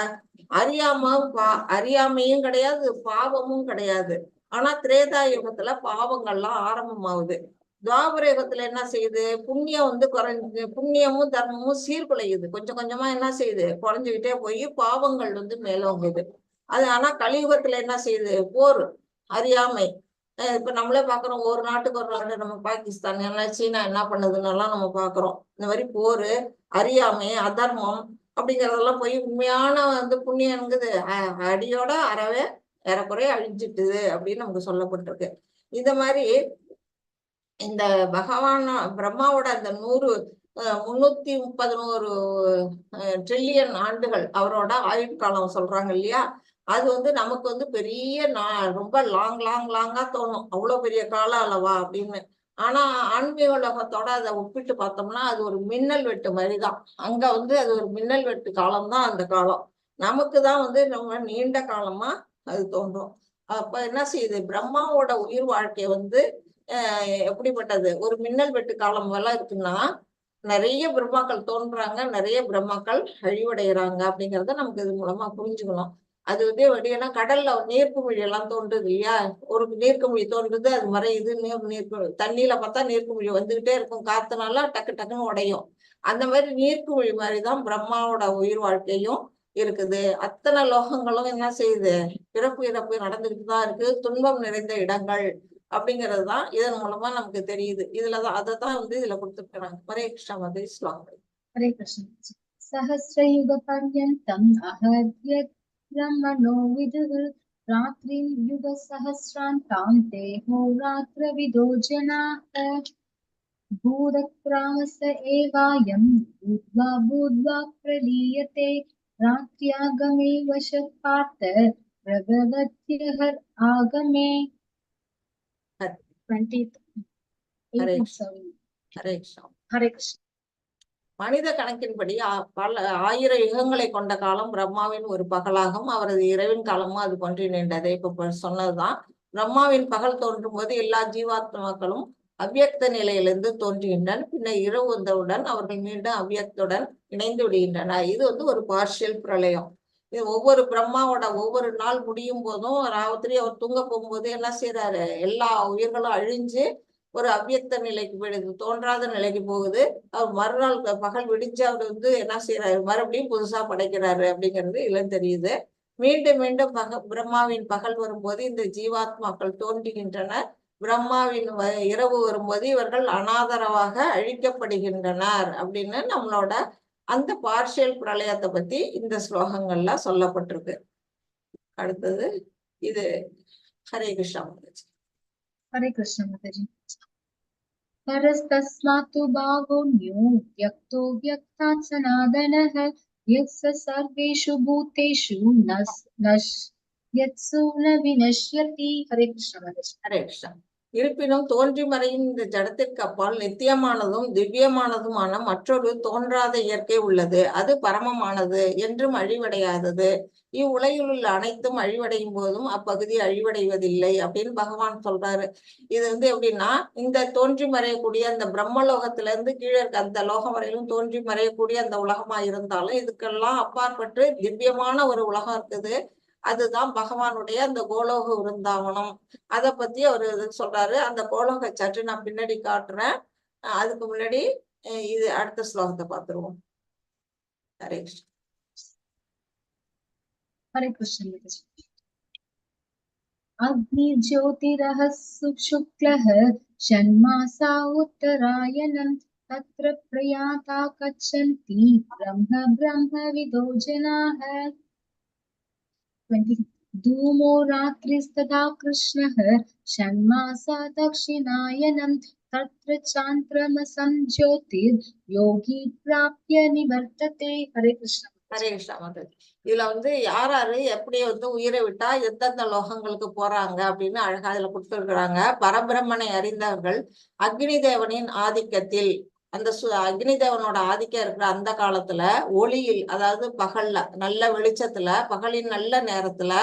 அறியாமையும் கிடையாது, பாவமும் கிடையாது. ஆனா திரேதா யுகத்துல பாவங்கள்லாம் ஆரம்பமாகுது. துவாபர யுகத்துல என்ன செய்யுது, புண்ணியம் வந்து குறைஞ்சு, புண்ணியமும் தர்மமும் சீர்குலையுது. கொஞ்சம் கொஞ்சமா என்ன செய்யுது, குறைஞ்சுக்கிட்டே போய் பாவங்கள் வந்து மேலோங்குது. அது ஆனா கலியுகத்துல என்ன செய்யுது, போர், அறியாமை. இப்ப நம்மளே பாக்குறோம், ஒரு நாட்டுக்கு ஒரு நாடு, நம்ம பாகிஸ்தான் எல்லாம் சீனா என்ன பண்ணுதுன்னு எல்லாம் நம்ம பாக்குறோம். இந்த மாதிரி போரு, அறியாமை, அதர்மம் அப்படிங்கறதெல்லாம் போய் உண்மையான வந்து புண்ணியங்குது அடியோட அறவே ஏறக்குறைய அழிஞ்சிட்டுது அப்படின்னு நமக்கு சொல்லப்பட்டிருக்கு. இந்த மாதிரி இந்த பகவான் பிரம்மாவோட அந்த 331 ட்ரில்லியன் ஆண்டுகள் அவரோட ஆயுட்காலம் சொல்றாங்க இல்லையா, அது வந்து நமக்கு வந்து பெரிய ரொம்ப லாங்கா தோணும், அவ்வளவு பெரிய கால அளவா அப்படின்னு. ஆனா ஆன்மீக உலகத்தோட அதை ஒப்பிட்டு பார்த்தோம்னா அது ஒரு மின்னல் வெட்டு மாதிரிதான். அங்க வந்து அது ஒரு மின்னல் வெட்டு காலம் தான் அந்த காலம். நமக்கு தான் வந்து நம்ம நீண்ட காலமா அது தோன்றும். அப்ப என்ன செய்யுது, பிரம்மாவோட உயிர் வாழ்க்கை வந்து எப்படிப்பட்டது, ஒரு மின்னல் வெட்டு காலம் எல்லாம் இருக்குன்னா நிறைய பிரம்மாக்கள் தோன்றாங்க, நிறைய பிரம்மாக்கள் அழிவடைகிறாங்க அப்படிங்கறத நமக்கு இது மூலமா புரிஞ்சுக்கணும். அது வந்து எப்படின்னா, கடல்ல நீர்க்குமிழி எல்லாம் தோன்றுது இல்லையா, ஒரு நீர்க்குமிழி தோன்றுது, அது மறையுது. தண்ணியில பார்த்தா நீர்க்குமிழி வந்துகிட்டே இருக்கும், காத்துனால டக்கு டக்குன்னு உடையும். அந்த மாதிரி நீர்க்குமிழி மாதிரிதான் பிரம்மாவோட உயிர் வாழ்க்கையும் இருக்குது. அத்தனை லோகங்களும் என்ன செய்யுது, பிறப்பு இறப்பு நடந்துகிட்டு தான் இருக்கு, துன்பம் நிறைந்த இடங்கள் அப்படிங்கிறதுதான் இதன் மூலமா நமக்கு தெரியுது. இதுலதான் அதைத்தான் வந்து இதுல கொடுத்துருக்காங்க. ஹரே கிருஷ்ணா மதே ஸ்லோகம். हरे कृष्ण। सहस्रयुग पर्यन्तम् अहर्यत् ब्रह्मणो विदुः रात्रिं युग सहस्रान्तां ते होरात्रविदो जनाः भूरक्रामस एवायं भूत्वा प्रलीयते रात्र्यागमे वशः Partha प्रभवत्यः आगमे। 20th. Hare 18th, Krishna. sorry. Hare Krishna. हरे कृष्ण। மனித கணக்கின்படி பல 1000 யுகங்களை கொண்ட காலம் பிரம்மாவின் ஒரு பகலாகும், அவரது இரவின் காலமும் அது போன்று நீண்டது. இப்ப சொன்னதுதான், பிரம்மாவின் பகல் தோன்றும் போது எல்லா ஜீவாத்மாக்களும் அவ்வியக்த நிலையிலிருந்து தோன்றுகின்றன. பின்னர் இரவு வந்தவுடன் அவர்கள் மீண்டும் அவ்வியக்துடன் இணைந்து விடுகின்றன. இது வந்து ஒரு பார்ஷியல் பிரளயம். இது ஒவ்வொரு பிரம்மாவோட ஒவ்வொரு நாள் முடியும் போதும் ராத்திரி அவர் தூங்க போகும்போது என்ன செய்யறாரு, எல்லா உயிர்களும் அழிஞ்சு ஒரு அவ்வியக்த நிலைக்கு போயிடுது, தோன்றாத நிலைக்கு போகுது. அவர் மறுநாள் பகல் விடிஞ்சு அவர் வந்து என்ன செய்யறாரு, மறுபடியும் புதுசா படைக்கிறாரு அப்படிங்கிறது இதுல தெரியுது. மீண்டும் மீண்டும் பிரம்மாவின் பகல் வரும்போது இந்த ஜீவாத்மாக்கள் தோன்றுகின்றன. பிரம்மாவின் இரவு வரும்போது இவர்கள் அனாதரவாக அழிக்கப்படுகின்றனர் அப்படின்னு நம்மளோட அந்த பார்ஷியல் பிரளயத்தை பத்தி இந்த ஸ்லோகங்கள்ல சொல்லப்பட்டிருக்கு. அடுத்தது இது ஹரே கிருஷ்ணா மாதாஜி. हरे कृष्ण माताजी। परस्तस्मात्तु बाहुन्यो व्यक्तो व्यक्तात् सनातनः यस्य सर्वेषु भूतेषु यत्सु न विनश्यति। हरे कृष्ण माताजी। ஹரே கிருஷ்ணா. இருப்பினும் தோன்றி மறையும் இந்த ஜடத்திற்கு அப்பால் நித்தியமானதும் திவ்யமானதுமான மற்றொரு தோன்றாத இயற்கை உள்ளது. அது பரமமானது, என்றும் அழிவடையாதது. இவ்வுலகில் உள்ள அனைத்தும் அழிவடையும் போதும் அப்பகுதி அழிவடைவதில்லை அப்படின்னு பகவான் சொல்றாரு. இது வந்து எப்படின்னா, இந்த தோன்றி மறையக்கூடிய அந்த பிரம்மலோகத்துல இருந்து கீழே இருக்க அந்த லோகம் வரையிலும் தோன்றி மறையக்கூடிய அந்த உலகமா இருந்தாலும் இதுக்கெல்லாம் அப்பாற்பட்டு திவ்யமான ஒரு உலகம் இருக்குது. அதுதான் பகவானுடைய அந்த கோலோக விருந்தாவனம். அதை பத்தி அவர் சொல்றாரு. அந்த கோலோக சற்று நான் பின்னாடி காட்டுறேன். அதுக்கு முன்னாடி இது அடுத்த ஸ்லோகத்தை பார்த்துருவோம். ஹரே கிருஷ்ண. हरे कृष्ण माताजी। अग्निज्योतिरः शुक्लः षण्मासा उत्तरायणं तत्र प्रयाता गच्छन्ति ब्रह्मविदो जनाः। धूमो रात्रिस्तथा कृष्णः षण्मासा दक्षिणायनं तत्र चान्द्रमसं ज्योतिर्योगी प्राप्य निवर्तते। हरे कृष्ण। ஹரே கிருஷ்ணா மாதாஜி. இதுல வந்து யாராரு எப்படி வந்து உயிரை விட்டா எந்தெந்த லோகங்களுக்கு போறாங்க அப்படின்னு அழகா இதுல கொடுத்துருக்குறாங்க. பரபிரம்மனை அறிந்தவர்கள் அக்னி தேவனின் ஆதிக்கத்தில், அந்த அக்னி தேவனோட ஆதிக்கம் இருக்கிற அந்த காலத்துல ஒளியில், அதாவது பகல்ல நல்ல வெளிச்சத்துல, பகலின் நல்ல நேரத்துல,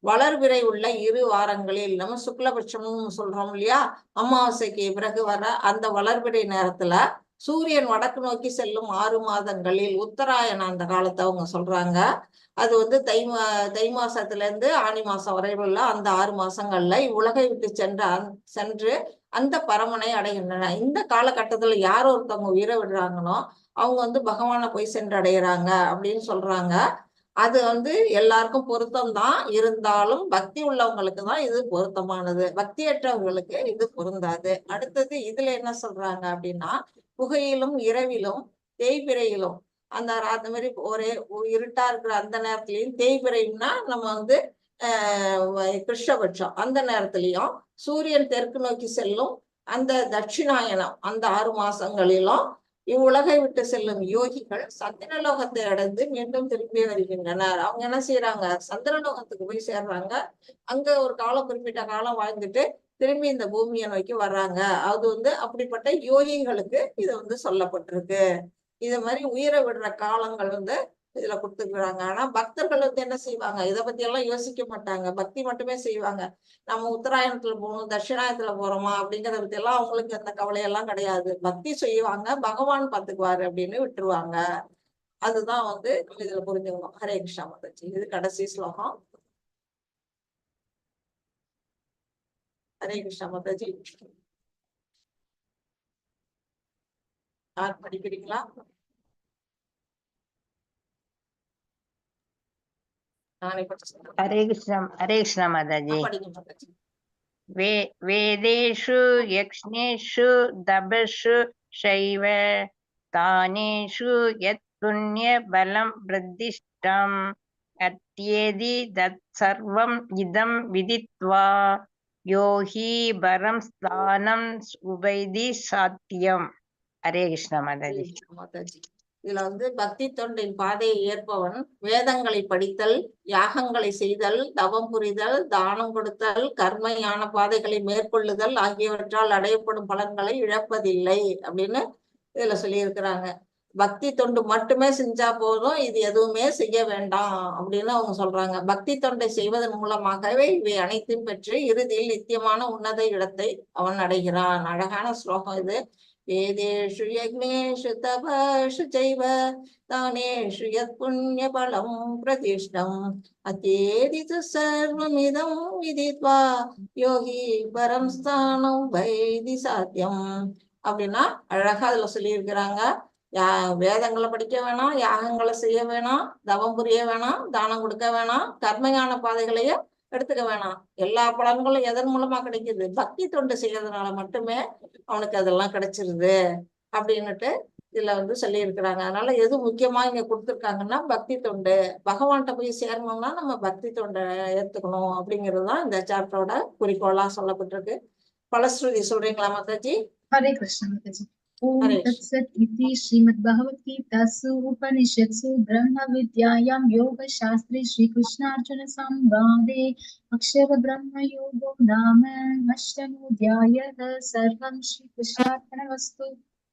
வளர்பிறை உள்ள 2 வாரங்களில், நம்ம சுக்லபட்சம்னு சொல்றோம் இல்லையா, அமாவாசைக்கு பிறகு வர அந்த வளர்பிறை நேரத்துல சூரியன் வடக்கு நோக்கி செல்லும் 6 மாதங்களில், உத்தராயணம் அந்த காலத்தை அவங்க சொல்றாங்க. அது வந்து தை மாசத்துல இருந்து ஆனி மாசம் வரை உள்ள அந்த 6 மாசங்கள்ல இவ்வுலகை விட்டு சென்று அந்த பரமனை அடைகின்றன. இந்த காலகட்டத்துல யார் ஒருத்தவங்க உயிரை விடுறாங்களோ அவங்க வந்து பகவானை போய் சென்றடைகிறாங்க அப்படின்னு சொல்றாங்க. அது வந்து எல்லாருக்கும் பொருத்தம் தான், இருந்தாலும் பக்தி உள்ளவங்களுக்கு தான் இது பொருத்தமானது, பக்தியற்றவர்களுக்கு இது பொருந்தாது. அடுத்தது இதுல என்ன சொல்றாங்க அப்படின்னா, புகையிலும் இரவிலும் தேய்பிரையிலும், அந்த மாதிரி ஒரே இருட்டா இருக்கிற அந்த நேரத்திலையும், தேய்பிரையும்னா நம்ம வந்து கிருஷ்ணபட்சம் அந்த நேரத்திலையும், சூரியன் தெற்கு நோக்கி செல்லும் அந்த தட்சிணாயனம் அந்த 6 மாசங்களிலும் இவ்வுலகை விட்டு செல்லும் யோகிகள் சந்திரலோகத்தை அடைந்து மீண்டும் திரும்பி வருகின்றனர். அவங்க என்ன செய்யறாங்க, சந்திரலோகத்துக்கு போய் சேர்றாங்க. அங்க ஒரு காலம், குறிப்பிட்ட காலம் வாழ்ந்துட்டு திரும்பி இந்த பூமியை நோக்கி வர்றாங்க. அது வந்து அப்படிப்பட்ட யோகிகளுக்கு இது வந்து சொல்லப்பட்டிருக்கு. இது மாதிரி உயிரை விடுற காலங்கள் வந்து இதுல கொடுத்துருக்குறாங்க. ஆனா பக்தர்கள் வந்து என்ன செய்வாங்க, இதை பத்தி எல்லாம் யோசிக்க மாட்டாங்க, பக்தி மட்டுமே செய்வாங்க. நம்ம உத்தராயணத்துல போகணும், தட்சிணாயத்துல போறோமா அப்படிங்கறத பத்தி எல்லாம் அவங்களுக்கு அந்த கவலையெல்லாம் கிடையாது. பக்தி செய்வாங்க, பகவான் பாத்துக்குவாரு அப்படின்னு விட்டுருவாங்க. அதுதான் வந்து இதுல புரிஞ்சுக்கணும். ஹரே கிருஷ்ணா மாதாஜி. இது கடைசி ஸ்லோகம். ஹரே கிருஷ்ணா மாதாஜி. யார் படிக்கிறீங்களா? हरे कृष्ण माताजी। படிக்க மாதாஜி. वेदेषु यज्ञेषु तपस्सु शैव तानेषु यत् पुण्यबलं वृद्धिष्टम् अत्येति तत्सर्वम् इदं विदित्वा यो हि परं स्थानम् उपैति सात्यम्। हरे कृष्ण माताजी। மாதாஜி. இதுல வந்து பக்தி தொண்டின் பாதையை ஏற்பவன் வேதங்களை படித்தல், யாகங்களை செய்தல், தவம் புரிதல், தானம் கொடுத்தல், கர்மயான பாதைகளை மேற்கொள்ளுதல் ஆகியவற்றால் அடையப்படும் பலன்களை இழப்பதில்லை அப்படின்னு இதுல சொல்லியிருக்கிறாங்க. பக்தி தொண்டு மட்டுமே செஞ்சா போதும், இது எதுவுமே செய்ய வேண்டாம் அப்படின்னு அவங்க சொல்றாங்க. பக்தி தொண்டை செய்வதன் மூலமாகவே இவை அனைத்தையும் பெற்று இறுதியில் நித்தியமான உன்னத இடத்தை அவன் அடைகிறான். அழகான ஸ்லோகம் இது. வேதேஷு யக்ஞேஷு தபஷு சைவ தானேஷு யத் புண்ணிய பலம் பிரதிஷ்டம் அத்யேதிது சர்வமிதம் விதித்வா யோகி பரம் ஸ்தானம் வைதி சாத்தியம் அப்படின்னா அழகா அதுல சொல்லியிருக்கிறாங்க. வேதங்களை படிக்க வேணாம், யாகங்களை செய்ய வேணாம், தவம் புரிய வேணாம், தானம் கொடுக்க வேணாம், கர்மஞான பாதைகளையே எடுத்துக்க வேணாம். எல்லா பலன்களும் எதன் மூலமா கிடைக்குது? பக்தி தொண்டு செய்யறதுனால மட்டுமே அவனுக்கு அதெல்லாம் கிடைச்சிருது அப்படின்னுட்டு இதுல சொல்லி இருக்கிறாங்க. அதனால எது முக்கியமா இங்க கொடுத்துருக்காங்கன்னா பக்தி தொண்டு. பகவான்கிட்ட போய் சேரணும்னா நம்ம பக்தி தொண்டை ஏத்துக்கணும் அப்படிங்கிறதுதான் இந்த சாப்டரோட குறிக்கோளா சொல்லப்பட்டிருக்கு. பலஸ்ருதி சொல்றீங்களா மாதாஜி? हरे कृष्ण माताजी। ओम हरे तत्सत् इति श्रीमद्भगवद्गीतासु उपनिषत्सु ब्रह्म विद्यायां योगशास्त्रे श्रीकृष्णार्जुन संवादे अक्षर ब्रह्म योगो नाम अष्टमोऽध्यायः। सर्वं श्रीकृष्णार्पणमस्तु।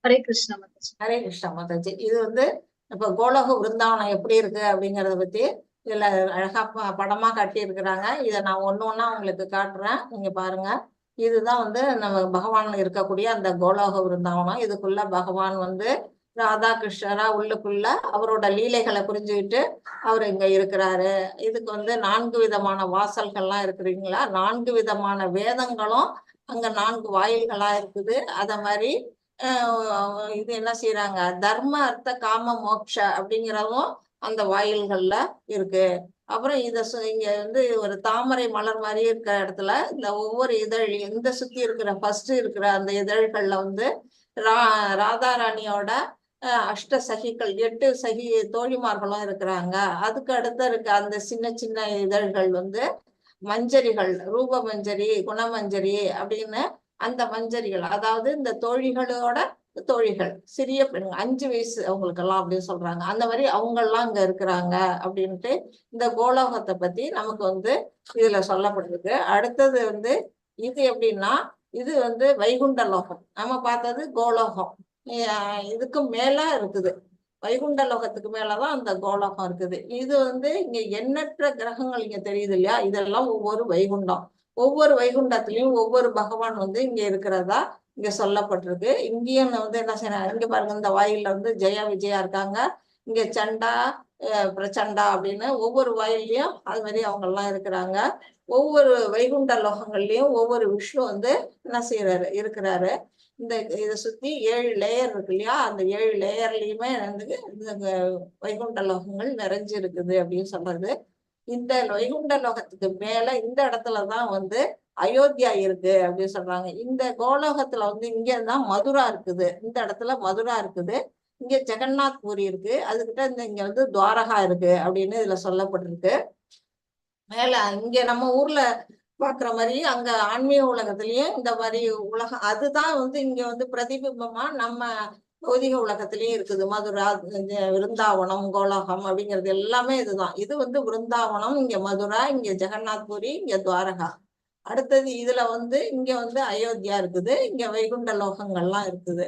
हरे कृष्ण माताजी। ஹரே கிருஷ்ணா மாதாஜி. இது இப்ப கோலோக விருந்தாவனம் எப்படி இருக்கு அப்படிங்கறத பத்தி இதுல அழகா படமா காட்டி இருக்கிறாங்க. இதை நான் ஒண்ணு உங்களுக்கு காட்டுறேன், நீங்க பாருங்க. இதுதான் நம்ம பகவான் இருக்கக்கூடிய அந்த கோலோக விருந்தாவனம். இதுக்குள்ள பகவான் ராதா கிருஷ்ணரா உள்ளுக்குள்ள அவரோட லீலைகளை புரிஞ்சுக்கிட்டு அவர் இங்க இருக்கிறாரு. இதுக்கு 4 விதமான வாசல்கள்லாம் இருக்குறீங்களா, 4 விதமான வேதங்களும் அங்க 4 வாயில்களா இருக்குது. அத மாதிரி இது என்ன செய்யறாங்க, தர்ம அர்த்த காம மோட்ச அப்படிங்கிறதும் அந்த வாயில்கள்ல இருக்கு. அப்புறம் இங்க ஒரு தாமரை மலர் மாதிரி இருக்கிற இடத்துல இந்த ஒவ்வொரு இதழ் இந்த சுத்தி இருக்கிற ஃபர்ஸ்ட் இருக்கிற அந்த இதழ்கள்ல ராதாராணியோட அஷ்ட சகிகள் 8 சகி தோழிமார்களும் இருக்கிறாங்க. அதுக்கு அடுத்த இருக்க அந்த சின்ன சின்ன இதழ்கள் மஞ்சரிகள், ரூப மஞ்சரி, குணமஞ்சரி அப்படின்னு அந்த மஞ்சரிகள், அதாவது இந்த தோழிகளோட தோழிகள், சிறிய பெண்கள், 5 வயசு அவங்களுக்கெல்லாம் அப்படின்னு சொல்றாங்க. அந்த மாதிரி அவங்க எல்லாம் இங்க இருக்கிறாங்க அப்படின்ட்டு இந்த கோலோகத்தை பத்தி நமக்கு இதுல சொல்லப்பட்டிருக்கு. அடுத்தது இது எப்படின்னா, இது வைகுண்ட லோகம். நம்ம பார்த்தது கோலோகம். இதுக்கு மேல இருக்குது, வைகுண்ட லோகத்துக்கு மேலதான் அந்த கோலோகம் இருக்குது. இது இங்க எண்ணற்ற கிரகங்கள் இங்க தெரியுது இல்லையா, இதெல்லாம் ஒவ்வொரு வைகுண்டம். ஒவ்வொரு வைகுண்டத்திலையும் ஒவ்வொரு பகவான் இங்க இருக்கிறதா இங்க சொல்லப்பட்டிருக்கு. இங்கேயும் என்ன செய்யறாங்க, இங்க பாருங்க, இந்த வாயில்ல ஜெயா விஜயா இருக்காங்க, இங்க சண்டா பிரச்சண்டா அப்படின்னு ஒவ்வொரு வாயிலையும் அது மாதிரி அவங்க எல்லாம் இருக்கிறாங்க. ஒவ்வொரு வைகுண்ட லோகங்கள்லயும் ஒவ்வொரு விஷ்ணு என்ன செய்யறாரு, இருக்கிறாரு. இதை சுத்தி 7 லேயர் இருக்கு இல்லையா, அந்த 7 லேயர்லயுமே இந்த வைகுண்ட லோகங்கள் நிறைஞ்சு இருக்குது அப்படின்னு சொல்றது. இந்த வைகுண்ட லோகத்துக்கு மேல இந்த இடத்துலதான் அயோத்தியா இருக்கு அப்படின்னு சொல்றாங்க. இந்த கோலோகத்துல இங்கதான் மதுரா இருக்குது, இந்த இடத்துல மதுரா இருக்குது. இங்க ஜெகநாத் பூரி இருக்கு, அதுகிட்ட இங்க துவாரகா இருக்கு அப்படின்னு இதுல சொல்லப்பட்டிருக்கு. மேல இங்க நம்ம ஊர்ல பாக்குற மாதிரி அங்க ஆன்மீக உலகத்திலயும் இந்த மாதிரி உலகம் அதுதான் இங்க பிரதிபிம்பமா நம்ம பௌதிக உலகத்திலயும் இருக்குது. மதுரா, விருந்தாவனம், கோலோகம் அப்படிங்கிறது எல்லாமே இதுதான். இது விருந்தாவனம், இங்க மதுரா, இங்க ஜெகநாத் பூரி, இங்க துவாரகா. அடுத்தது இதுல இங்க அயோத்தியா இருக்குது, இங்க வைகுண்ட லோகங்கள்லாம் இருக்குது.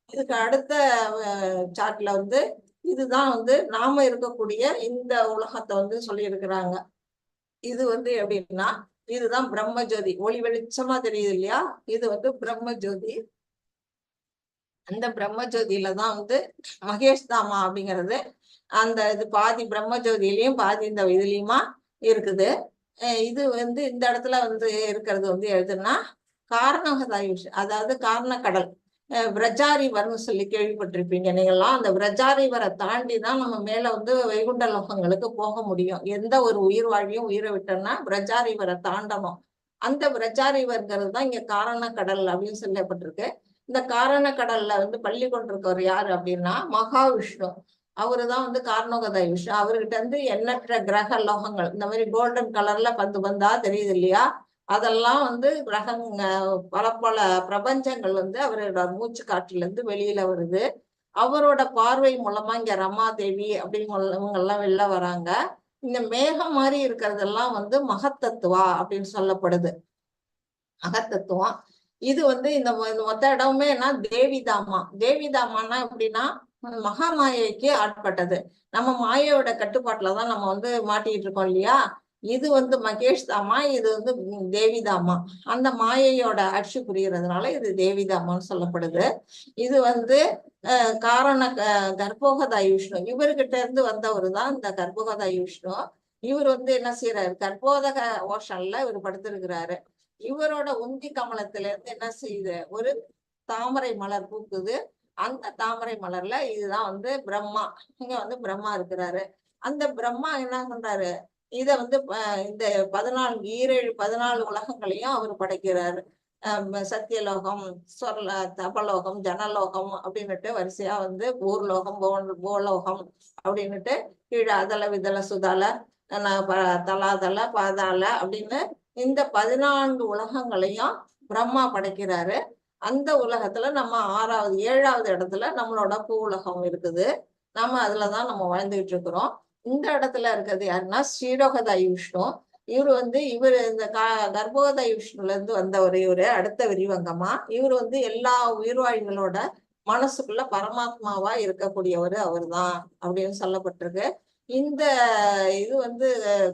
இதுக்கு அடுத்த சார்ட்ல இதுதான் நாம இருக்கக்கூடிய இந்த உலகத்தை சொல்லி இருக்கிறாங்க. இது எப்படின்னா, இதுதான் பிரம்மஜோதி, ஒளி வெளிச்சமா தெரியுது இல்லையா, இது பிரம்மஜோதி. அந்த பிரம்மஜோதியில தான் மகேஷ் தாமா அப்படிங்கிறது அந்த இது பாதி பிரம்மஜோதியிலையும் பாதி இந்த இதுலயுமா இருக்குது. இது இந்த இடத்துல இருக்கிறது எதுன்னா காரணகதாயுஷ், அதாவது காரணக்கடல். பிரஜாரிவர்னு சொல்லி கேள்விப்பட்டிருப்பீங்க நீங்கெல்லாம். அந்த பிரஜாரிவரை தாண்டி தான் நம்ம மேல வைகுண்ட லோகங்களுக்கு போக முடியும். எந்த ஒரு உயிர் வாழ்வையும் உயிரை விட்டோம்னா பிரஜாரிவரை தாண்டணும். அந்த பிரஜாரிவர்ங்கிறது தான் இங்க காரணக்கடல் அப்படின்னு சொல்லப்பட்டிருக்கு. இந்த காரணக்கடல்ல பள்ளி கொண்டிருக்கவர் யாரு அப்படின்னா மகாவிஷ்ணு. அவருதான் காரணோகதாய விஷ்ணு. அவர்கிட்ட எண்ணற்ற கிரக லோகங்கள் இந்த மாதிரி கோல்டன் கலர்ல பந்து பந்தா தெரியுது இல்லையா, அதெல்லாம் கிரகங்க பல பல பிரபஞ்சங்கள் அவரோட மூச்சு காற்றுல இருந்து வெளியில வருது. அவரோட பார்வை மூலமா இங்க ரமாதேவி அப்படிங்கிறவங்க எல்லாம் வெளில வராங்க. இந்த மேகம் மாதிரி இருக்கிறதெல்லாம் மகத்தத்துவா அப்படின்னு சொல்லப்படுது. மகத்தத்துவம் இது இந்த மொத்த இடமுமே என்ன தேவிதாமா. தேவிதாமான்னா எப்படின்னா மகா மாயைக்கு ஆட்பட்டது. நம்ம மாயையோட கட்டுப்பாட்டுலதான் நம்ம மாட்டிட்டு இருக்கோம் இல்லையா. இது வந்து மகேஷ் தாமா, இது வந்து தேவிதாமா. அந்த மாயையோட ஆட்சி புரியறதுனால இது தேவிதாமான்னு சொல்லப்படுது. இது வந்து காரண கர்ப்போகதாயி விஷ்ணு, இவர்கிட்ட இருந்து வந்தவர் தான் இந்த கர்ப்போகதாயி விஷ்ணு. இவர் வந்து என்ன செய்யறாரு, கர்ப்போதக ஓஷன்ல இவர் படுத்திருக்கிறாரு. இவரோட உந்தி கமலத்துல இருந்து என்ன செய்யுது, ஒரு தாமரை மலர் பூக்குது. அந்த தாமரை மலர்ல இதுதான் வந்து பிரம்மா, இங்க வந்து பிரம்மா இருக்கிறாரு. அந்த பிரம்மா என்ன பண்றாரு, இத வந்து இந்த 14 உலகங்களையும் அவர் படைக்கிறாரு. சத்தியலோகம், சொர்ல தபலோகம், ஜனலோகம் அப்படின்னுட்டு வரிசையா வந்து ஊர்லோகம், போலோகம் அப்படின்னுட்டு கீழே அதல விதல சுதல தலாதல பாதாள அப்படின்னு இந்த 14 உலகங்களையும் பிரம்மா படைக்கிறாரு. அந்த உலகத்துல நம்ம 7வது இடத்துல நம்மளோட பூ உலகம் இருக்குது. நம்ம அதுலதான் நம்ம வாழ்ந்துகிட்டு இருக்கிறோம். இந்த இடத்துல இருக்கிறது யாருன்னா ஸ்ரீரோகதாயி விஷ்ணு. இவர் வந்து இந்த கர்ப்போதய விஷ்ணுல இருந்து வந்தவர். இவரு அடுத்த விரிவங்கமா. இவர் வந்து எல்லா உயிர்வாழிகளோட மனசுக்குள்ள பரமாத்மாவா இருக்கக்கூடியவர் அவர் தான் அப்படின்னு சொல்லப்பட்டிருக்கு. இந்த இது வந்து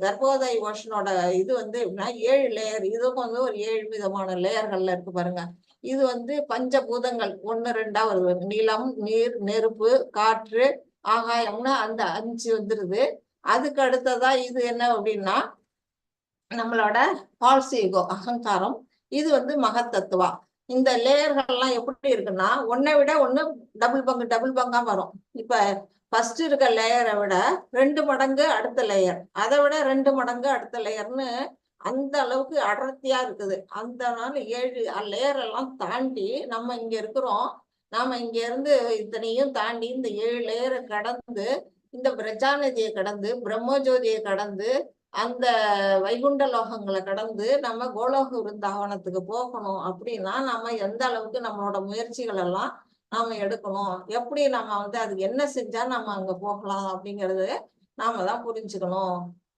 கர்ப்போதய விஷ்ணுவோட இது வந்து எப்படின்னா 7 லேயர். இதுவும் வந்து ஒரு 7 விதமான லேயர்கள்ல இருக்கு பாருங்க. இது வந்து பஞ்சபூதங்கள் 1, 2 வருது. நிலம், நீர், நெருப்பு, காற்று, ஆகாயம்னு அந்த 5 வந்துருது. அதுக்கு அடுத்ததா இது என்ன அப்படின்னா நம்மளோட ஃபால்ஸ் ஈகோ, அகங்காரம். இது வந்து மகத்தத்துவா. இந்த லேயர்கள்லாம் எப்படி இருக்குன்னா ஒன்னை விட ஒண்ணு டபுள் பங்கா வரும். இப்ப ஃபர்ஸ்ட் இருக்க லேயரை விட 2 மடங்கு அடுத்த லேயர், அதை விட 2 மடங்கு அடுத்த லேயர்னு அந்த அளவுக்கு அடர்த்தியா இருக்குது. அந்த 7 லேயர் எல்லாம் தாண்டி நம்ம இங்க இருக்கிறோம். நாம இங்க இருந்து இத்தனையும் தாண்டி இந்த 7 லேயரை கடந்து, இந்த பிரஜாநதியை கடந்து, பிரம்மஜோதியை கடந்து, அந்த வைகுண்ட லோகங்களை கடந்து நம்ம கோலோக விருந்தாவனத்துக்கு போகணும். அப்படின்னா நம்ம எந்த அளவுக்கு நம்மளோட முயற்சிகள் எல்லாம் நாம எடுக்கணும், எப்படி நம்ம வந்து அதுக்கு என்ன செஞ்சா நம்ம அங்க போகலாம் அப்படிங்கிறது நாம தான் புரிஞ்சுக்கணும்.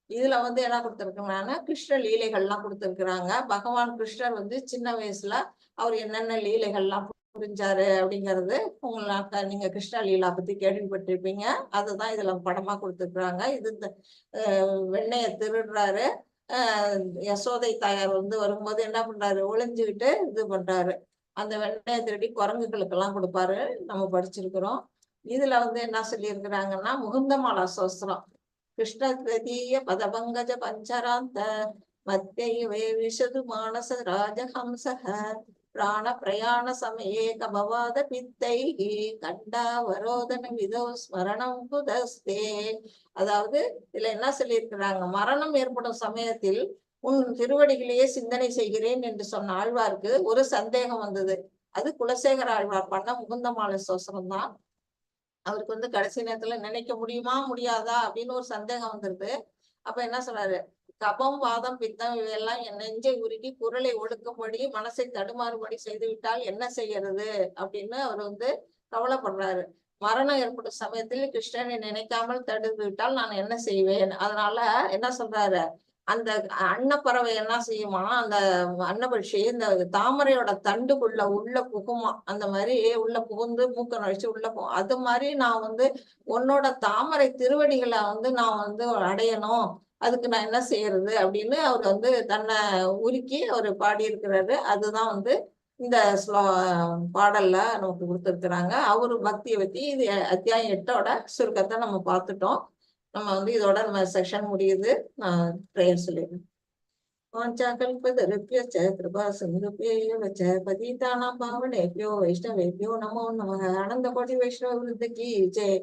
இதுல வந்து என்ன கொடுத்திருக்காங்கன்னா கிருஷ்ண லீலைகள்லாம் கொடுத்திருக்கிறாங்க. பகவான் கிருஷ்ணர் வந்து சின்ன வயசுல அவர் என்னென்ன லீலைகள்லாம் புரிஞ்சாரு அப்படிங்கிறது உங்களுக்கு நீங்க கிருஷ்ண லீலா பத்தி கேள்விப்பட்டிருப்பீங்க. அதுதான் இதுல படமா கொடுத்திருக்கிறாங்க. இது இந்த வெண்ணைய திருடுறாரு. யசோதை தாயார் வந்து வரும்போது என்ன பண்றாரு, ஒளிஞ்சுக்கிட்டு இது பண்றாரு. அந்த வெண்ணையை திருடி குரங்குகளுக்கு எல்லாம் கொடுப்பாரு. நம்ம படிச்சிருக்கிறோம். இதுல வந்து என்ன சொல்லியிருக்கிறாங்கன்னா முகுந்தமாலா சோஸ்திரம். கிருஷ்ண ததீய பதபங்கஜ பஞ்சராந்த மத்தியவே விஷது மானச ராஜஹம்சஹ பிராண பிரயாண சமயே கபவாத பித்தை கண்டாவரோதன விதோ ஸ்மரணம் புதஸ்தே. அதாவது இதுல என்ன சொல்லியிருக்கிறாங்க, மரணம் ஏற்படும் சமயத்தில் உன் திருவடிகளையே சிந்தனை செய்கிறேன் என்று சொன்ன ஆழ்வாருக்கு ஒரு சந்தேகம் வந்தது. அது குலசேகர ஆழ்வார் பண்ண முகுந்தமாலை சோசனம் தான். அவருக்கு வந்து கடைசி நேரத்துல நினைக்க முடியுமா முடியாதா அப்படின்னு ஒரு சந்தேகம் வந்துருது. அப்ப என்ன சொல்றாரு, கபம் வாதம் பித்தம் இவையெல்லாம் என் நெஞ்சை உருக்கி குரலை ஒடுக்கும்படி மனசை தடுமாறுபடி செய்து விட்டால் என்ன செய்யறது அப்படின்னு அவர் வந்து கவலைப்படுறாரு. மரணம் ஏற்படும் சமயத்தில் கிருஷ்ணனை நினைக்காமல் தடுத்து விட்டால் நான் என்ன செய்வேன். அதனால என்ன சொல்றாரு, அந்த அன்னப்பறவை என்ன செய்யுமா, அந்த அன்னபட்சி இந்த தாமரையோட தண்டுக்குள்ள உள்ள புகுமா. அந்த மாதிரி உள்ள புகுந்து மூக்க நுழைச்சு உள்ள போகும். அது மாதிரி நான் வந்து உன்னோட தாமரை திருவடிகளை வந்து நான் வந்து அடையணும், அதுக்கு நான் என்ன செய்யறது அப்படின்னு அவர் வந்து தன்னை உருக்கி அவர் பாடியிருக்கிறாரு. அதுதான் வந்து இந்த பாடல்ல நமக்கு கொடுத்துருக்குறாங்க. அவரு பக்தியை பத்தி இது அத்தியாயம் 8ஓட சுருக்கத்தை நம்ம பார்த்துட்டோம். நம்ம வந்து இதோட நம்ம செக்ஷன் முடியுது. நான் ப்ரேயர் சொல்லிடுறேன். வாஞ்சாகல்பதருப்யச்ச கிருபா சிந்துப்யேவச்ச பதீதானாம் பாவனேப்யோ வைஷ்ணவேப்யோ நமோ நமः. ஆனந்த கோடி வைஷ்ணவ விருத்தகி ஜெய்.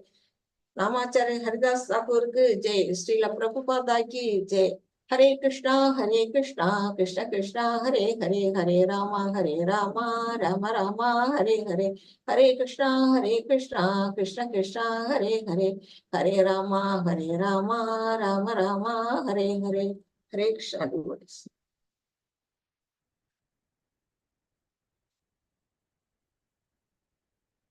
ராமாச்சாரிய ஹரிதாஸ் தாக்கூருக்கு ஜெய். ஸ்ரீல பிரபுபாதா கி ஜெய். ஹரே கிருஷ்ணா கிருஷ்ண கிருஷ்ணா ஹரே ஹரே, ஹரே ராமா ராம ராமா ஹரே ஹரே, ஹரே கிருஷ்ணா கிருஷ்ணா கிருஷ்ணா ஹரே ஹரே, ஹரே ராமா ராம ராமா ஹரே ஹரே. ஹரே கிருஷ்ணா.